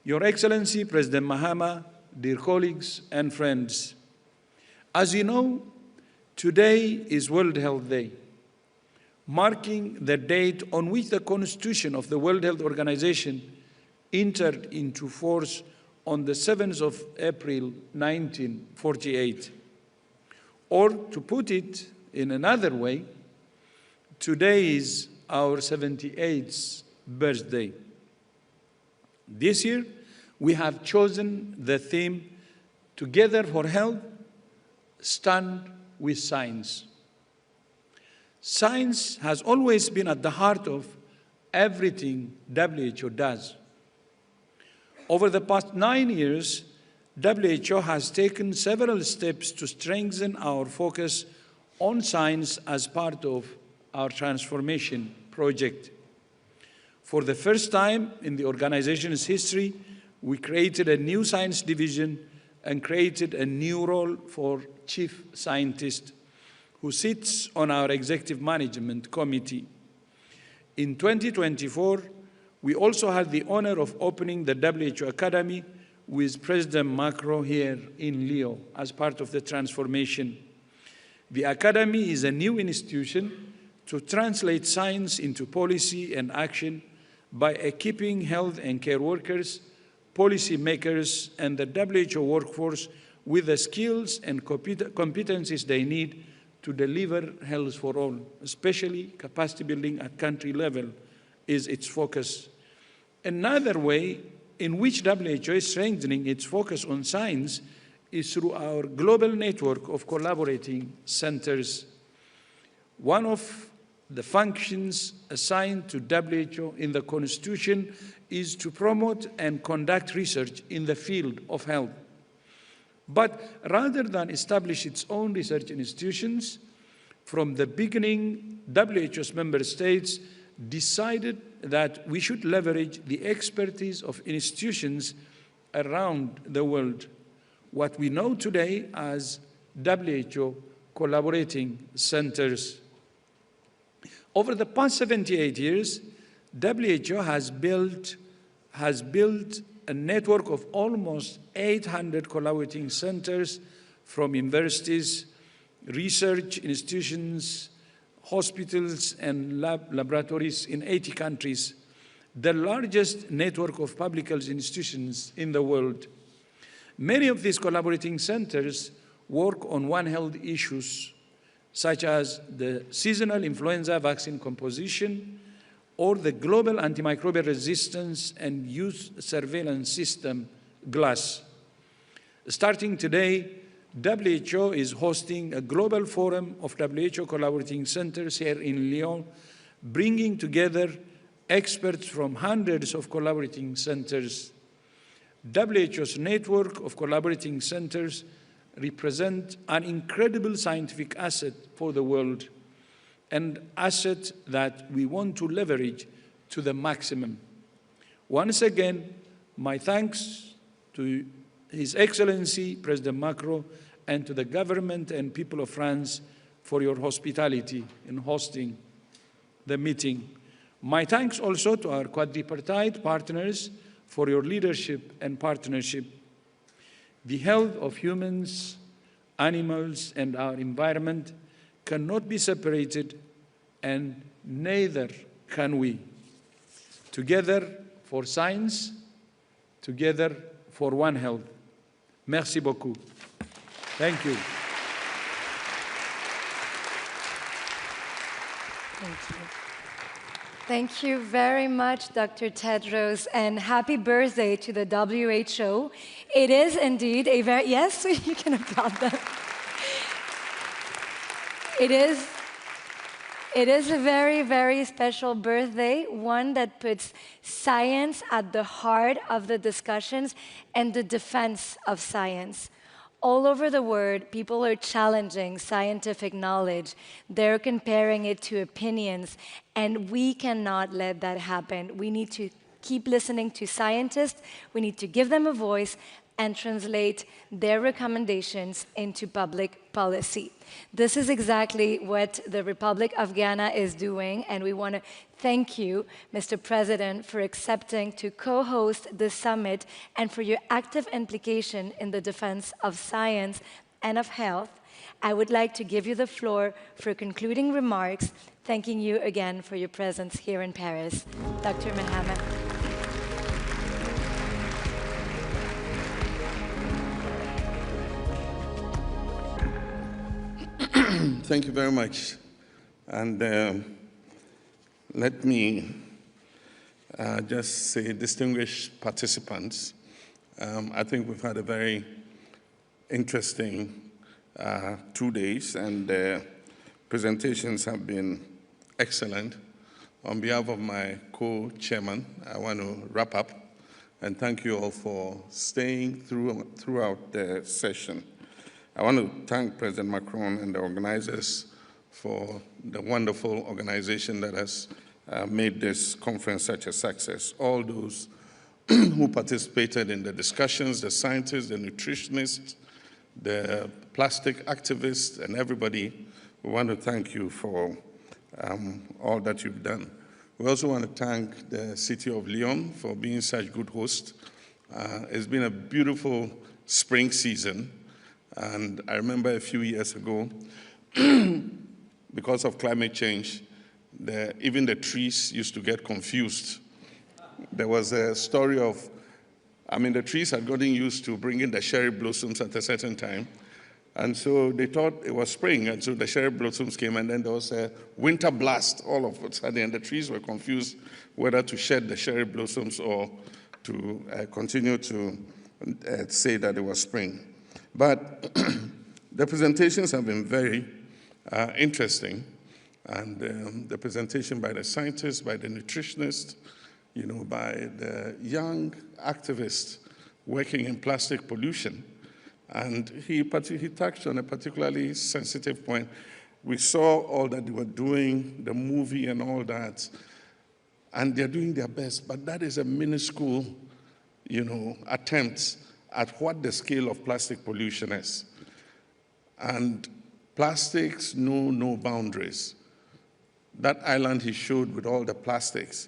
Your Excellency, President Mahama, dear colleagues and friends, as you know, today is World Health Day, marking the date on which the Constitution of the World Health Organization entered into force on the 7th of April, 1948. Or to put it in another way, today is our 78th birthday. This year, we have chosen the theme, Together for Health, Stand with Science. Science has always been at the heart of everything WHO does. Over the past 9 years, WHO has taken several steps to strengthen our focus on science as part of our transformation project. For the first time in the organization's history, we created a new science division and created a new role for chief scientist, who sits on our executive management committee. In 2024, we also had the honor of opening the WHO Academy with President Macron here in Lyon as part of the transformation. The Academy is a new institution to translate science into policy and action by equipping health and care workers, policy makers, and the WHO workforce with the skills and competencies they need to deliver health for all, especially capacity building at country level is its focus. Another way in which WHO is strengthening its focus on science is through our global network of collaborating centers. One of the functions assigned to WHO in the Constitution is to promote and conduct research in the field of health. But rather than establish its own research institutions, from the beginning, WHO's member states decided that we should leverage the expertise of institutions around the world, what we know today as WHO collaborating centers. Over the past 78 years, WHO has built a network of almost 800 collaborating centers from universities, research institutions, hospitals, and laboratories in 80 countries, the largest network of public health institutions in the world. Many of these collaborating centers work on One Health issues, such as the seasonal influenza vaccine composition, or the global antimicrobial resistance and youth surveillance system, GLASS. Starting today, WHO is hosting a global forum of WHO collaborating centers here in Lyon, bringing together experts from hundreds of collaborating centers. WHO's network of collaborating centers represent an incredible scientific asset for the world, an asset that we want to leverage to the maximum. Once again, my thanks to His Excellency, President Macron, and to the government and people of France for your hospitality in hosting the meeting. My thanks also to our quadripartite partners for your leadership and partnership. The health of humans, animals, and our environment cannot be separated, and neither can we. Together for science, together for One Health. Merci beaucoup. Thank you. Thank you. Thank you very much, Dr. Tedros, and happy birthday to the WHO. It is indeed a very, yes, you can applaud them. It is a very, very special birthday, one that puts science at the heart of the discussions and the defense of science. All over the world, people are challenging scientific knowledge. They're comparing it to opinions, and we cannot let that happen. We need to keep listening to scientists. We need to give them a voice and translate their recommendations into public policy. This is exactly what the Republic of Ghana is doing, and we want to thank you, Mr. President, for accepting to co-host this summit and for your active implication in the defense of science and of health. I would like to give you the floor for concluding remarks, thanking you again for your presence here in Paris. Dr. Mahama. Thank you very much. And let me just say, distinguished participants, I think we've had a very interesting 2 days, and the presentations have been excellent. On behalf of my co-chairman, I want to wrap up and thank you all for staying throughout the session. I want to thank President Macron and the organizers for the wonderful organization that has made this conference such a success. All those who participated in the discussions, the scientists, the nutritionists, the plastic activists, and everybody, we want to thank you for all that you've done. We also want to thank the city of Lyon for being such good host. It's been a beautiful spring season. And I remember a few years ago, because of climate change, even the trees used to get confused. There was a story of, the trees had gotten used to bringing the cherry blossoms at a certain time. And so they thought it was spring, and so the cherry blossoms came, and then there was a winter blast all of a sudden, and the trees were confused whether to shed the cherry blossoms or to continue to say that it was spring. But the presentations have been very interesting. And the presentation by the scientists, by the nutritionists, you know, by the young activists working in plastic pollution. And he touched on a particularly sensitive point. We saw all that they were doing, the movie and all that, and they're doing their best, but that is a minuscule, you know, attempt at what the scale of plastic pollution is. And plastics know no boundaries. That island he showed with all the plastics,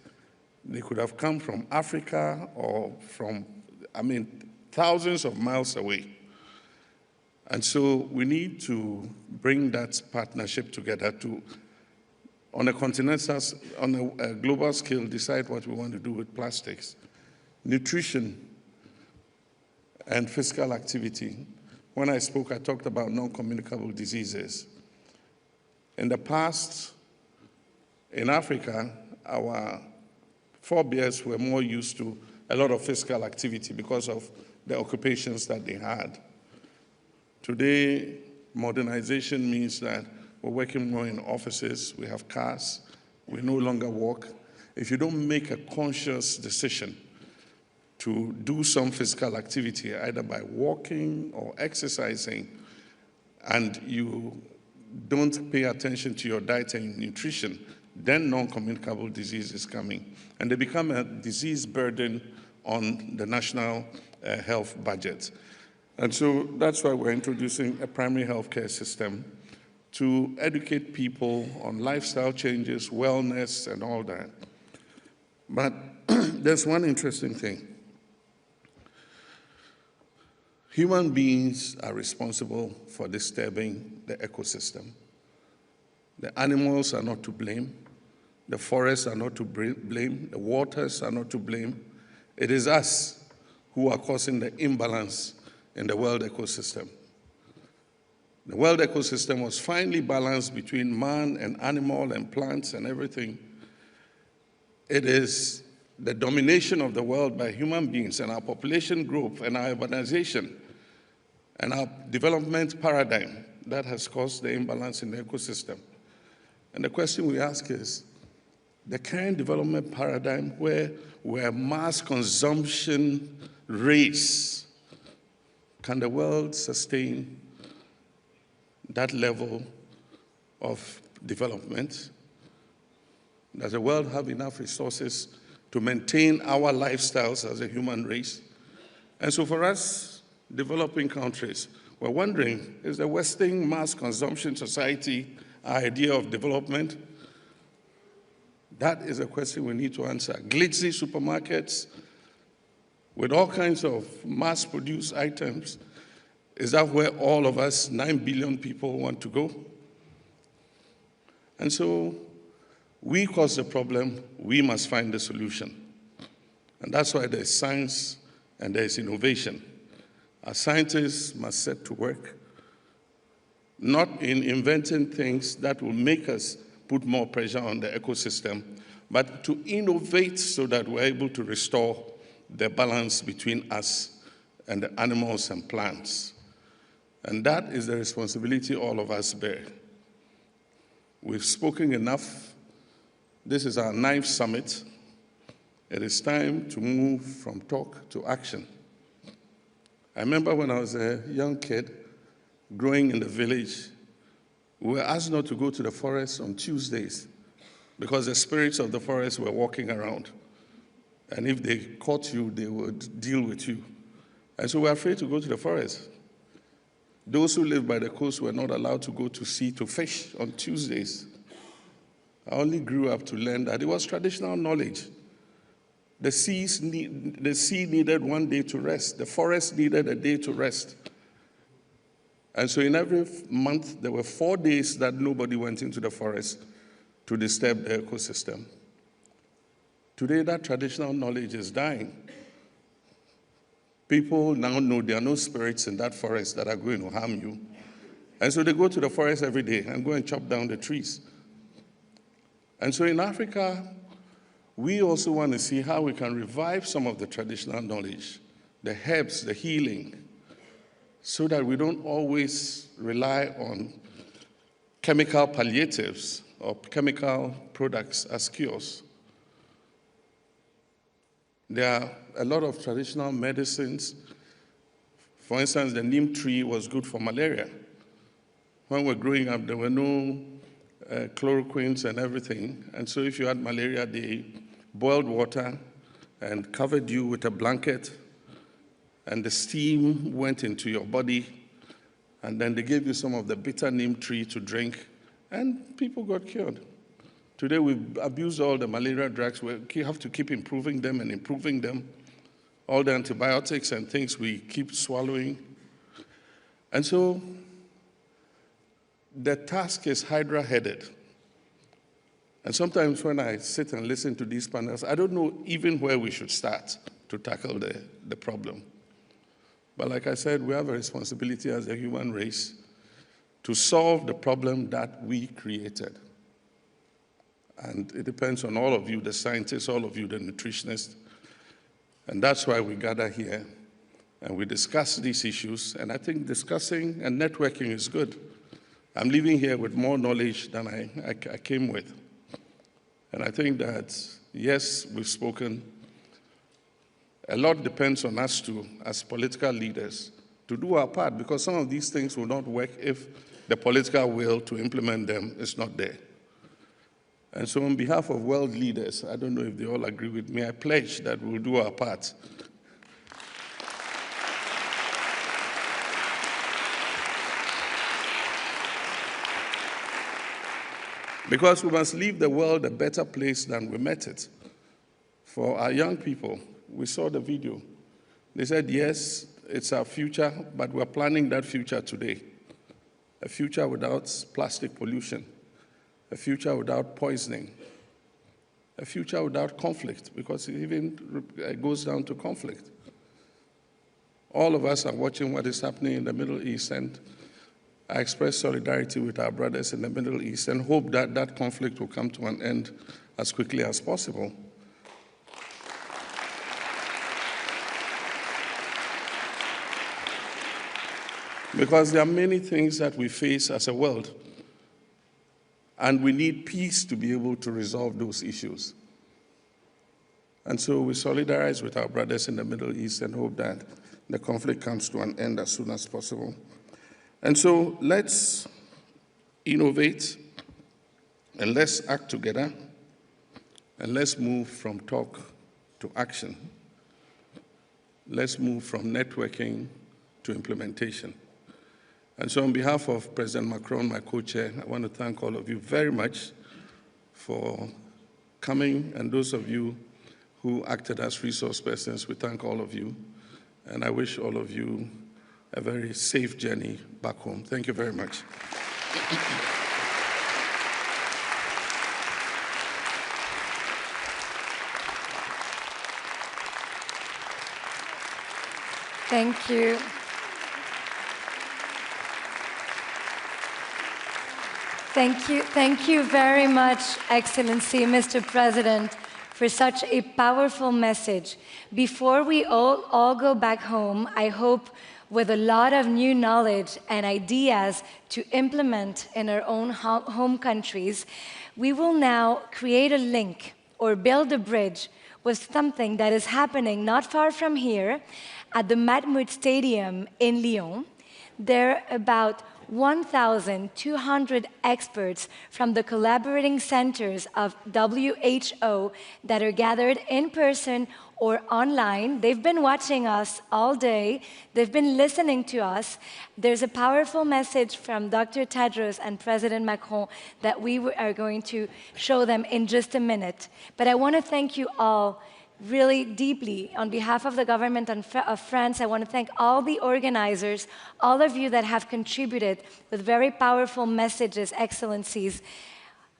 they could have come from Africa or from, I mean, thousands of miles away. And so we need to bring that partnership together to, on a continental, on a global scale, decide what we want to do with plastics. Nutrition and physical activity. When I spoke, I talked about non-communicable diseases. In the past, in Africa, our forebears were more used to a lot of physical activity because of the occupations that they had. Today, modernization means that we're working more in offices, we have cars, we no longer walk. If you don't make a conscious decision to do some physical activity, either by walking or exercising, and you don't pay attention to your diet and nutrition, then non-communicable disease is coming. And they become a disease burden on the national health budget. And so that's why we're introducing a primary healthcare system to educate people on lifestyle changes, wellness, and all that. But there's one interesting thing. Human beings are responsible for disturbing the ecosystem. The animals are not to blame. The forests are not to blame. The waters are not to blame. It is us who are causing the imbalance in the world ecosystem. The world ecosystem was finely balanced between man and animal and plants and everything. It is the domination of the world by human beings and our population growth and our urbanization and our development paradigm that has caused the imbalance in the ecosystem. And the question we ask is, the current development paradigm where we're a mass consumption race, can the world sustain that level of development? Does the world have enough resources to maintain our lifestyles as a human race? And so for us, developing countries, we're wondering, is the Western mass consumption society our idea of development? That is a question we need to answer. Glitzy supermarkets with all kinds of mass-produced items, is that where all of us, 9 billion people, want to go? And so we cause the problem, we must find the solution. And that's why there's science and there's innovation. Our scientists must set to work, not in inventing things that will make us put more pressure on the ecosystem, but to innovate so that we're able to restore the balance between us and the animals and plants. And that is the responsibility all of us bear. We've spoken enough. This is our 9th summit. It is time to move from talk to action. I remember when I was a young kid growing in the village, we were asked not to go to the forest on Tuesdays because the spirits of the forest were walking around. And if they caught you, they would deal with you. And so we're afraid to go to the forest. Those who live by the coast were not allowed to go to sea to fish on Tuesdays. I only grew up to learn that it was traditional knowledge. The sea needed one day to rest. The forest needed a day to rest. And so in every month, there were 4 days that nobody went into the forest to disturb the ecosystem. Today, that traditional knowledge is dying. People now know there are no spirits in that forest that are going to harm you. And so they go to the forest every day and go and chop down the trees. And so in Africa, we also want to see how we can revive some of the traditional knowledge, the herbs, the healing, so that we don't always rely on chemical palliatives or chemical products as cures. There are a lot of traditional medicines. For instance, the neem tree was good for malaria. When we were growing up, there were no chloroquines and everything. And so if you had malaria, they boiled water and covered you with a blanket, and the steam went into your body, and then they gave you some of the bitter neem tree to drink, and people got cured. Today, we've abused all the malaria drugs. We have to keep improving them and improving them. All the antibiotics and things we keep swallowing. And so the task is hydra-headed. And sometimes when I sit and listen to these panels, I don't know even where we should start to tackle the problem. But like I said, we have a responsibility as a human race to solve the problem that we created. And it depends on all of you, the scientists, all of you, the nutritionists. And that's why we gather here and we discuss these issues. And I think discussing and networking is good. I'm leaving here with more knowledge than I came with. And I think that, yes, we've spoken. A lot depends on us too, as political leaders, to do our part, because some of these things will not work if the political will to implement them is not there. And so on behalf of world leaders, I don't know if they all agree with me, I pledge that we'll do our part. Because we must leave the world a better place than we met it. For our young people, we saw the video. They said, yes, it's our future, but we're planning that future today. A future without plastic pollution. A future without poisoning. A future without conflict, because it even goes down to conflict. All of us are watching what is happening in the Middle East, and I express solidarity with our brothers in the Middle East and hope that that conflict will come to an end as quickly as possible. Because there are many things that we face as a world, and we need peace to be able to resolve those issues. And so we solidarize with our brothers in the Middle East and hope that the conflict comes to an end as soon as possible. And so let's innovate, and let's act together, and let's move from talk to action. Let's move from networking to implementation. And so on behalf of President Macron, my co-chair, I want to thank all of you very much for coming, and those of you who acted as resource persons, we thank all of you. And I wish all of you a very safe journey back home. Thank you very much. Thank you. Thank you very much, Excellency, Mr. President, for such a powerful message. Before we all go back home, I hope with a lot of new knowledge and ideas to implement in our own home countries, we will now create a link or build a bridge with something that is happening not far from here at the Matmut Stadium in Lyon. There are about 1,200 experts from the collaborating centers of WHO that are gathered in person or online. They've been watching us all day. They've been listening to us. There's a powerful message from Dr. Tedros and President Macron that we are going to show them in just a minute. But I want to thank you all really deeply. On behalf of the government of France, I want to thank all the organizers, all of you that have contributed with very powerful messages, excellencies.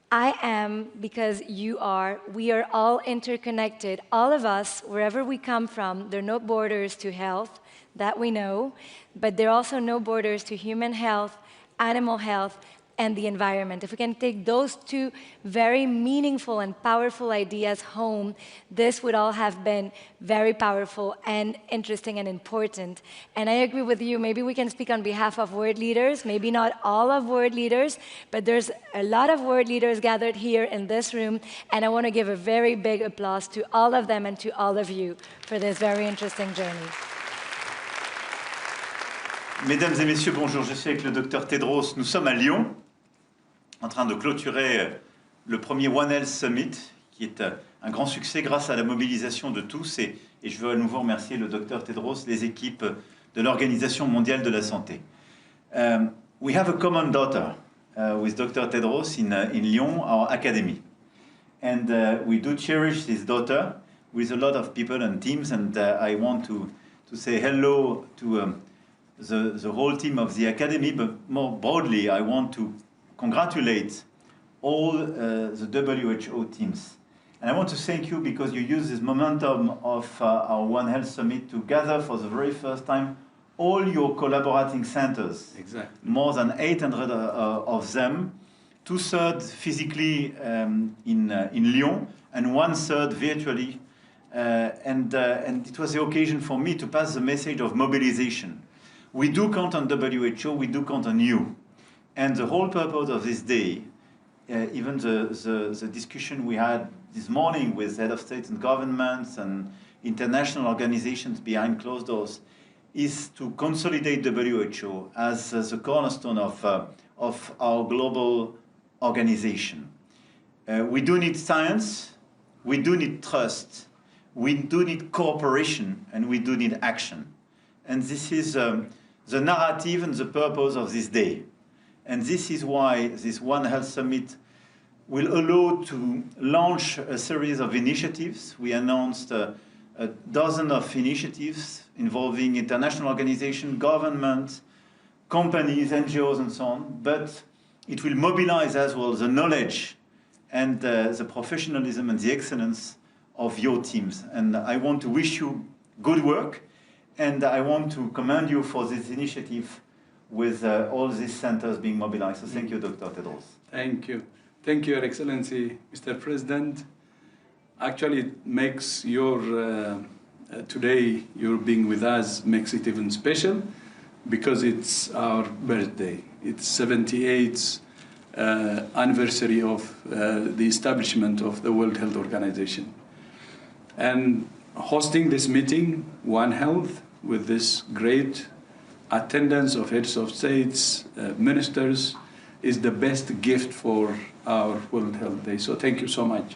I am because you are. We are all interconnected. All of us, wherever we come from, there are no borders to health, that we know, but there are also no borders to human health, animal health, and the environment. If we can take those two very meaningful and powerful ideas home, this would all have been very powerful and interesting and important. And I agree with you, maybe we can speak on behalf of world leaders, maybe not all of world leaders, but there's a lot of world leaders gathered here in this room, and I want to give a very big applause to all of them and to all of you for this very interesting journey. Mesdames et messieurs, bonjour, je suis avec le docteur Tedros. Nous sommes à Lyon, en train de clôturer le premier One Health Summit, qui est un grand succès grâce à la mobilisation de tous. Et je veux à nouveau remercier le docteur Tedros, les équipes de l'Organisation mondiale de la santé. We have a common daughter with Dr. Tedros in Lyon, our academy. And we do cherish this daughter with a lot of people and teams. And I want to say hello to the whole team of the academy, but more broadly, I want to congratulate all the WHO teams. And I want to thank you because you use this momentum of our One Health Summit to gather for the very first time all your collaborating centers. Exactly. More than 800 of them, 2/3 physically in Lyon and 1/3 virtually. And it was the occasion for me to pass the message of mobilization. We do count on WHO, we do count on you. And the whole purpose of this day, even the discussion we had this morning with head of states and governments and international organizations behind closed doors, is to consolidate WHO as the cornerstone of our global organization. We do need science, we do need trust, we do need cooperation, and we do need action. And this is the narrative and the purpose of this day. And this is why this One Health Summit will allow to launch a series of initiatives. We announced a dozen of initiatives involving international organizations, governments, companies, NGOs, and so on. But it will mobilize as well the knowledge and the professionalism and the excellence of your teams. And I want to wish you good work. And I want to commend you for this initiative with all these centers being mobilized. So thank you, Dr. Tedros. Thank you. Thank you, Your Excellency, Mr. President. Actually, it makes your, today, your being with us makes it even special because it's our birthday. It's 78th anniversary of the establishment of the World Health Organization. And hosting this meeting, One Health, with this great attendance of heads of states, ministers, is the best gift for our World Health Day. So thank you so much.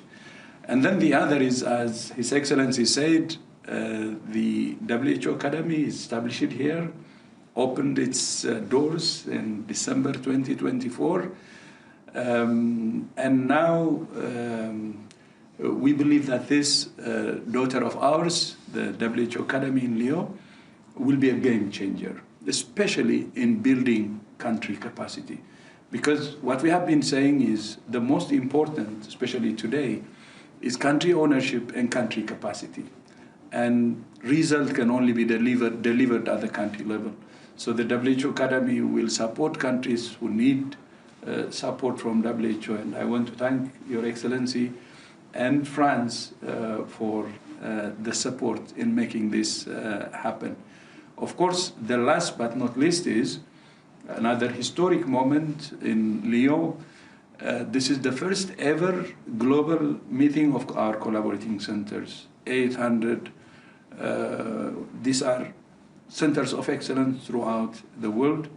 And then the other is, as His Excellency said, the WHO Academy is established here, opened its doors in December 2024. And now we believe that this daughter of ours, the WHO Academy in Lyon, will be a game changer, especially in building country capacity. Because what we have been saying is the most important, especially today, is country ownership and country capacity. And result can only be delivered at the country level. So the WHO Academy will support countries who need support from WHO. And I want to thank Your Excellency and France for the support in making this happen. Of course, the last but not least is another historic moment in Lyon. This is the first ever global meeting of our collaborating centers. 800, these are centers of excellence throughout the world.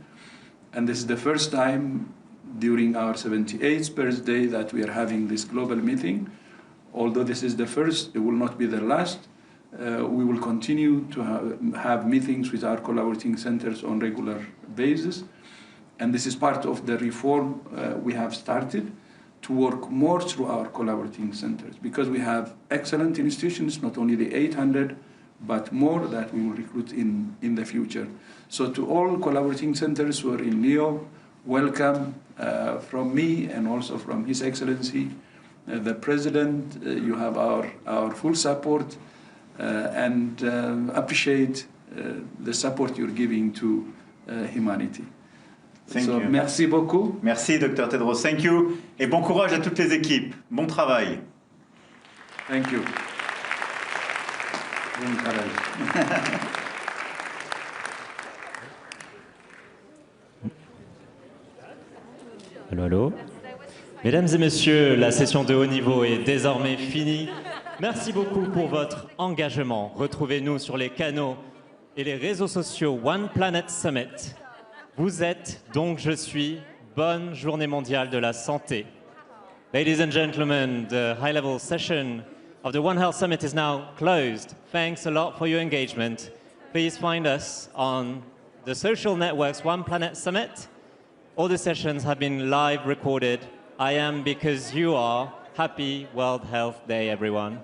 And this is the first time during our 78th birthday that we are having this global meeting. Although this is the first, it will not be the last. We will continue to have meetings with our collaborating centers on regular basis. And this is part of the reform we have started to work more through our collaborating centers, because we have excellent institutions, not only the 800, but more that we will recruit in the future. So to all collaborating centers who are in Lyon, welcome from me and also from His Excellency, the President. You have our full support and appreciate the support you're giving to humanity. Thank you. Merci beaucoup. Merci, Dr. Tedros. Thank you. Et bon courage à toutes les équipes. Bon travail. Thank you. Bon travail. Allô, allô. Mesdames et messieurs, la session de haut niveau est désormais finie. Merci beaucoup pour votre engagement. Retrouvez-nous sur les canaux et les réseaux sociaux One Planet Summit. Vous êtes, donc je suis. Bonne journée mondiale de la santé. Ladies and gentlemen, the high-level session of the One Health Summit is now closed. Thanks a lot for your engagement. Please find us on the social networks One Planet Summit. All the sessions have been live recorded. I am because you are. Happy World Health Day, everyone.